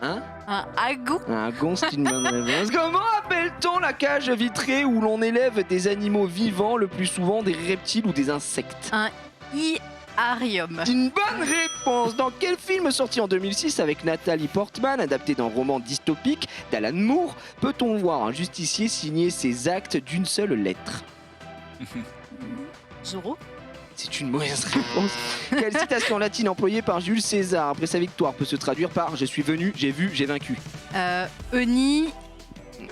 Hein? Un agon. Un gon, c'est une bonne réponse. Comment appelle-t-on la cage vitrée où l'on élève des animaux vivants, le plus souvent des reptiles ou des insectes? Un iarium. C'est une bonne réponse. Dans quel film sorti en 2006 avec Nathalie Portman, adapté d'un roman dystopique d'Alan Moore, peut-on voir un justicier signer ses actes d'une seule lettre? Zorro. C'est une mauvaise réponse. Quelle citation latine employée par Jules César après sa victoire peut se traduire par « Je suis venu, j'ai vu, j'ai vaincu ». Eni.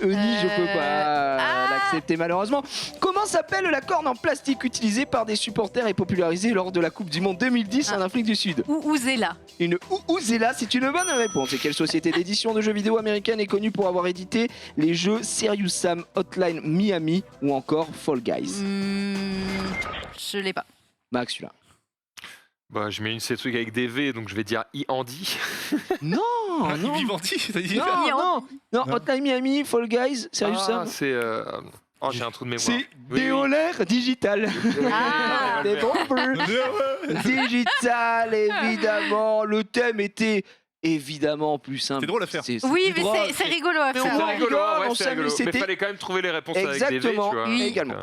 Euni, je peux pas l'accepter malheureusement. Comment s'appelle la corne en plastique utilisée par des supporters et popularisée lors de la Coupe du Monde 2010 en Afrique du Sud? Ouzela. Une Ouzela, c'est une bonne réponse. Et quelle société d'édition de jeux vidéo américaine est connue pour avoir édité les jeux Serious Sam, Hotline Miami ou encore Fall Guys? Je l'ai pas. Max, celui-là. Bah, je mets ces trucs avec des V, donc je vais dire Iandi. Non, non. Vivendi, t'as dit? Non, Hotline Miami, Fall Guys, Serious Sam. C'est. Oh, j'ai un trou de mémoire. C'est Déolaire Digital. Ah. C'est bon, Digital, évidemment. Le thème était évidemment plus simple. C'est drôle à faire. Oui, mais c'est rigolo à Mais faire. on C'est rigolo, ouais, on c'est s'amuse, rigolo. Mais c'était- fallait quand même trouver les réponses avec des V, tu Exactement, vois. oui. également.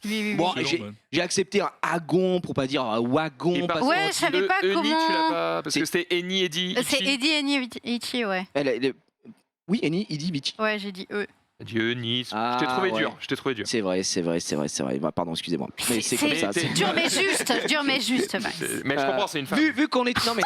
Oui. Bon, C'est long, j'ai accepté un agon pour pas dire un wagon. Et par parce Ouais, que- je savais pas Eni, comment- tu l'as pas. Parce que C'est- c'était Eni, Eddie. C'est Eddie Eni Ichi, ouais. Oui, Eni, il dit Vichy. Ouais, j'ai dit eux. Dieu, Eni. Ah, Je t'ai trouvé ouais. dur. Je t'ai trouvé dur. C'est vrai. Bah, pardon, excusez-moi. Mais c'est comme ça. c'est- dur mais juste, Max. Mais je comprends, c'est une femme. Vu qu'on est. Non, mais.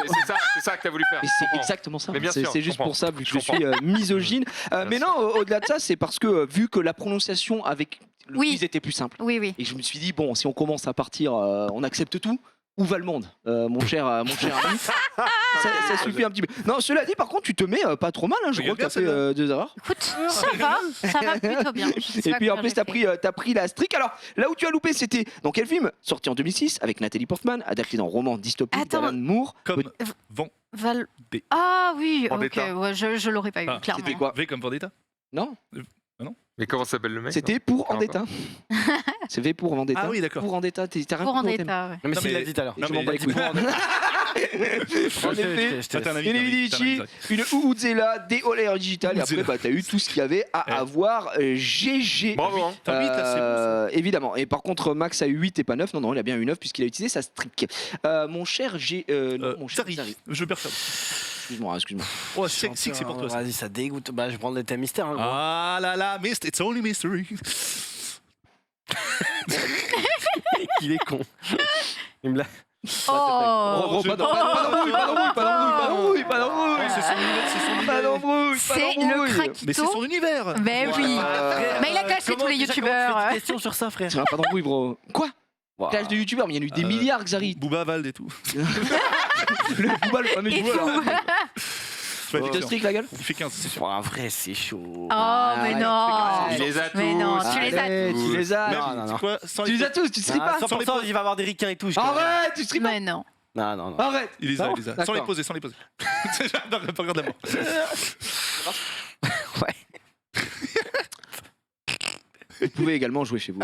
C'est ça que t'as voulu faire. Mais je c'est comprends. exactement ça. Mais bien sûr, C'est je juste comprends. pour ça, vu que Je je suis misogyne. Mais non, au-delà de ça, c'est parce que vu que la prononciation avec le Oui. quiz était plus simple. Oui. Et je me suis dit, bon, si on commence à partir, on accepte tout. Où va le monde, mon cher ami? Ça suffit un petit peu. Non, cela dit, par contre, tu te mets pas trop mal. Hein, je crois Regarde que t'as bien, fait 2 erreurs. Écoute, ça va plutôt bien. Je sais Et pas puis en comment plus, j'ai fait. t'as pris la strict. Alors, là où tu as loupé, c'était dans quel film? Sorti en 2006 avec Nathalie Portman, adapté dans roman dystopique Attends. d'Alan Moore. Comme Vent. Ah oui, ok, Vendetta. ouais, je l'aurais pas eu, Ah, clairement. C'était quoi? V comme Vendetta. Non, Mais comment s'appelle le mec? c'était pour Vendetta. C'est V pour Vendetta. Ah oui, d'accord. Pour Vendetta, t'as rien Pour compris au thème. Vendetta, ouais. Non, mais Non, s'il mais- l'a dit tout à l'heure. Non, Je mais m'en bats les il a couilles. dit pour- En effet, Toi, t'es un ami, une t'es un ami, Evidici, t'es un ami. une Ouzela, des Olaire Digital, et après Ouzela. bah, t'as eu tout ce qu'il y avait à Ouais. avoir. GG. Bravo, hein. T'as 8 là, c'est bon, ça. Évidemment. Et par contre, Max a eu 8 et pas 9. Non, il a bien eu 9 puisqu'il a utilisé sa strict. Mon cher mon cher Zari, Zari. je perds ça. Excuse-moi. Oh, c'est c'est pour toi ça. Vas-y, ça dégoûte. Bah, je vais prendre le thème mystère. Hein, gros. Ah là là, it's only mystery. Il est con. Il me l'a. Oh, Pas d'embrouille, pas d'embrouille. C'est son univers, c'est son Pas univers. d'embrouille, pas c'est le d'embrouille. Mais c'est craquito. son univers. Mais oui. Mais il a clashé tous les youtubeurs. Une question sur ça, frère. C'est un pas d'embrouille, bro. Quoi? Clash de youtubeurs, mais il y en a eu des milliards, Xari. Booba Vald et tout. Le Booba, le fameux Et Booba. tout. là. Ouais, Tu te excellent. strict la gueule? Il fait 15, c'est sûr. En vrai, c'est chaud. Oh, mais non. Il les a tous. Mais non, tu les as Arrête, tu les as. Non, non, non. Quoi, sans Tu les as tous, tu te stries pas. 100%, il va avoir des ricains et tout. je connais. Arrête, tu te stries pas. Mais non. Non, non, non. Arrête. Il les a, Non, il les a. Sans d'accord. les poser, sans les poser. J'adore, pas regarde la mort. Ouais. Vous pouvez également jouer chez vous.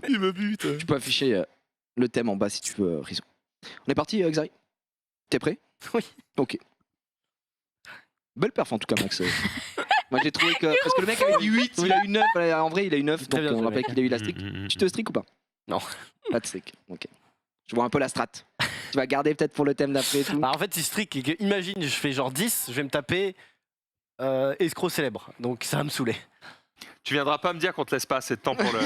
Il me bute. Tu peux afficher le thème en bas si tu veux, Rizzo. On est parti, Xari? T'es prêt? Oui. Ok. Belle perf en tout cas, Max. Moi j'ai trouvé que. Parce que le mec avait dit 8, il a eu 9. En vrai, il a eu 9, Très donc bien, on très rappelle bien. qu'il a eu la streak. Tu te streak ou pas? Non. Pas de streak, ok. Je vois un peu la strat. Tu vas garder peut-être pour le thème d'après et tout. Bah, en fait, c'est strict. Et que, imagine, je fais genre 10, je vais me taper escroc célèbre. Donc ça va me saouler. Tu viendras pas me dire qu'on te laisse pas assez de temps pour le.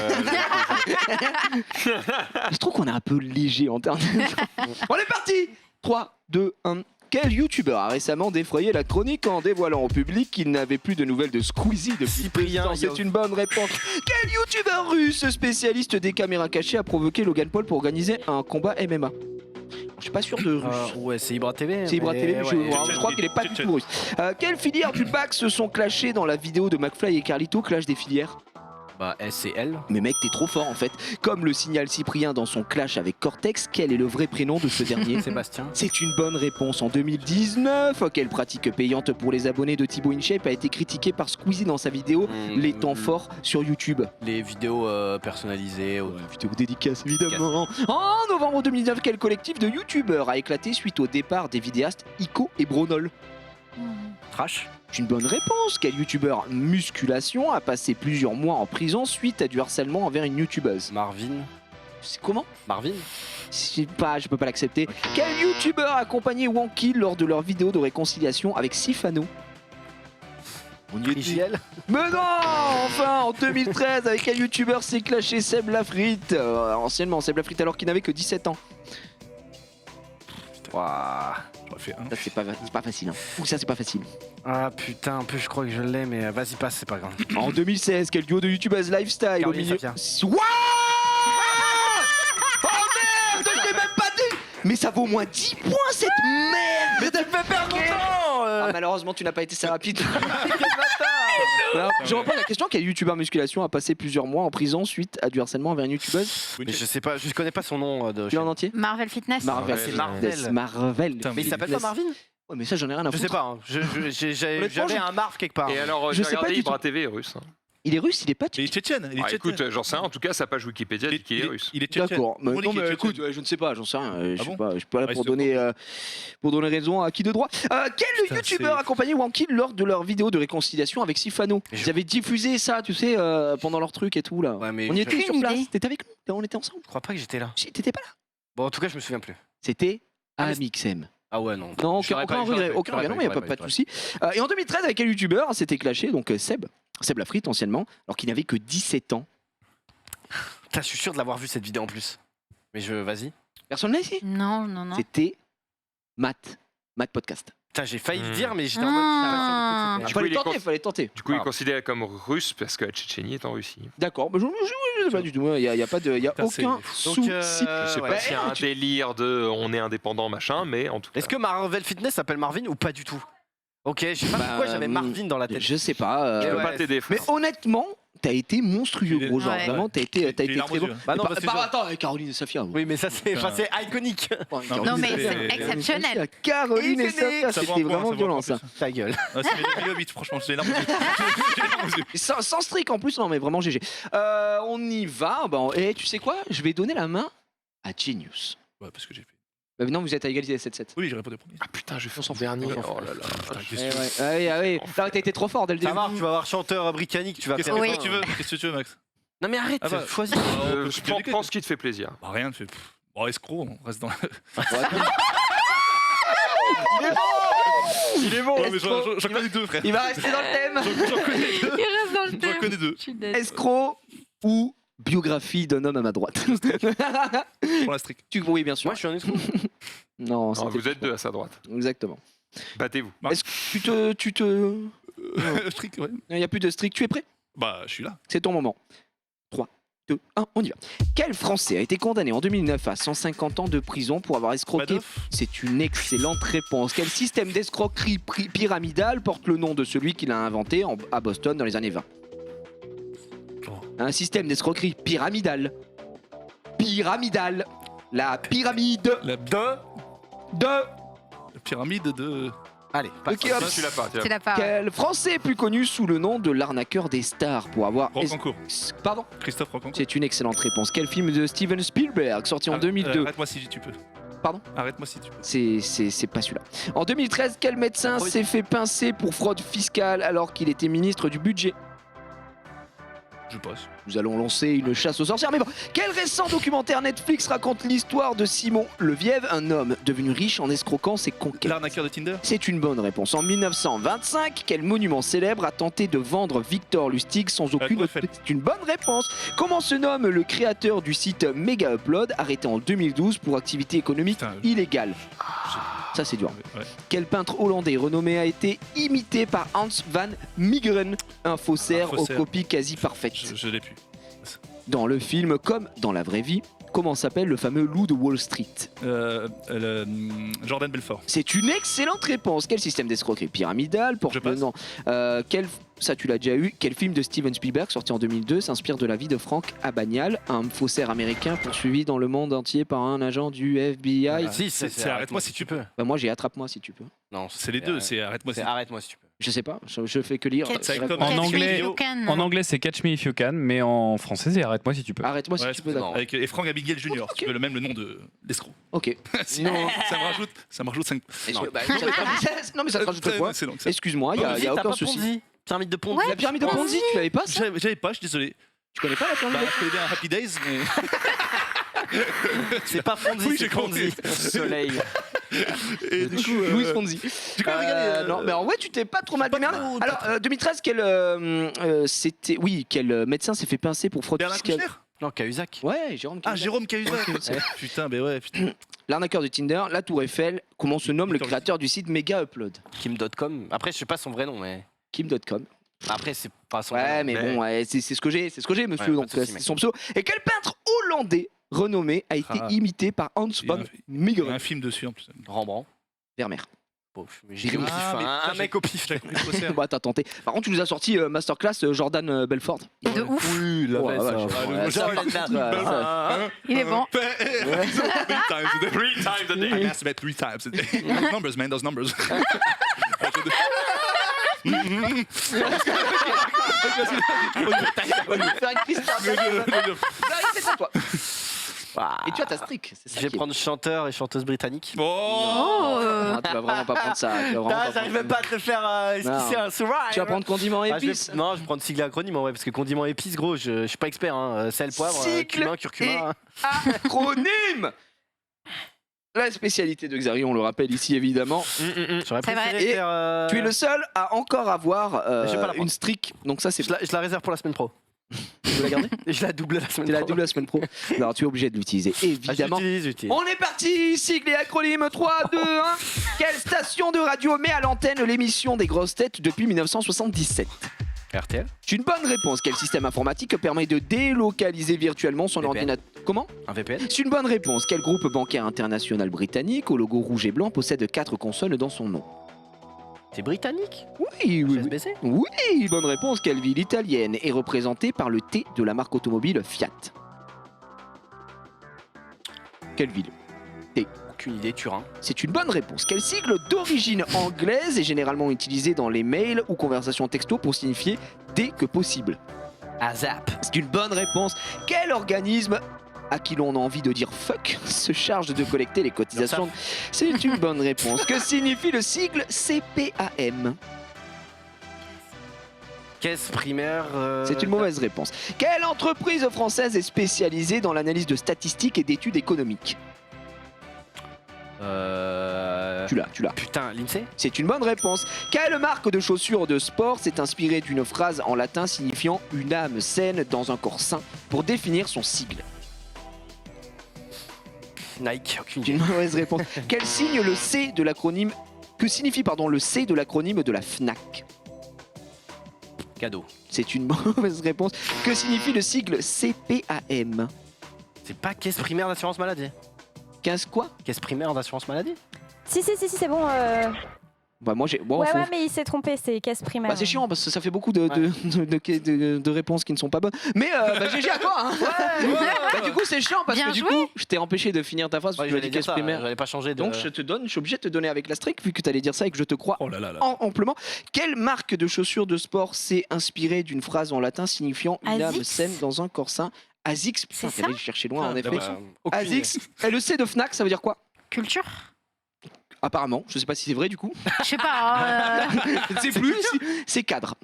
Je trouve qu'on est un peu léger en termes de temps. On est parti 3, 2, 1. Quel youtubeur a récemment défrayé la chronique en dévoilant au public qu'il n'avait plus de nouvelles de Squeezie depuis Cyprien peu de temps? C'est Yov. une bonne réponse. Quel youtubeur russe spécialiste des caméras cachées a provoqué Logan Paul pour organiser un combat MMA? Je suis pas sûr de russe. Ouais, c'est Ibra TV. C'est Ibra mais TV, ouais. je crois qu'il est pas du tout russe. Quelles filières du bac se sont clashées dans la vidéo de McFly et Carlito, clash des filières? Bah, S et L. Mais mec, t'es trop fort en fait. Comme le signale Cyprien dans son clash avec Cortex, quel est le vrai prénom de ce dernier? Sébastien. C'est une bonne réponse. En 2019, quelle pratique payante pour les abonnés de Thibaut InShape a été critiquée par Squeezie dans sa vidéo Les temps forts sur YouTube? Les vidéos personnalisées. Vidéo dédicace évidemment. En novembre 2019, quel collectif de youtubeurs a éclaté suite au départ des vidéastes Ico et Bronol? Trash. C'est une bonne réponse. Quel youtubeur musculation a passé plusieurs mois en prison suite à du harcèlement envers une youtubeuse? Marvin. C'est comment? Marvin. Je peux pas l'accepter. Quel youtubeur a accompagné Wonky lors de leur vidéo de réconciliation avec Sifano? On y était. Rigiel. Mais non! Enfin, en 2013, avec quel youtubeur s'est clashé Seb Lafrite? Anciennement Seb Lafrite alors qu'il n'avait que 17 ans. Ouah. J'aurais fait un. Ça c'est pas facile. Hein. Ou ça c'est pas facile. Ah putain, un peu je crois que je l'ai, mais vas-y passe, c'est pas grave. En 2016, quel duo de youtubeuses lifestyle au Caroline milieu... Safia. What? Oh merde! Je l'ai même pas dit! Mais ça vaut au moins 10 points cette merde! Mais t'as fait perdre mon temps Ah, malheureusement, tu n'as pas été si rapide. Alors, je reprends la question. Quel youtubeur musculation a passé plusieurs mois en prison suite à du harcèlement envers une youtubeuse? Mais je sais pas, je connais pas son nom de Tu l'as en entier? Marvel Fitness. Marvel. c'est Marvel. Marvel. Putain, Mais il s'appelle pas Marvin? Ouais, mais ça, j'en ai rien à Je foutre. sais pas, hein. Honnêtement, J'avais un Marv quelque part. Et alors, Je j'ai sais pas regardé du Ibra TV russe. Il est russe, il est pas Il est tchétchène. tchétchène. Il est Ah, tchétchène. écoute, j'en sais rien. En tout cas, sa page Wikipédia dit qu'il est russe. Il est tchétchène. D'accord. Mais On dit non, qu'il est mais écoute, tchétchène. je ne sais pas, j'en sais rien. Je Ah suis bon pas, je suis pas là Ah, pour il se donner raison à qui de droit. Quel Putain, youtubeur c'est- a accompagné Wonky lors de leur vidéo de réconciliation avec Sifano? Ils avaient diffusé ça, tu sais, pendant leur truc et tout là. Ouais, mais On y je était sur Aucune place. idée. T'étais avec nous? On était ensemble? crois pas que j'étais là. Si, t'étais pas là? Bon, en tout cas, je me souviens plus. C'était Ah, mais Amixem. Ah ouais, non. Non, J'aurais aucun pas- regret, j'aurais aucun pas- regret, non, mais j'aurais pas de pas- souci. Et en 2013, avec quel youtubeur s'était clashé? Donc Seb Lafrite anciennement, alors qu'il n'avait que 17 ans. Putain, je suis sûr de l'avoir vu cette vidéo en plus. Mais vas-y. Personne là ici? Non, non, non. C'était Matt Podcast. Putain, j'ai failli le Hmm. dire, mais j'étais en mode. Ah. j'étais pas sûr que Du coup, il est Fallait tenter. Du coup, il est Ah. considéré comme russe parce que la Tchétchénie est en Russie. D'accord, mais je sais pas du tout. Il n'y a pas de, il y a Putain, c'est- aucun Donc, souci. Je sais ouais. pas s'il y a Ouais, un délire de on est indépendant machin, mais en tout cas. Est-ce que Marvel Fitness s'appelle Marvin ou pas du tout? Ok, je sais pas Bah, pourquoi j'avais Marvin dans la tête. Je sais pas. Je peux ouais, pas t'aider, Mais frère. honnêtement, t'as été monstrueux, Il est- gros. Genre, Ouais. vraiment, t'as été Il est très larmes aux bon. yeux. Bah non, Bah, parce que bah, genre- attends, Caroline et Safia. Oui, mais ça c'est iconique. Non, mais c'est c'est- exceptionnel. Caroline et Et Safia, Ça vaut un c'était point, vraiment ça vaut un violent point ça. plus. Ta gueule. Ah, c'est Milo 8, franchement, j'ai les larmes aux yeux. J'ai les larmes aux yeux. Sans streak en plus, non mais vraiment GG. On y va. Et tu sais quoi? Je vais donner la main à Genius. Ouais, parce que j'ai fait. Bah, non, vous êtes à égalité 7-7. Oui, j'ai répondu au premier. Ah putain, je fais On s'en son fout, dernier. on s'en fout. Oh là là. Putain, Eh qu'est-ce que tu veux? ouais, ah oui. Là, t'as été trop fort dès le Ça début. va, tu vas avoir chanteur britannique, tu vas Qu'est-ce faire. Oui. que tu veux? Qu'est-ce que tu veux, Max? Non mais arrête, Ah bah, choisis. Je pense qu'il te fait plaisir. Bah, rien, tu fais. Bon, escroc, on reste dans. Il est bon. Ouais, mais j'en connais deux, frère. Il va rester dans le thème. J'en connais deux. Il reste dans le J'en thème. connais deux. Je suis désolée. Escroc ou biographie d'un homme à ma droite. Pour la streak. Oui, bien sûr. Moi je suis un escroc. Non, Non, c'était vous êtes pas- deux à sa droite. Exactement. Battez-vous. Est-ce que tu te. Streak, ouais. Il n'y a plus de streak. Tu es prêt? Bah, je suis là. C'est ton moment. 3, 2, 1, on y va. Quel Français a été condamné en 2009 à 150 ans de prison pour avoir escroqué? Madoff. C'est une excellente réponse. Quel système d'escroquerie pyramidale porte le nom de celui qui l'a inventé à Boston dans les années 20? Oh. Un système d'escroquerie pyramidale. Pyramidale. La pyramide La de... pyramide de. Allez, passe. Ok, hop. Ça, tu l'as pas. Tu l'as pas. Ouais. Quel Français est plus connu sous le nom de l'arnaqueur des stars pour avoir... Rocancourt. Pardon. Christophe Rocancourt. C'est une excellente réponse. Quel film de Steven Spielberg sorti en 2002? Arrête-moi si tu peux. Pardon? Arrête-moi si tu peux. C'est pas celui-là. En 2013, quel médecin s'est fait pincer pour fraude fiscale alors qu'il était ministre du budget? Je passe. Nous allons lancer une chasse aux sorcières. Mais bon, quel récent documentaire Netflix raconte l'histoire de Simon Leviève, un homme devenu riche en escroquant ses conquêtes? L'arnaqueur de Tinder. C'est une bonne réponse. En 1925, quel monument célèbre a tenté de vendre Victor Lustig sans aucune... Tour Eiffel. C'est une bonne réponse. Comment se nomme le créateur du site Mega Upload, arrêté en 2012 pour activité économique Putain. illégale? Ça c'est dur. Ouais. Quel peintre hollandais renommé a été imité par Hans van Meegeren, un faussaire Un aux faussaire. copies quasi parfaites? Je l'ai plus. Dans le film comme dans la vraie vie, comment s'appelle le fameux loup de Wall Street? Jordan Belfort. C'est une excellente réponse. Quel système d'escroquerie pyramidal porte Je le passe. nom ça tu l'as déjà eu. Quel film de Steven Spielberg sorti en 2002 s'inspire de la vie de Frank Abagnale, un faussaire américain poursuivi dans le monde entier par un agent du FBI? Si, c'est Arrête-moi si tu peux. Bah, moi j'ai Attrape-moi si tu peux. Non, C'est les deux, c'est Arrête-moi si tu peux. Arrête-moi si tu peux. Je sais pas, je fais que lire. Catch- C'est avec Tom En Hanks. Catch Me anglais- If You Can. En anglais, c'est Catch Me If You Can, mais en français, c'est Arrête-moi si tu peux. Arrête-moi si Ouais, tu c'est peux, non. d'accord. Avec et Frank Abigail Jr. Ok. Tu veux le même le nom de l'escroc. Ok. Si, Non. ça me rajoute 5. Est-ce que- bah, ça te rajoute- non mais ça te rajoute quoi? C'est long. Excuse-moi, il y a Vas-y, t'as aucun pas souci. Ponzi. Pyramide de Ponzi. La pyramide de Ponzi, tu l'avais pas ça? J'avais pas, je suis désolé. Tu connais pas la pyramide Bah, de je connais bien Happy Days, mais. C'est pas Ponzi, Oui, c'est j'ai compris. Ponzi. Soleil. Et du coup. Louis Fonzi. J'ai quand même regardé. Non, mais en vrai, tu t'es pas trop mal pas démerdé. trop- Alors, 2013, c'était. Oui, quel médecin s'est fait pincer pour fraude Bernard fiscale? Kouchner. Non, Cahuzac. Ouais, Jérôme Ah, Cahuzac. Jérôme Cahuzac. Putain, mais ouais, putain. L'arnaqueur de Tinder, la Tour Eiffel. Comment se nomme le Victor créateur du site Mega Upload? Kim.com. Après, je sais pas son vrai nom, mais. Kim.com. Après, c'est pas son vrai Ouais, nom. mais bon, ouais, c'est ce que j'ai, monsieur, Ouais, pas de donc souci, c'est mec. son pseudo. Et quel peintre hollandais renommé a été Ah. imité par Hans Il y a van un- Il y a Meegeren? un film dessus en plus. Rembrandt. Vermeer. Bon, j'ai au pif. Ah, mais Un putain, mec au pif. J'avais compris Faussaire. Bah, t'as tenté. Par contre, tu nous as sorti Masterclass Jordan Belfort. De ouf. Oui, la Oh, vache, la ça. vache. Ouais, Ça, Jordan ça, Belfort. ça. Il est bon. 3 times a day. 3 times a day. I masturbate 3 times a day. Those numbers, man, those numbers. On va faire une freestyle. Allez, c'est à toi. Et tu as ta streak, c'est ça. Je vais qui est- prendre chanteur et chanteuse britannique. Oh Oh. Non, tu vas vraiment pas prendre ça. Tu vas vraiment pas J'arrive prendre- même pas à te le faire esquisser Non. un survive. Tu vas prendre condiment Ah, épice. non, je vais prendre sigle acronyme en vrai, parce que condiment épice, gros, je suis pas expert. Hein. Sel, poivre, Sigle cumin, curcuma. Acronyme. La spécialité de Xari, on le rappelle ici évidemment. J'aurais C'est vrai. préféré Et faire. Tu es le seul à encore avoir Je vais pas la prendre. une streak. Donc ça c'est. Je la réserve pour la semaine pro. Tu veux la garder? Je la double la semaine Tu la pro. double la semaine pro. Alors tu es obligé de l'utiliser évidemment. J'utilise. On est parti, sigle et acronyme 3, 2, 1. Quelle station de radio met à l'antenne l'émission des grosses têtes depuis 1977? RTL. C'est une bonne réponse. Quel système informatique permet de délocaliser virtuellement son VPN. ordinateur? Comment? Un VPN. C'est une bonne réponse. Quel groupe bancaire international britannique au logo rouge et blanc possède 4 consonnes dans son nom? C'est britannique. Oui, oui, oui. HSBC. Oui, bonne réponse. Quelle ville italienne est représentée par le T de la marque automobile Fiat? Quelle ville? Aucune idée, Turin. C'est une bonne réponse. Quel sigle d'origine anglaise est généralement utilisé dans les mails ou conversations texto pour signifier dès que possible? ASAP. C'est une bonne réponse. Quel organisme à qui l'on a envie de dire fuck se charge de collecter les cotisations? C'est une bonne réponse. Que signifie le sigle CPAM? Caisse primaire. C'est une mauvaise réponse. Quelle entreprise française est spécialisée dans l'analyse de statistiques et d'études économiques? Tu l'as. Putain, l'INSEE. C'est une bonne réponse. Quelle marque de chaussures de sport s'est inspirée d'une phrase en latin signifiant une âme saine dans un corps sain pour définir son sigle? Nike. Aucune C'est une idée. mauvaise réponse. Quel signe le C de l'acronyme Que signifie le C de l'acronyme de la FNAC? Cadeau. C'est une mauvaise réponse. Que signifie le sigle CPAM? C'est pas caisse primaire d'assurance maladie. 15 quoi? Caisse primaire d'assurance maladie. Si, c'est bon. Bah moi j'ai. Bon, Ouais, faut- ouais, mais il s'est trompé, c'est caisse primaire. Bah, c'est chiant parce que ça fait beaucoup de réponses qui ne sont pas bonnes. Mais bah, GG à toi. Hein. Bah, du coup c'est chiant parce Bien que du joué. coup je t'ai empêché de finir ta phrase parce que tu as dit caisse primaire. J'allais pas changer de. Donc je suis obligé de te donner avec l'asterisk vu que tu allais dire ça et que je te crois Oh là là là. amplement. Quelle marque de chaussures de sport s'est inspirée d'une phrase en latin signifiant une âme Asics. saine dans un corps sain? Asics, putain, C'est t'allais chercher loin en effet. Bah, aucune idée. Asics, LEC de Fnac, ça veut dire quoi? Culture. Apparemment, je sais pas si c'est vrai du coup. Je sais pas. Je ne sais plus, c'est cadre.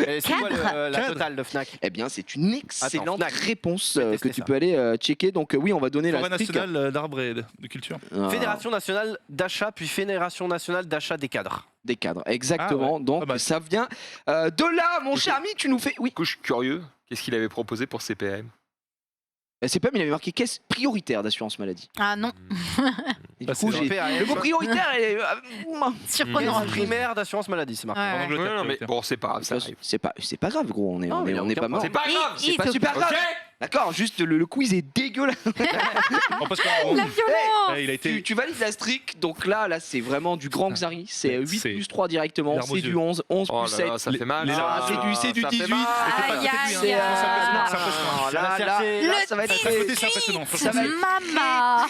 Et c'est quoi la Cadre. totale de Fnac? Eh bien, c'est une excellente Fnac. réponse Je vais que tester tu ça. peux aller checker. Donc oui, on va donner la Forêt strict. nationale d'arbres et de culture. Ah, Fédération nationale d'achat, puis Fédération nationale d'achat des cadres. des cadres, exactement. Ah ouais, Donc pas mal. ça vient de là, mon cher ami, tu nous fais. Oui. Du coup, je suis curieux. Qu'est-ce qu'il avait proposé pour CPM? C'est pas, mais il avait marqué caisse prioritaire d'assurance maladie. Ah non, Et Bah, du coup, c'est j'ai- PAF. le mot prioritaire est. surprenant. Caisse primaire d'assurance maladie, c'est marqué. Ouais. En Ouais. Angleterre. Non, mais prioritaire. bon, c'est pas grave, ça arrive. C'est pas grave, gros. On est, Non, mais on est aucun pas mort. C'est pas grave. C'est pas Il super grave. D'accord, juste le quiz est dégueulasse. Non, parce que- La violence. il a été. Tu valides la strict, donc là c'est vraiment du grand Xari. C'est 8 C'est- plus 3 directement, l'arme aux c'est du yeux. 11, 11 Oh plus là 7. là, ça fait mal. les ça. larmes, c'est du Ça fait 18. mal. Aïe, aïe, C'est aïe. c'est impressionnant. là, ça va être Ça côté, c'est impressionnant. Ça va être Maman.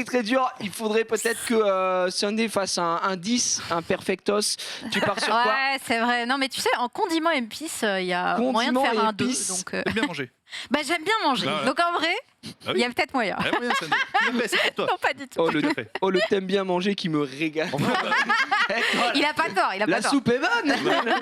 très dur. Il faudrait peut-être que Sunday fasse un 10, un perfectos. Tu pars sur quoi? Ouais, c'est vrai. Non, mais tu sais, en condiment et épices, il y a moyen de Condiment faire et un 2. épices. Donc, J'aime bien manger. bah, j'aime bien manger. Ah ouais. Donc, en vrai, Ah il oui. y a peut-être moyen. Ouais, ouais, ça me- Mais c'est pour toi. Non, pas du tout. Oh le, Tout à fait. oh, le t'aimes bien manger qui me régale. Il a pas tort, il a La pas tort. soupe est bonne.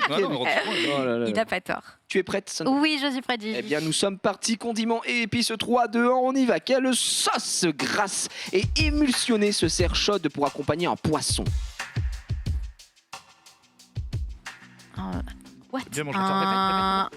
Non, non, Oh là là Il là. a pas tort. Tu es prête, Sunday? Oui, je suis prête. Gigi. Eh bien, nous sommes partis, condiments et épices 3, 2, 1, on y va. Quelle sauce grasse et émulsionnée se sert chaude pour accompagner un poisson? What Bien manger. Attends,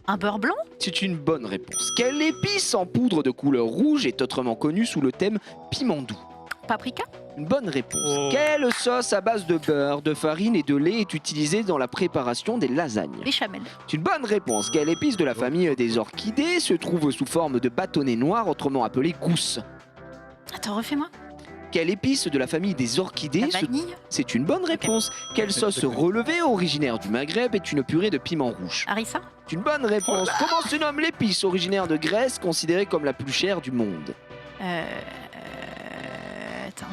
Un beurre blanc? C'est une bonne réponse. Quelle épice en poudre de couleur rouge est autrement connue sous le thème piment doux? Paprika? Une bonne réponse. Oh. Quelle sauce à base de beurre, de farine et de lait est utilisée dans la préparation des lasagnes? Béchamel. C'est une bonne réponse. Quelle épice de la famille des orchidées se trouve sous forme de bâtonnet noir, autrement appelé gousse? Attends, refais-moi. Quelle épice de la famille des La orchidées se... vanille? C'est une bonne réponse. Quelle sauce relevée originaire du Maghreb est une purée de piment rouge? Harissa? C'est une bonne réponse. Comment se nomme l'épice originaire de Grèce considérée comme la plus chère du monde? Attends.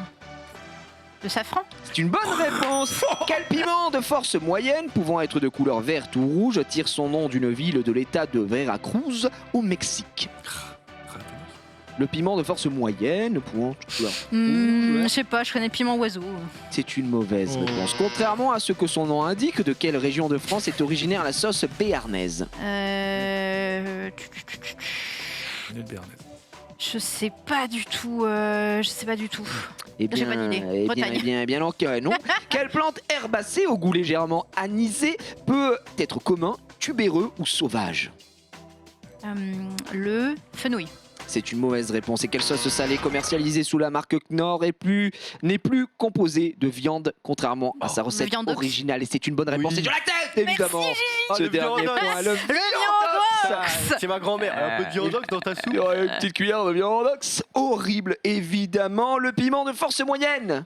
Le safran? C'est une bonne réponse. Quel piment de force moyenne, pouvant être de couleur verte ou rouge, tire son nom d'une ville de l'état de Veracruz au Mexique? Le piment de force moyenne, pouvant être de couleur Je sais pas, je connais piment oiseau. C'est une mauvaise Oh. réponse. Contrairement à ce que son nom indique, de quelle région de France est originaire la sauce béarnaise? Une béarnaise. Je sais pas du tout. Je sais pas du tout. Eh J'ai bien, pas d'idée. eh bien, Bretagne. eh bien, ok, non. Quelle plante herbacée au goût légèrement anisé peut être commun, tubéreux ou sauvage? Le fenouil. C'est une mauvaise réponse. Et quelle sauce salée commercialisée sous la marque Knorr n'est plus composée de viande, contrairement à sa recette viandox. originale. Et c'est une bonne réponse. Oui. C'est sur la tête, évidemment. Ce le dernier viandox. point. Le viandox. C'est ma grand-mère. Un peu de viandox dans ta soupe. Il y aurait une petite cuillère de viandox. Horrible, évidemment. Le piment de force moyenne.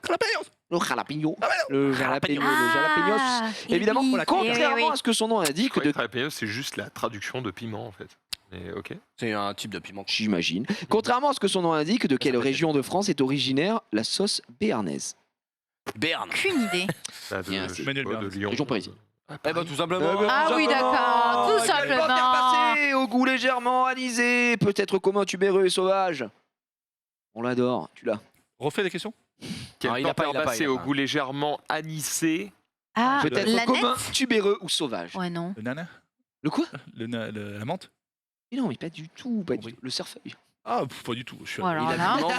Le jalapeno. Le jalapeno. Le jalapenos. Ah, Évidemment, oui. contrairement Eh oui. à ce que son nom indique, Je croyais que c'est juste la traduction de piment, en fait. Mais ok. C'est un type de piment. j'imagine. Contrairement à ce que son nom indique, de quelle région de France est originaire la sauce béarnaise? Berne. Aucune idée. Bah, Bien, je sais Manuel pas, de Bernard. Lyon. Région parisienne. Eh ben tout simplement. Ah oui, d'accord, tout Quelle plante simplement. herbacée au goût légèrement anisé, peut-être commun, tubéreux et sauvage? On l'adore, tu l'as. Refais les questions. Quelle Ah, il a plante pas, il a pas, herbacée il a au pas. goût légèrement anisé? Ah, Peut-être la commun, nette? tubéreux ou sauvage. Ouais, non. Le nana. Le quoi? La menthe. Mais non, mais pas du tout, pas du Oui. tout. Le cerfeuil. Ah, pas du tout. Je suis. Voilà. Il a vu menthe dans le-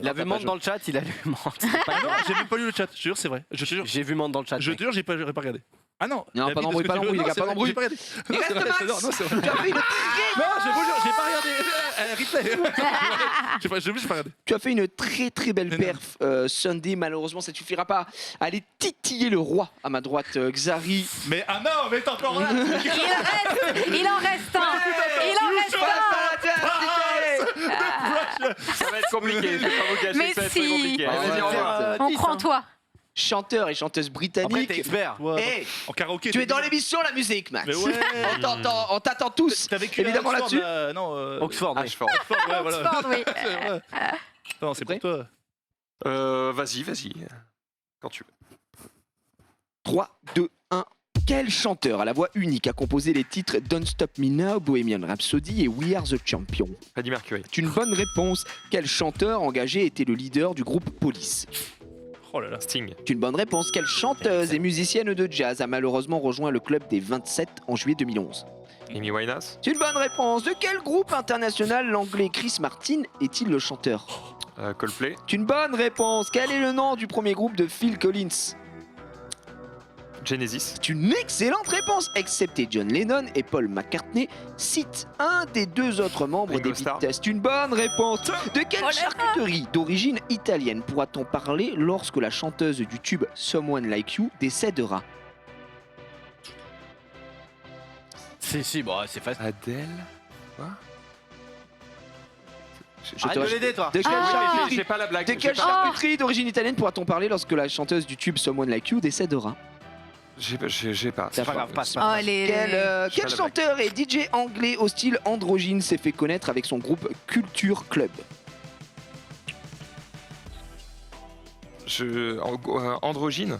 il a t'as vu menthe pas dans le chat, il a vu menthe. Ah non, j'ai même pas lu le chat. Je te jure, c'est vrai. Je te jure. J'ai vu menthe dans le chat. Je mec. te jure, j'aurais pas regardé. Ah non. Non, la pas vie de d'embrouille, ce que pas tu veux. d'embrouille, Non, les gars, c'est pas vrai, d'embrouille. J'ai pas regardé. Il Non, reste c'est vrai, Max. non, c'est vrai. Tu as fait une, Non, j'ai pas regardé. Replay. J'ai pas regardé. tu as fait une très très belle perf, Sunday. Malheureusement, ça ne suffira pas à aller titiller le roi à ma droite, Xari. Mais ah non, mais t'es encore là. Il en reste un. Il en reste un. Ça va être compliqué, je vais pas vous cacher, Mais ça va être si. très compliqué. Ah, Allez, vas-y, ouais. au revoir. On croit en toi. chanteur et chanteuse Après, britannique. t'es expert. Hey, En karaoké. tu es dans l'émission La Musique, Max. Mais ouais. On t'attend tous. T'as vécu évidemment à Oxford, là-dessus. Non, Oxford, oui. Ashford. Oxford, ouais, voilà. Oxford, oui. C'est vrai. Non, c'est pour toi. Vas-y. Quand tu veux. 3, 2, 1. Quel chanteur à la voix unique a composé les titres Don't Stop Me Now, Bohemian Rhapsody et We Are the Champion? Freddie Mercury. C'est une bonne réponse. Quel chanteur engagé était le leader du groupe Police? Oh là là. Sting. C'est une bonne réponse. Quelle chanteuse et musicienne de jazz a malheureusement rejoint le club des 27 en juillet 2011? Amy Winehouse. C'est une bonne réponse. De quel groupe international l'anglais Chris Martin est-il le chanteur? Coldplay. C'est une bonne réponse. Quel est le nom du premier groupe de Phil Collins? Genesis. C'est une excellente réponse. Excepté John Lennon et Paul McCartney, cite un des deux autres membres Ringo des Starr. Beatles. C'est une bonne réponse. De quelle charcuterie d'origine italienne pourra-t-on parler lorsque la chanteuse du tube Someone Like You décédera? Si, bon, c'est facile. Adèle. Quoi? Arrête de l'aider, toi. De quelle charcuterie, J'ai pas la blague. de j'ai quelle pas- charcuterie d'origine italienne pourra-t-on parler lorsque la chanteuse du tube Someone Like You décédera? J'ai pas. C'est pas grave, passe. Oh, les... Quel pas la chanteur et DJ anglais au style androgyne s'est fait connaître avec son groupe Culture Club? Androgyne.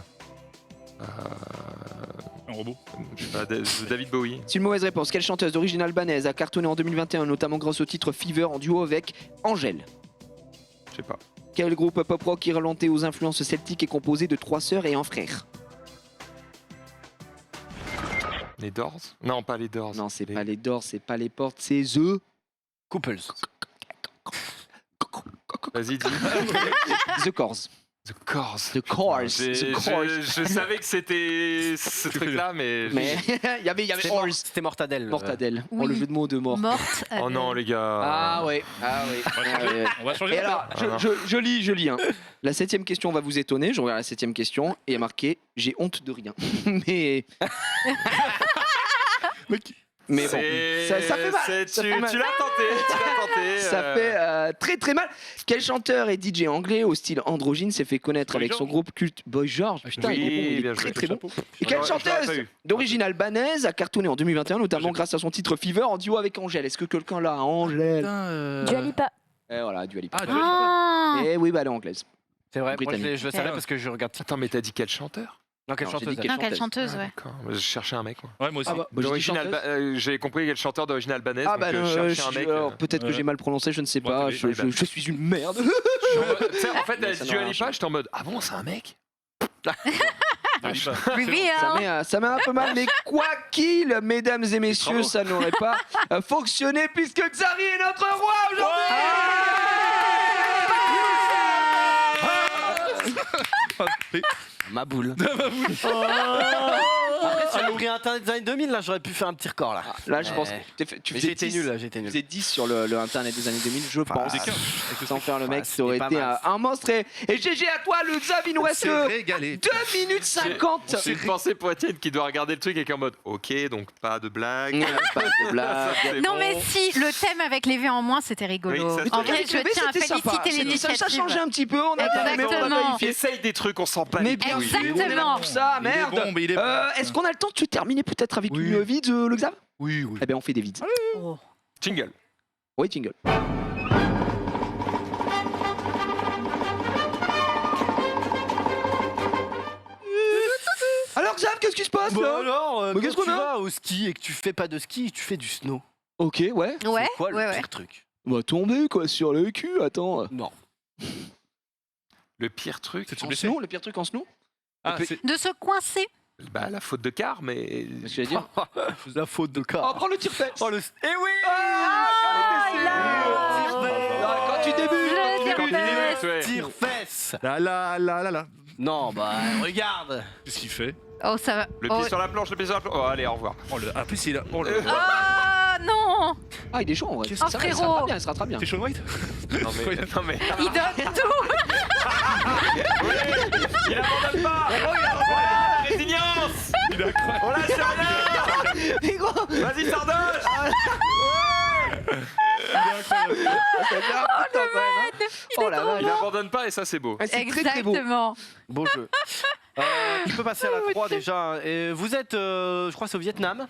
Un robot. Je sais pas, David Bowie. C'est une mauvaise réponse. Quelle chanteuse d'origine albanaise a cartonné en 2021, notamment grâce au titre Fever en duo avec Angèle? Je sais pas. Quel groupe pop-rock irlandais aux influences celtiques est composé de 3 sœurs et un frère? Les Doors. Non, pas les Doors. Non, c'est pas les Doors, c'est pas les Portes, c'est The... Couples. Vas-y, dis. The Corrs. The Corrs. The Corrs. J'ai- The Corrs. Je savais que c'était ce truc-là, mais. Mais il y avait Horse. C'était Mortadelle. Mortadelle. Oui. Oh, le jeu de mots de mort. Morte. Oh non, les gars. Ah ouais. On va changer. Et alors, je lis. Hein. La 7ème question va vous étonner. Je regarde la 7ème question et il y a marqué « J'ai honte de rien ». Mais bon, ça fait mal. Ça fait mal. Tu l'as tenté. Ça fait très très mal. Quel chanteur et DJ anglais au style androgyne s'est fait connaître Boy avec son George. groupe culte Boy George? Putain, Oui, il est bon, il bien est joué. très très bon. Et Je quelle l'aurais pas chanteuse eu. d'origine albanaise a cartonné en 2021, notamment grâce à son titre Fever en duo avec Angèle? Est-ce que quelqu'un l'a? Angèle. Dua Lipa. Et voilà, Dua Lipa. Ah. Et oui, bah elle est anglaise. C'est vrai, moi Britannique. je le savais parce que je regarde. Attends, mais t'as dit quel chanteur? Non, quelle Non, j'ai chanteuse dit Non, quelle chanteuse. chanteuse, ouais. D'accord. Je cherchais un mec. Moi. Ouais, moi aussi. Ah bah, j'ai dit D'origine chanteuse. J'ai compris quel chanteur d'origine albanaise. Ah donc, bah je cherchais un mec. alors, peut-être que ouais. j'ai mal prononcé, je ne sais Moi, pas. t'avais- Je suis une merde. Tu sais, en fait, Mais elle ça dit n'a Dua rien Lipa, j'étais en mode ah bon, c'est un mec? Reveal. Ça met un peu mal, mais quoi qu'il, mesdames et messieurs, Bravo. ça n'aurait pas fonctionné puisque Xari est notre roi aujourd'hui. Ma boule. Après, si j'avais pris Internet des années 2000, là, j'aurais pu faire un petit record, là. Là, je pense Ouais. que tu Mais faisais j'ai été 10, nul, là, j'ai été tu nul. faisais 10 sur le Internet des années 2000, je pense. C'est 15. Sans faire le mec, Ouais, ça aurait c'était été pas mal. un monstre. Et GG à toi, le Xav, il nous reste 2 régalé. minutes 50. C'est une pensée pour Étienne qui doit regarder le truc et qui est en mode ok, donc pas de blague. Pas de blague. C'est Non bon. mais si, le thème avec les V en moins, c'était rigolo. Oui, ça, En c'était vrai, Avec je le V, tiens à c'était sympa. féliciter l'initiative. Ça changeait un petit peu, on a mais on a Exactement. vérifié. Essaye des trucs, on s'en bat Mais les bien couilles. sûr, on est là Exactement. pour ça, Il est merde. bon, mais il est bon. Est-ce qu'on a le temps de se terminer peut-être avec Oui. une vide, le Xav? Oui, oui. Eh bien, on fait des vides. Oh. Jingle. Oui, jingle. Alors Xav, qu'est-ce qui se passe Bon là? alors, Mais quand qu'est-ce qu'on tu a vas au ski et que tu fais pas de ski, tu fais du snow. Ok, ouais. Ouais, C'est quoi le ouais, ouais. pire truc? On va tomber quoi sur le cul, attends. Non. Le pire truc, C'est de se En blesser. snow, le pire truc en snow? Ah, peut- c'est De se coincer. bah la faute de car, mais. Qu'est-ce que je vais dire? La faute de Oh, cas. prends le tire-fesse. Oh, le. Eh oui! Quand tu débutes, Le Quand tu tire-fesse. débutes, ouais. Tire-fesse! là. Non, bah, regarde! Qu'est-ce qu'il fait? Oh ça va. Le Oh, pied sur la planche, le pied sur la planche. Oh, allez, au revoir. Oh, le... Ah, plus il a. Oh, le... Ah non. Ah, il est chaud en vrai. Qu'est-ce Ça que- va, il se frérot. rattrape bien, il se rattrape bien. C'est Shaun White? Non mais. non, mais... Il donne tout. Il abandonne pas. Voilà, résilience. Il est incroyable. On lâche rien. Mais gros, Vas-y, Sardoche. ça fait un putain, quand même, hein. Oh la vache. Il n'abandonne pas et ça c'est beau. Ah, c'est très très beau. Exactement. Beau jeu. Tu peux passer à la 3 déjà. Et vous êtes, je crois, c'est au Vietnam.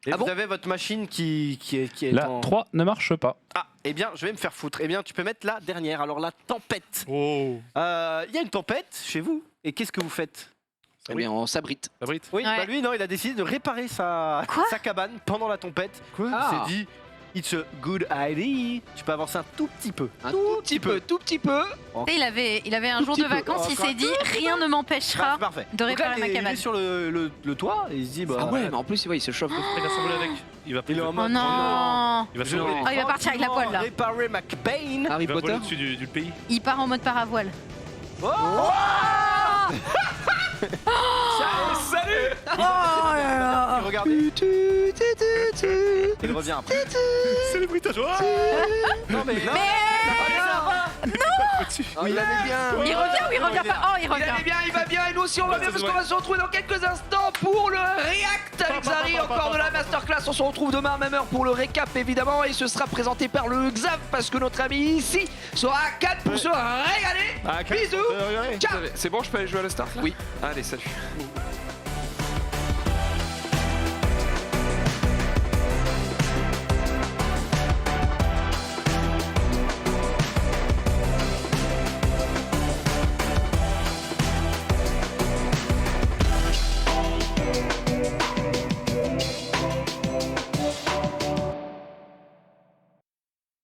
Et Ah vous bon avez votre machine qui est La en... 3 ne marche pas. Ah, eh bien, je vais me faire foutre. Eh bien, tu peux mettre la dernière. Alors, la tempête. Oh. Il y a une tempête chez vous. Et qu'est-ce que vous faites? Eh bien, on s'abrite. Fabrice. Oui, Ouais. bah lui, non, il a décidé de réparer sa cabane pendant la tempête. Quoi? Ah. Il s'est dit, it's a good idea. Tu peux avancer un tout petit peu. Un tout petit peu. Tu sais, il avait un Tout jour petit de peu. vacances, il Encore s'est dit rien ne m'empêchera C'est parfait. de Donc là, réparer ma il cabane. est sur le toit et il se dit, bah. Ah ouais, mais en plus, ouais, il se chauffe. Il va s'envoler avec. Il va Il est en Oh mode. non. Il va Je s'envoler. vais Oh, il va partir avec la poêle, là. Réparer ma cabane. Harry Il va voler Potter. au-dessus du pays. Il part en mode paravoile. Oh Salut. Il regarde. Il revient après. C'est le bruitage. Non mais. Oh, il allait bien. Il revient ou il revient pas? Oh, il Il revient. allait bien, il va bien, et nous aussi on va Ouais, bien ça parce se qu'on voit. va se retrouver dans quelques instants pour le React avec Zari, encore de la masterclass. On se retrouve demain à même heure pour le récap évidemment, et ce sera présenté par le Xav parce que notre ami ici sera à 4 pour se régaler. Bisous. Ciao. C'est bon, je peux aller jouer à la Star? Oui. Allez, salut.